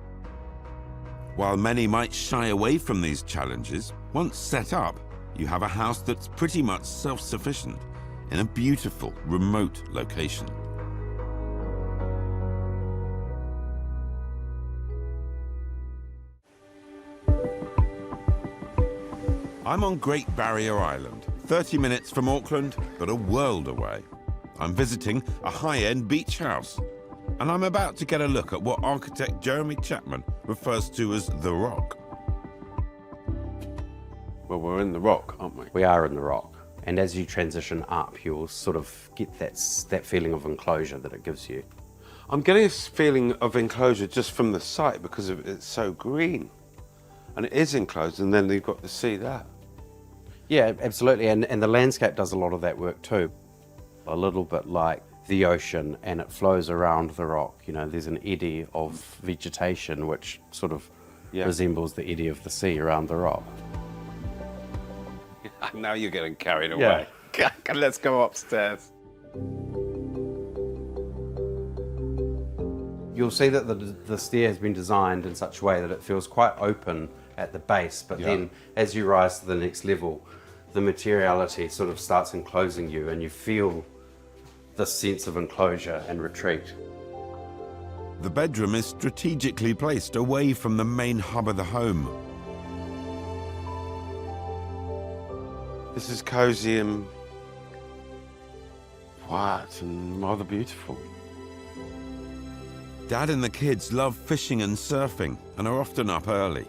While many might shy away from these challenges, once set up, you have a house that's pretty much self-sufficient in a beautiful, remote location. I'm on Great Barrier Island, 30 minutes from Auckland, but a world away. I'm visiting a high-end beach house, and I'm about to get a look at what architect Jeremy Chapman refers to as the Rock. Well, we're in the Rock, aren't we? We are in the Rock, and as you transition up, you'll sort of get that feeling of enclosure that it gives you. I'm getting this feeling of enclosure just from the site because it's so green. And it is enclosed, and then you've got the sea there. Yeah, absolutely, and the landscape does a lot of that work too. A little bit like the ocean, and it flows around the rock. You know, there's an eddy of vegetation which sort of resembles the eddy of the sea around the rock. Now you're getting carried away. Yeah. Let's go upstairs. You'll see that the stair has been designed in such a way that it feels quite open at the base, but then as you rise to the next level, the materiality sort of starts enclosing you and you feel this sense of enclosure and retreat. The bedroom is strategically placed away from the main hub of the home. This is cosy and quiet and rather beautiful. Dad and the kids love fishing and surfing and are often up early.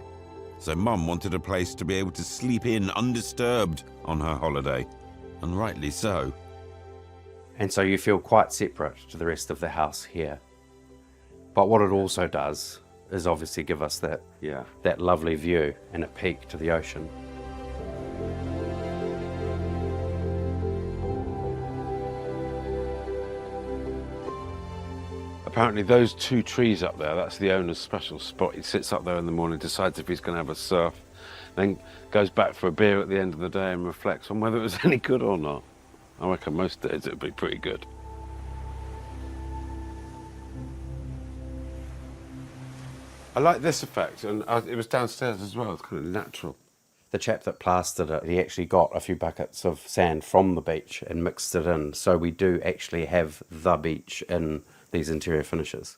So Mum wanted a place to be able to sleep in undisturbed on her holiday, and rightly so. And so you feel quite separate to the rest of the house here. But what it also does is obviously give us that lovely view and a peek to the ocean. Apparently those 2 trees up there, that's the owner's special spot. He sits up there in the morning, decides if he's going to have a surf, then goes back for a beer at the end of the day and reflects on whether it was any good or not. I reckon most days it'd be pretty good. I like this effect, and it was downstairs as well. It's kind of natural. The chap that plastered it, he actually got a few buckets of sand from the beach and mixed it in, so we do actually have the beach in these interior finishes.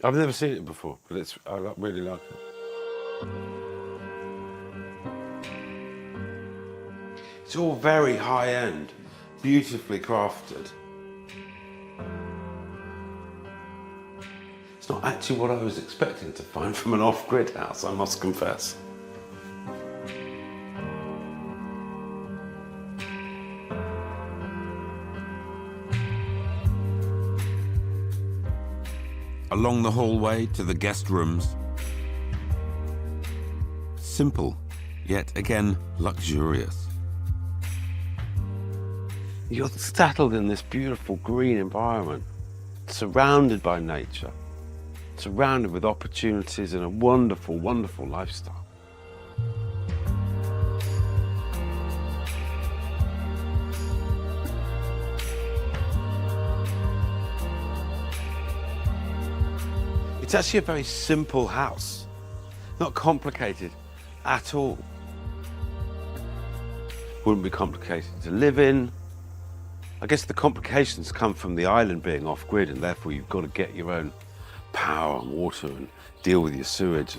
I've never seen it before, but I really like it. It's all very high-end, beautifully crafted. It's not actually what I was expecting to find from an off-grid house, I must confess. Along the hallway to the guest rooms. Simple, yet again luxurious. You're settled in this beautiful green environment, surrounded by nature, surrounded with opportunities and a wonderful, wonderful lifestyle. It's actually a very simple house, not complicated at all. Wouldn't be complicated to live in. I guess the complications come from the island being off-grid, and therefore you've got to get your own power and water and deal with your sewage.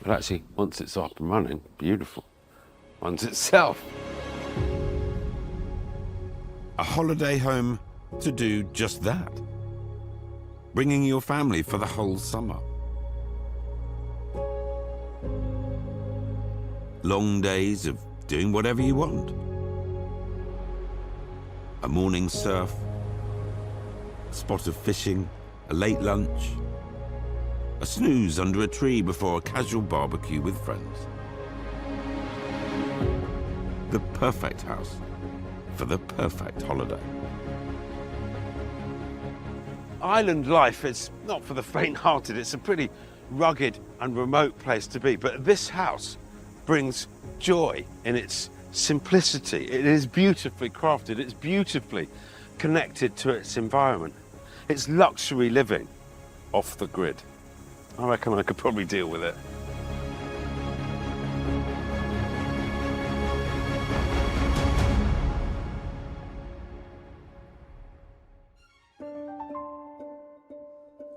But actually, once it's up and running, beautiful. Runs itself. A holiday home to do just that. Bringing your family for the whole summer. Long days of doing whatever you want. A morning surf, a spot of fishing, a late lunch, a snooze under a tree before a casual barbecue with friends. The perfect house for the perfect holiday. Island life is not for the faint-hearted. It's a pretty rugged and remote place to be, but this house brings joy in its simplicity. It is beautifully crafted. It's beautifully connected to its environment. It's luxury living off the grid. I reckon I could probably deal with it.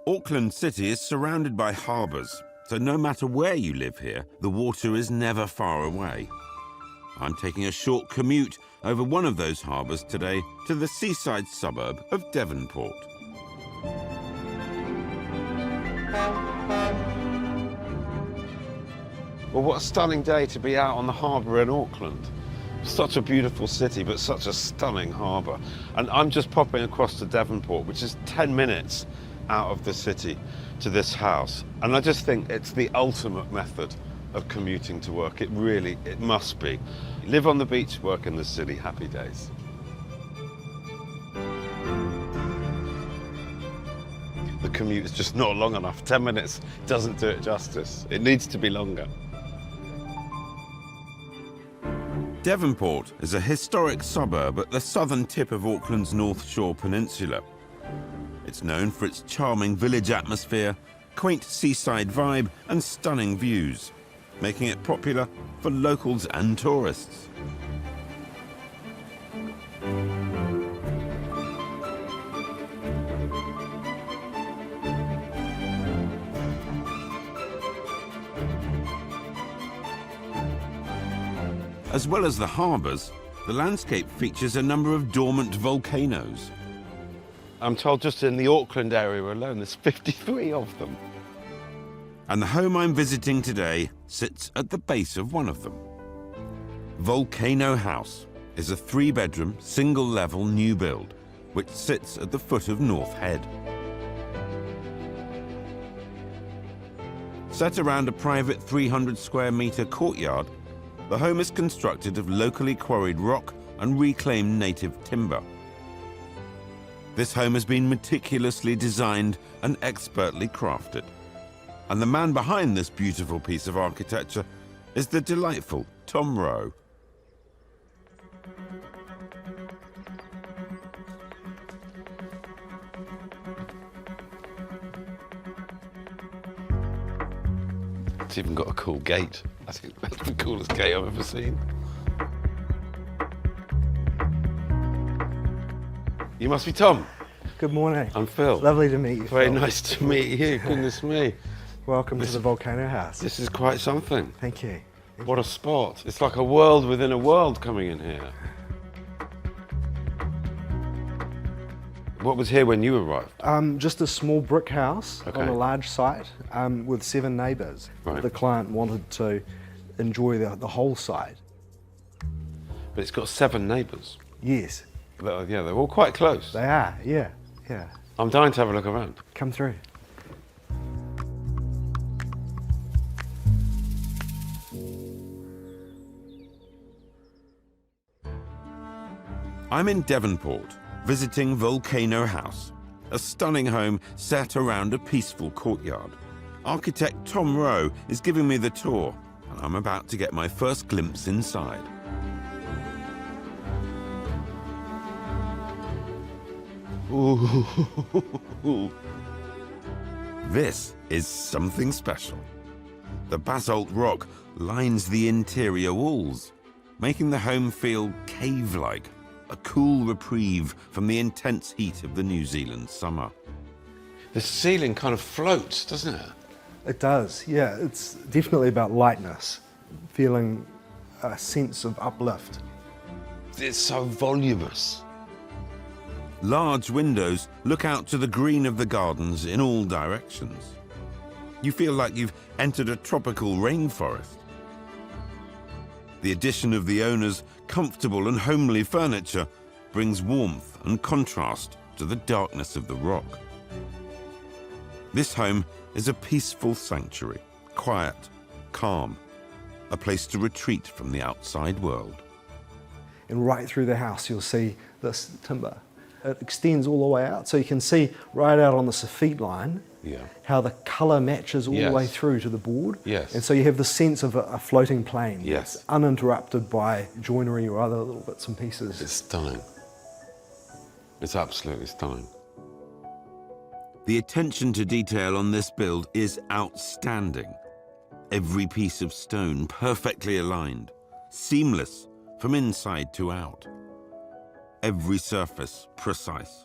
Auckland City is surrounded by harbours, so no matter where you live here, the water is never far away. I'm taking a short commute over one of those harbours today to the seaside suburb of Devonport. Well, what a stunning day to be out on the harbour in Auckland. Such a beautiful city, but such a stunning harbour. And I'm just popping across to Devonport, which is 10 minutes out of the city to this house. And I just think it's the ultimate method of commuting to work. It must be. Live on the beach, work in the city, happy days. The commute is just not long enough. 10 minutes doesn't do it justice. It needs to be longer. Devonport is a historic suburb at the southern tip of Auckland's North Shore Peninsula. It's known for its charming village atmosphere, quaint seaside vibe and stunning views, making it popular for locals and tourists. As well as the harbours, the landscape features a number of dormant volcanoes. I'm told just in the Auckland area alone, there's 53 of them. And the home I'm visiting today sits at the base of one of them. Volcano House is a 3-bedroom, single-level new build, which sits at the foot of North Head. Set around a private 300 square metre courtyard, the home is constructed of locally quarried rock and reclaimed native timber. This home has been meticulously designed and expertly crafted. And the man behind this beautiful piece of architecture is the delightful Tom Rowe. It's even got a cool gate. I think that's the coolest gate I've ever seen. You must be Tom. Good morning. I'm Phil. Lovely to meet you, Very Phil. nice to meet you. Goodness me. Welcome to the Volcano House. This is quite something. Thank you. What a spot. It's like a world within a world coming in here. What was here when you arrived? Just a small brick house Okay. on a large site with 7 neighbours. Right. The client wanted to enjoy the whole site. But it's got 7 neighbours. Yes. Yeah, they're all quite close. They are, yeah, yeah. I'm dying to have a look around. Come through. I'm in Devonport, visiting Volcano House, a stunning home set around a peaceful courtyard. Architect Tom Rowe is giving me the tour, and I'm about to get my first glimpse inside. Ooh. This is something special. The basalt rock lines the interior walls, making the home feel cave-like, a cool reprieve from the intense heat of the New Zealand summer. The ceiling kind of floats, doesn't it? It does, yeah. It's definitely about lightness, feeling a sense of uplift. It's so voluminous. Large windows look out to the green of the gardens in all directions. You feel like you've entered a tropical rainforest. The addition of the owner's comfortable and homely furniture brings warmth and contrast to the darkness of the rock. This home is a peaceful sanctuary, quiet, calm, a place to retreat from the outside world. And right through the house you'll see this timber. It extends all the way out, so you can see right out on the soffit line how the colour matches all the way through to the board. Yes. And so you have the sense of a floating plane. Yes. It's uninterrupted by joinery or other little bits and pieces. It's stunning. It's absolutely stunning. The attention to detail on this build is outstanding. Every piece of stone perfectly aligned, seamless from inside to out. Every surface precise.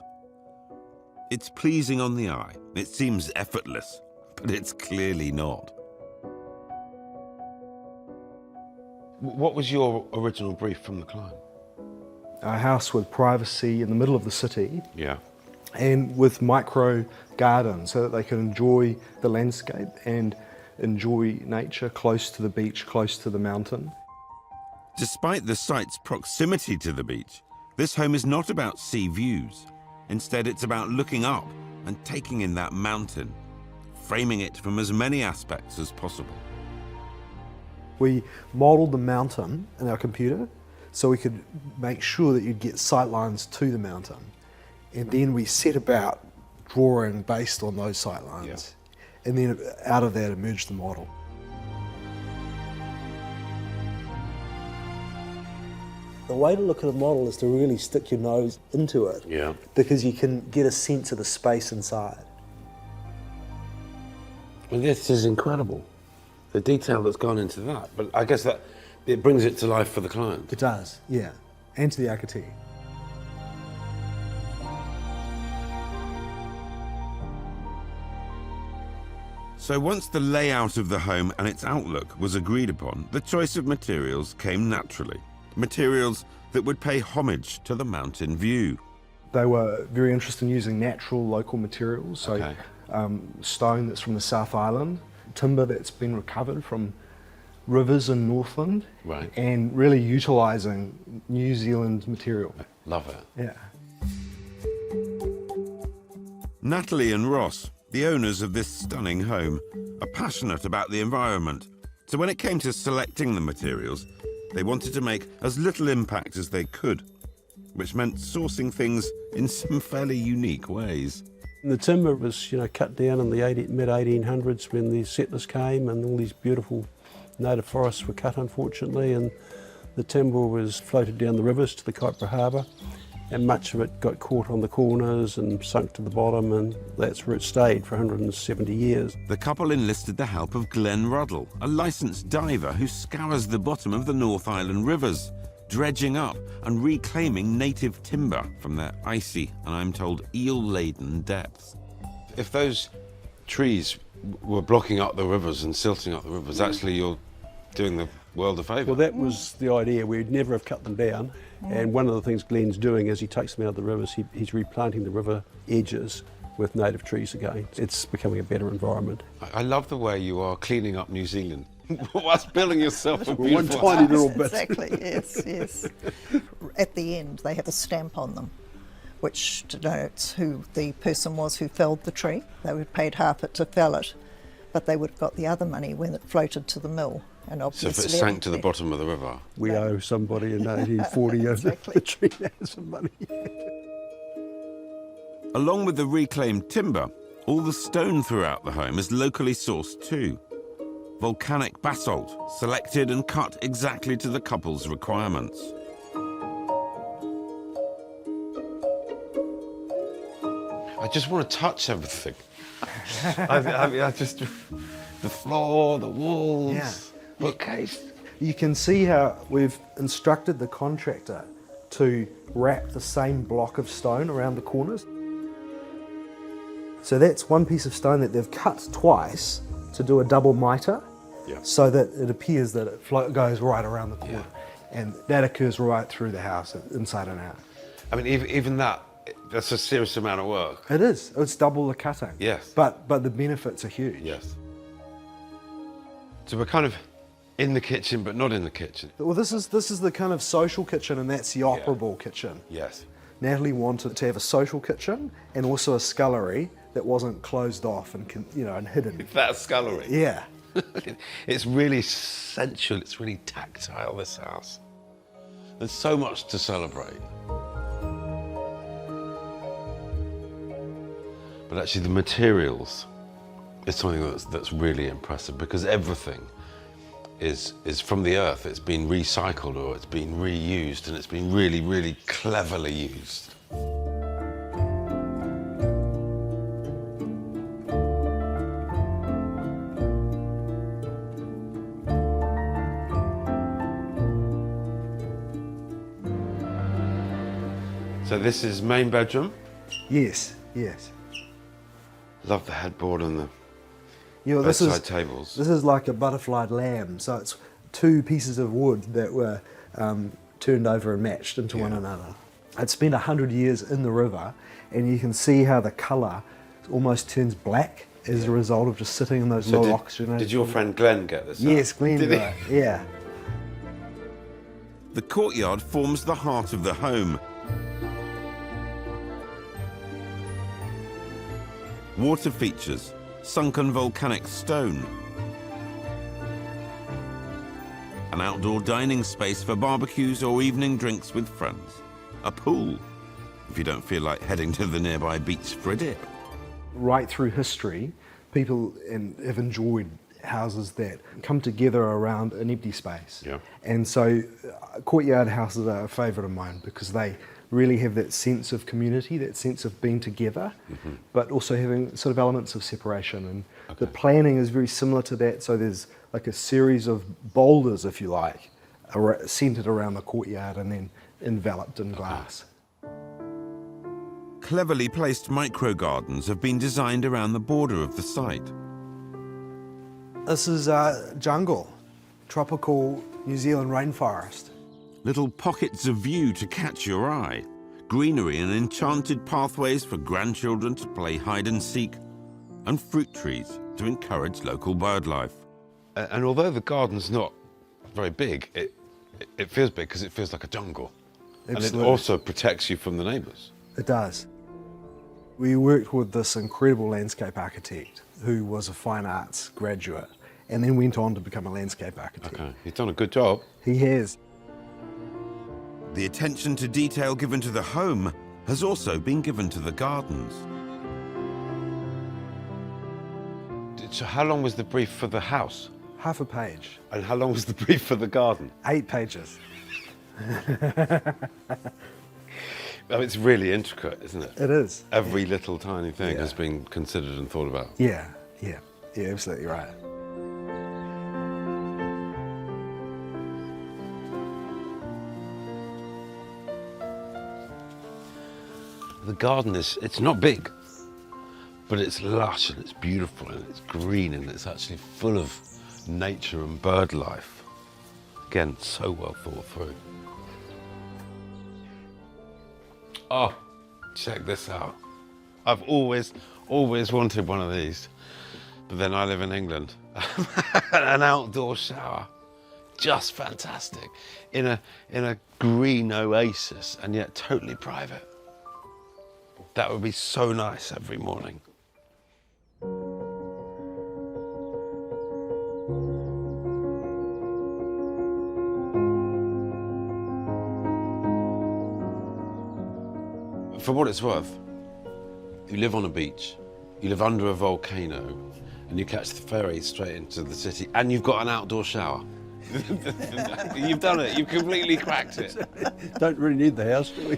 It's pleasing on the eye. It seems effortless, but it's clearly not. What was your original brief from the client? A house with privacy in the middle of the city. Yeah. And with micro gardens so that they can enjoy the landscape and enjoy nature close to the beach, close to the mountain. Despite the site's proximity to the beach, this home is not about sea views. Instead, it's about looking up and taking in that mountain, framing it from as many aspects as possible. We modelled the mountain in our computer so we could make sure that you'd get sight lines to the mountain. And then we set about drawing based on those sight lines. And then out of that emerged the model. The way to look at a model is to really stick your nose into it. Yeah. Because you can get a sense of the space inside. Well, this is incredible. The detail that's gone into that. But I guess that it brings it to life for the client. It does, yeah. And to the architect. So once the layout of the home and its outlook was agreed upon, the choice of materials came naturally. Materials that would pay homage to the mountain view. They were very interested in using natural local materials, so stone that's from the South Island, timber that's been recovered from rivers in Northland, right, and really utilising New Zealand material. Love it. Yeah. Natalie and Ross, the owners of this stunning home, are passionate about the environment. So when it came to selecting the materials, they wanted to make as little impact as they could, which meant sourcing things in some fairly unique ways. The timber was, cut down in the mid-1800s when the settlers came, and all these beautiful native forests were cut, unfortunately, and the timber was floated down the rivers to the Kaipara Harbour, and much of it got caught on the corners and sunk to the bottom, and that's where it stayed for 170 years. The couple enlisted the help of Glenn Ruddle, a licensed diver who scours the bottom of the North Island rivers, dredging up and reclaiming native timber from their icy and, I'm told, eel-laden depths. If those trees were blocking up the rivers and silting up the rivers, actually you're doing the world a favour. Well, that was the idea. We'd never have cut them down. And one of the things Glenn's doing as he takes them out of the rivers, he's replanting the river edges with native trees again. It's becoming a better environment. I love the way you are cleaning up New Zealand whilst building yourself a One beautiful tiny house. little bit. Exactly, yes. At the end, they have a stamp on them, which denotes who the person was who felled the tree. They would paid half it to fell it, but they would have got the other money when it floated to the mill. And So obviously, if it sank to the bottom of the river. We owe somebody in 1840 the tree has some money. Along with the reclaimed timber, all the stone throughout the home is locally sourced too. Volcanic basalt, selected and cut exactly to the couple's requirements. I just want to touch everything. I just, the floor, the walls, Yeah. bookcase. You can see how we've instructed the contractor to wrap the same block of stone around the corners. So that's one piece of stone that they've cut twice to do a double mitre, so that it appears that it goes right around the corner. And that occurs right through the house, inside and out. I mean, even that's a serious amount of work. It is. It's double the cutting. Yes. But the benefits are huge. Yes. So we're kind of in the kitchen, but not in the kitchen. Well, this is the kind of social kitchen, and that's the operable kitchen. Yes. Natalie wanted to have a social kitchen and also a scullery that wasn't closed off and and hidden. That scullery. Yeah. It's really sensual. It's really tactile, this house. There's so much to celebrate. But actually the materials is something that's really impressive, because everything is from the earth. It's been recycled or it's been reused, and it's been really, really cleverly used. So this is main bedroom? Yes, yes. Love the headboard and the This bedside tables. This is like a butterflied lamb. So it's two pieces of wood that were turned over and matched into one another. It spent 100 years in the river, and you can see how the colour almost turns black as a result of just sitting in those low oxygen. Did your friend Glenn get this? Yes, out? Glenn Did did he? it. Yeah. The courtyard forms the heart of the home. Water features, sunken volcanic stone, an outdoor dining space for barbecues or evening drinks with friends, a pool, if you don't feel like heading to the nearby beach for a dip. Right through history, people have enjoyed houses that come together around an empty space. Yeah. And so courtyard houses are a favourite of mine because they really have that sense of community, that sense of being together, but also having sort of elements of separation. And the planning is very similar to that. So there's like a series of boulders, if you like, centred around the courtyard and then enveloped in glass. Cleverly placed micro-gardens have been designed around the border of the site. This is jungle, tropical New Zealand rainforest. Little pockets of view to catch your eye, greenery and enchanted pathways for grandchildren to play hide and seek, and fruit trees to encourage local birdlife. And although the garden's not very big, it feels big because it feels like a jungle. Absolutely. And it also protects you from the neighbours. It does. We worked with this incredible landscape architect who was a fine arts graduate and then went on to become a landscape architect. Okay, he's done a good job. He has. The attention to detail given to the home has also been given to the gardens. So how long was the brief for the house? Half a page. And how long was the brief for the garden? 8 pages. Oh, it's really intricate, isn't it? It is. Every little tiny thing has been considered and thought about. Yeah, absolutely right. The garden it's not big, but it's lush and it's beautiful and it's green and it's actually full of nature and bird life. Again, so well thought through. Oh, check this out. I've always wanted one of these, but then I live in England. An outdoor shower, just fantastic, in a green oasis and yet totally private. That would be so nice every morning. For what it's worth, you live on a beach, you live under a volcano, and you catch the ferry straight into the city, and you've got an outdoor shower. You've done it, you've completely cracked it. Don't really need the house, do we?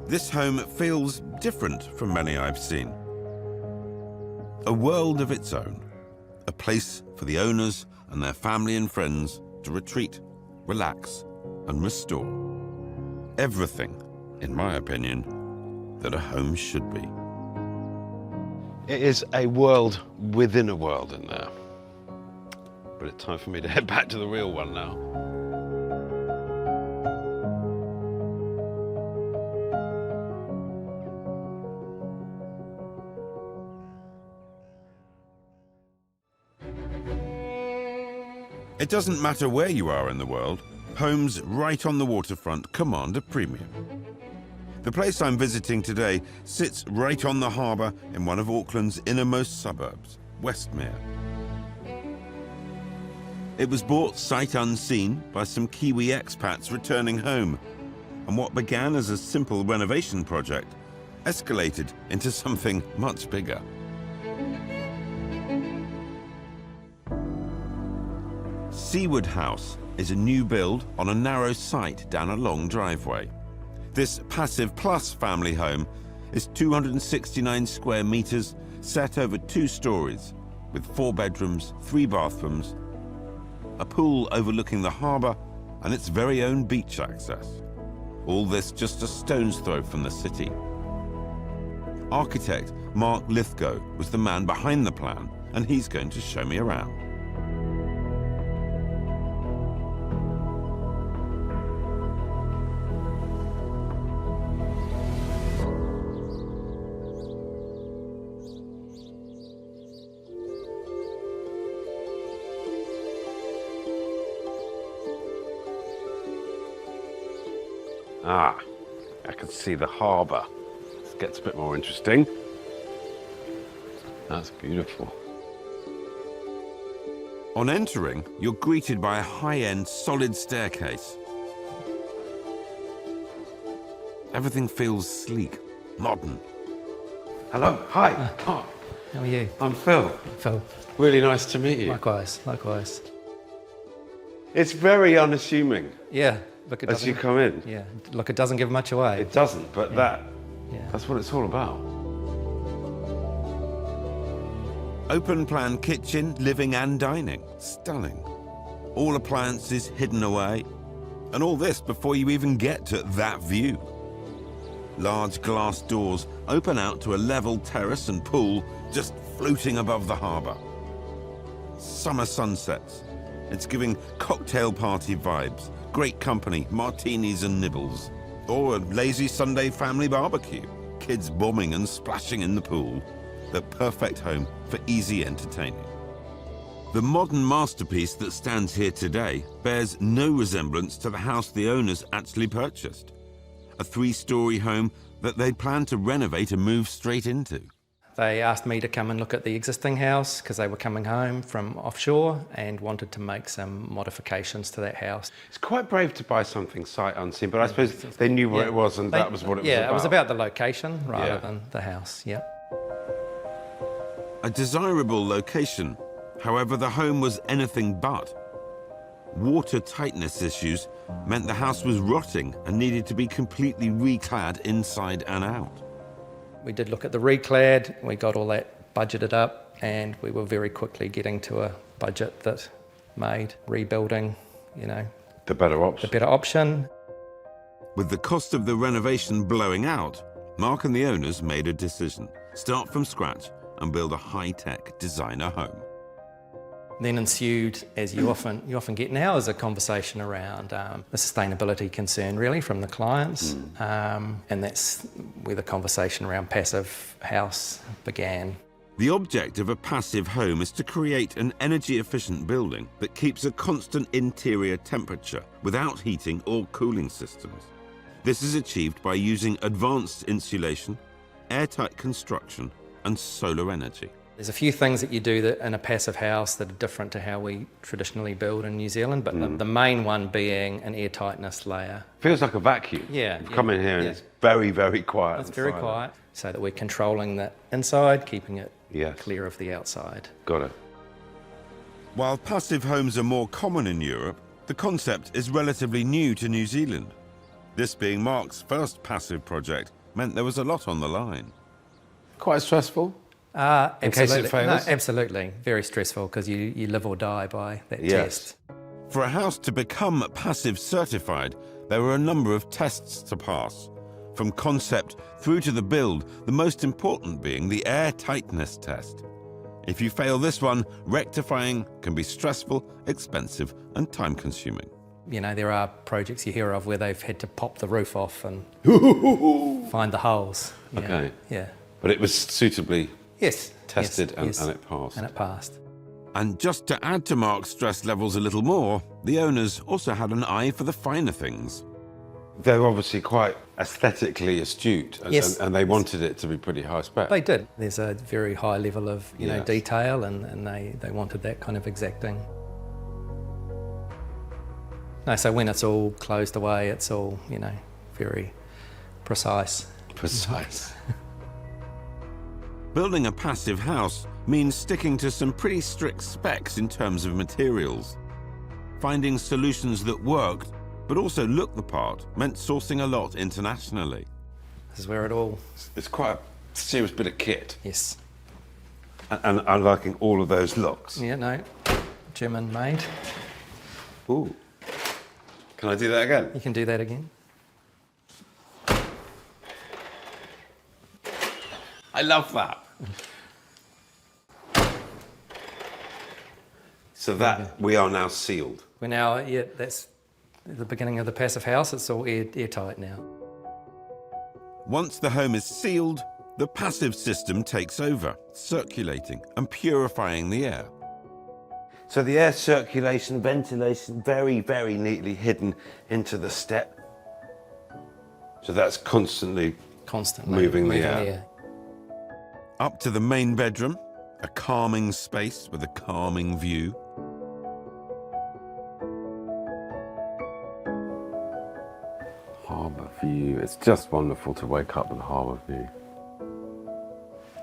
This home feels different from many I've seen. A world of its own, a place for the owners and their family and friends to retreat, relax, and restore. Everything, in my opinion, that a home should be. It is a world within a world in there. But it's time for me to head back to the real one now. It doesn't matter where you are in the world, homes right on the waterfront command a premium. The place I'm visiting today sits right on the harbour in one of Auckland's innermost suburbs, Westmere. It was bought sight unseen by some Kiwi expats returning home, and what began as a simple renovation project escalated into something much bigger. Seaward House is a new build on a narrow site down a long driveway. This Passive Plus family home is 269 square metres, set over 2 stories, with 4 bedrooms, 3 bathrooms, a pool overlooking the harbour, and its very own beach access. All this just a stone's throw from the city. Architect Mark Lithgow was the man behind the plan, and he's going to show me around. Ah, I can see the harbour. This gets a bit more interesting. That's beautiful. On entering, you're greeted by a high-end solid staircase. Everything feels sleek, modern. Hello, hi. Oh, How are you? I'm Phil. Phil. Really nice to meet you. Likewise, likewise. It's very unassuming. Yeah, look, as you come in. Yeah, look, it doesn't give much away. It doesn't, but that's what it's all about. Open plan kitchen, living and dining. Stunning. All appliances hidden away. And all this before you even get to that view. Large glass doors open out to a level terrace and pool just floating above the harbour. Summer sunsets. It's giving cocktail party vibes. Great company, martinis and nibbles. Or a lazy Sunday family barbecue. Kids bombing and splashing in the pool. The perfect home for easy entertaining. The modern masterpiece that stands here today bears no resemblance to the house the owners actually purchased. A 3-story home that they'd planned to renovate and move straight into. They asked me to come and look at the existing house because they were coming home from offshore and wanted to make some modifications to that house. It's quite brave to buy something sight unseen, but I suppose they knew where it was and that was what it was about. Yeah, it was about the location rather than the house, A desirable location. However, the home was anything but. Water tightness issues meant the house was rotting and needed to be completely reclad inside and out. We did look at the reclad, we got all that budgeted up, and we were very quickly getting to a budget that made rebuilding, the better option. With the cost of the renovation blowing out, Mark and the owners made a decision. Start from scratch and build a high-tech designer home. Then ensued, as you often get now, is a conversation around the sustainability concern, really, from the clients, and that's where the conversation around passive house began. The object of a passive home is to create an energy-efficient building that keeps a constant interior temperature without heating or cooling systems. This is achieved by using advanced insulation, airtight construction, and solar energy. There's a few things that you do that in a passive house that are different to how we traditionally build in New Zealand, but the main one being an airtightness layer. Feels like a vacuum. Yeah. You come in here and it's very, very quiet. It's very quiet, so that we're controlling the inside, keeping it clear of the outside. Got it. While passive homes are more common in Europe, the concept is relatively new to New Zealand. This being Mark's first passive project meant there was a lot on the line. Quite stressful? In case it fails? No, absolutely. Very stressful because you live or die by that test. For a house to become passive certified, there were a number of tests to pass. From concept through to the build, the most important being the air tightness test. If you fail this one, rectifying can be stressful, expensive, and time-consuming. There are projects you hear of where they've had to pop the roof off and find the holes. Okay. Yeah. But it was suitably tested and it passed. And it passed. And just to add to Mark's stress levels a little more, the owners also had an eye for the finer things. They're obviously quite aesthetically astute, and they wanted it to be pretty high spec. They did. There's a very high level of detail, and they wanted that kind of exacting. No, so when it's all closed away, it's all very precise. Precise. Building a passive house means sticking to some pretty strict specs in terms of materials. Finding solutions that worked, but also looked the part, meant sourcing a lot internationally. This is where it all... It's quite a serious bit of kit. Yes. And I'm liking all of those locks. Yeah, no. German made. Ooh. Can I do that again? You can do that again. I love that. So that we are now sealed. We're now, that's the beginning of the passive house. It's all airtight now. Once the home is sealed, the passive system takes over, circulating and purifying the air. So the air circulation, ventilation, very, very neatly hidden into the step. So that's constantly moving the air. Up to the main bedroom, a calming space with a calming view. Harbour view. It's just wonderful to wake up with a harbour view.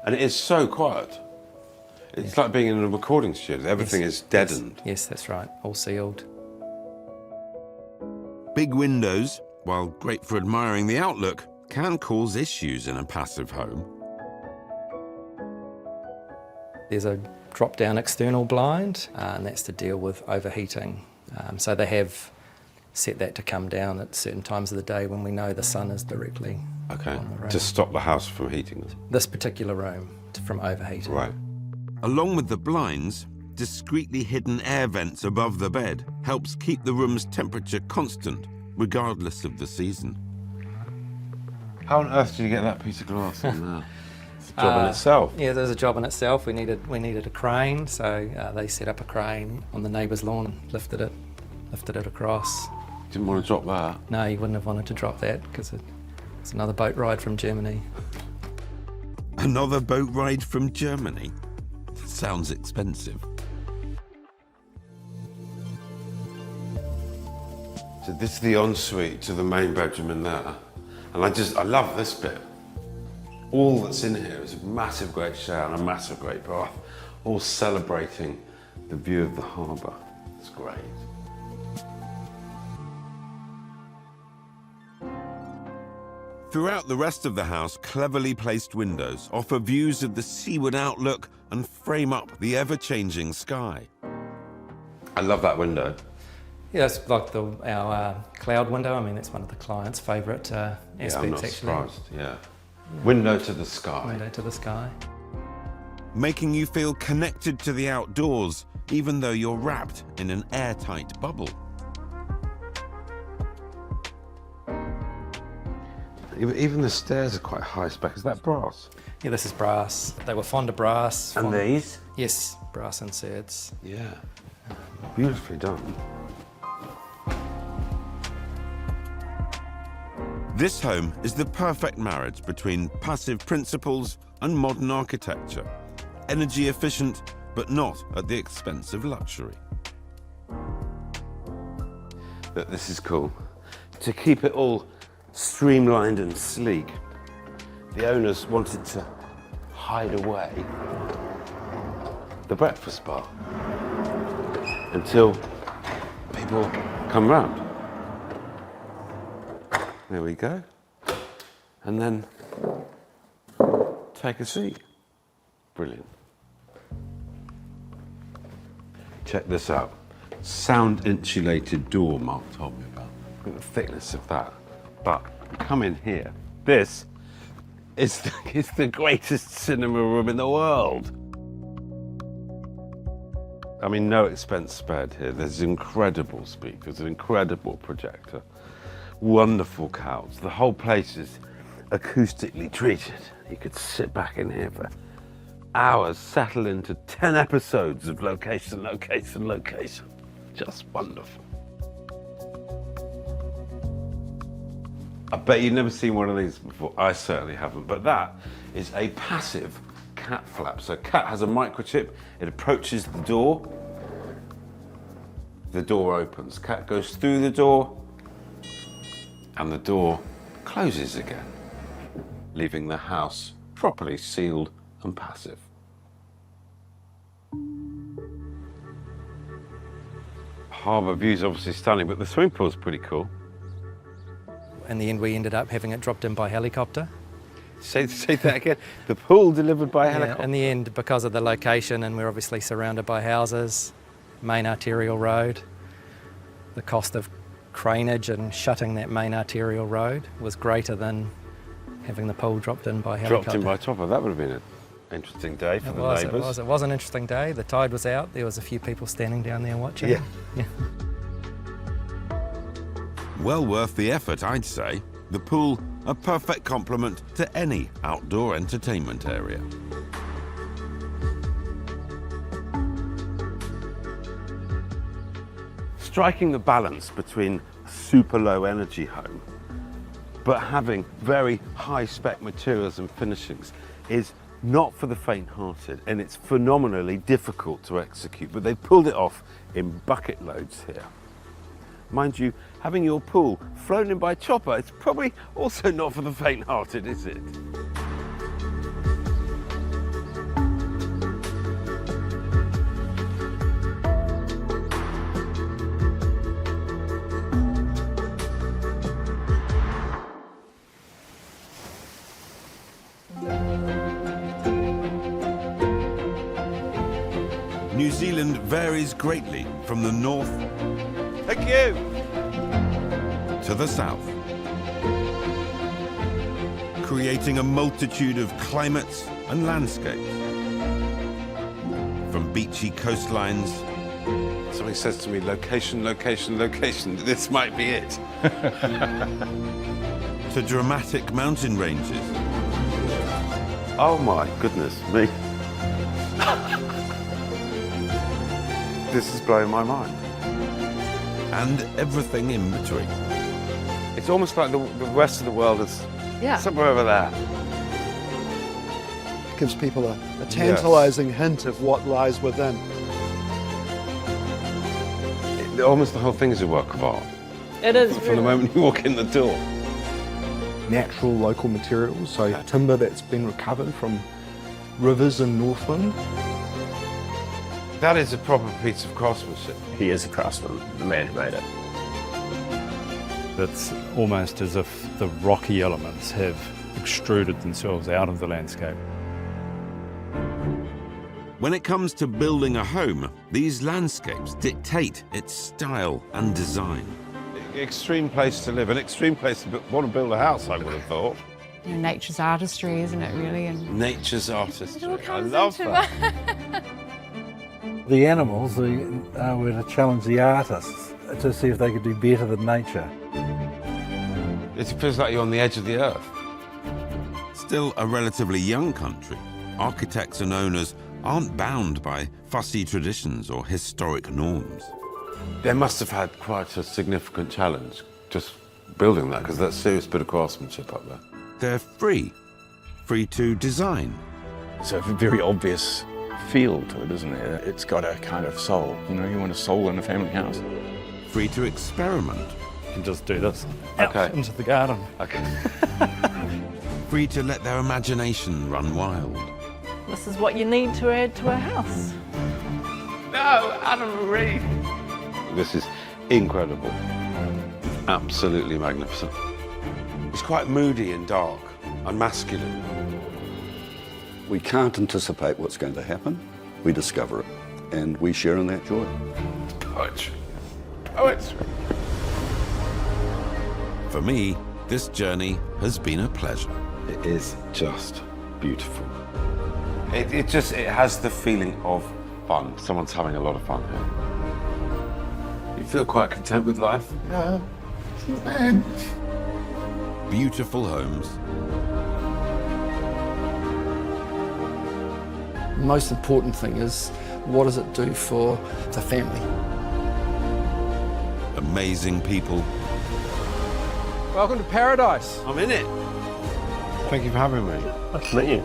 And it is so quiet. It's like being in a recording studio. Everything is deadened. Yes, that's right. All sealed. Big windows, while great for admiring the outlook, can cause issues in a passive home. There's a drop-down external blind, and that's to deal with overheating. So they have set that to come down at certain times of the day when we know the sun is directly on the room. To stop the house from heating. This particular room from overheating. Right. Along with the blinds, discreetly hidden air vents above the bed helps keep the room's temperature constant, regardless of the season. How on earth did you get that piece of glass in there? It's a job in itself. Yeah, there's a job in itself. We needed a crane, so they set up a crane on the neighbour's lawn and lifted it across. Didn't want to drop that. No, you wouldn't have wanted to drop that because it's another boat ride from Germany. Another boat ride from Germany? Sounds expensive. So this is the ensuite to the main bedroom in there. And I love this bit. All that's in here is a massive great shower and a massive great bath, all celebrating the view of the harbour. It's great. Throughout the rest of the house, cleverly placed windows offer views of the seaward outlook and frame up the ever-changing sky. I love that window. Yeah, it's like our cloud window. I mean, it's one of the client's favourite aspects, I'm not actually. surprised, yeah. Window to the sky. Window to the sky. Making you feel connected to the outdoors, even though you're wrapped in an airtight bubble. Even the stairs are quite high spec. Is that brass? Yeah, this is brass. They were fond of brass. And these? Yes, brass inserts. Yeah, beautifully done. This home is the perfect marriage between passive principles and modern architecture. Energy efficient, but not at the expense of luxury. Look, this is cool. To keep it all streamlined and sleek, the owners wanted to hide away the breakfast bar until people come round. There we go. And then take a seat. Brilliant. Check this out. Sound insulated door Mark told me about. Look at the thickness of that. But come in here. This is the greatest cinema room in the world. I mean, no expense spared here. There's incredible speakers, an incredible projector, wonderful couch. The whole place is acoustically treated. You could sit back in here for hours, settle into 10 episodes of location, location, location. Just wonderful. I bet you've never seen one of these before. I certainly haven't. But that is a passive cat flap. So cat has a microchip. It approaches the door opens. Cat goes through the door, and the door closes again, leaving the house properly sealed and passive. Harbour view's obviously stunning, but the swimming pool's pretty cool. In the end, we ended up having it dropped in by helicopter. Say that again. The pool delivered by helicopter? Yeah, in the end, because of the location, and we're obviously surrounded by houses, main arterial road, the cost of craneage and shutting that main arterial road was greater than having the pool dropped in by helicopter. Dropped in by chopper. That would have been an interesting day for the neighbours. It was an interesting day. The tide was out. There was a few people standing down there watching. Yeah. Well worth the effort, I'd say. The pool, a perfect complement to any outdoor entertainment area. Striking the balance between a super low energy home but having very high spec materials and finishings is not for the faint-hearted, and it's phenomenally difficult to execute, but they pulled it off in bucket loads here. Mind you, having your pool flown in by chopper, it's probably also not for the faint-hearted, is it? varies greatly from the north Thank you. to the south, creating a multitude of climates and landscapes. From beachy coastlines. Somebody says to me, location, location, location. This might be it. To dramatic mountain ranges. Oh my goodness me. This is blowing my mind. And everything in between. It's almost like the rest of the world is somewhere over there. It gives people a tantalising hint of what lies within. Almost the whole thing is a work of art. It is. From the moment you walk in the door. Natural local materials, so timber that's been recovered from rivers in Northland. That is a proper piece of craftsmanship. He is a craftsman, the man who made it. It's almost as if the rocky elements have extruded themselves out of the landscape. When it comes to building a home, these landscapes dictate its style and design. Extreme place to live, an extreme place to want to build a house, I would have thought. You know, nature's artistry, isn't it, really? And Nature's artistry. it all I comes love into that. The animals were to challenge the artists to see if they could do better than nature. It feels like you're on the edge of the earth. Still a relatively young country, architects and owners aren't bound by fussy traditions or historic norms. They must have had quite a significant challenge just building that, because that's a serious bit of craftsmanship up there. They're free to design. It's a very obvious feel to it, isn't it? It's got a kind of soul. You know, you want a soul in a family house. Free to experiment. You can just do this. Okay. Out into the garden. Okay. Free to let their imagination run wild. This is what you need to add to a house. No, Adam Reed. This is incredible. Absolutely magnificent. It's quite moody and dark and masculine. We can't anticipate what's going to happen. We discover it, and we share in that joy. Poetry. Poetry. For me, this journey has been a pleasure. It is just beautiful. It has the feeling of fun. Someone's having a lot of fun here. You feel quite content with life? Yeah. Beautiful homes. The most important thing is, what does it do for the family? Amazing people. Welcome to paradise. I'm in it. Thank you for having me. Nice to meet you.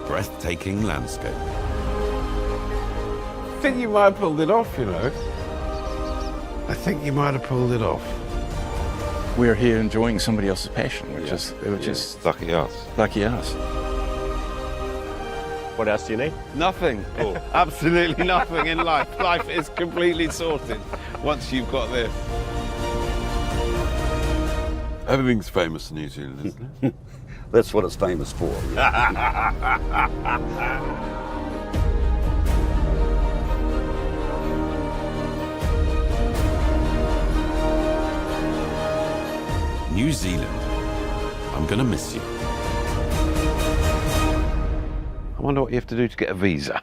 Breathtaking landscape. I think you might have pulled it off, you know. I think you might have pulled it off. We're here enjoying somebody else's passion, which is lucky us. Lucky us. What else do you need? Nothing. Oh. Absolutely nothing in life. Life is completely sorted once you've got this. Everything's famous in New Zealand, isn't it? That's what it's famous for. New Zealand. I'm gonna miss you. I wonder what you have to do to get a visa.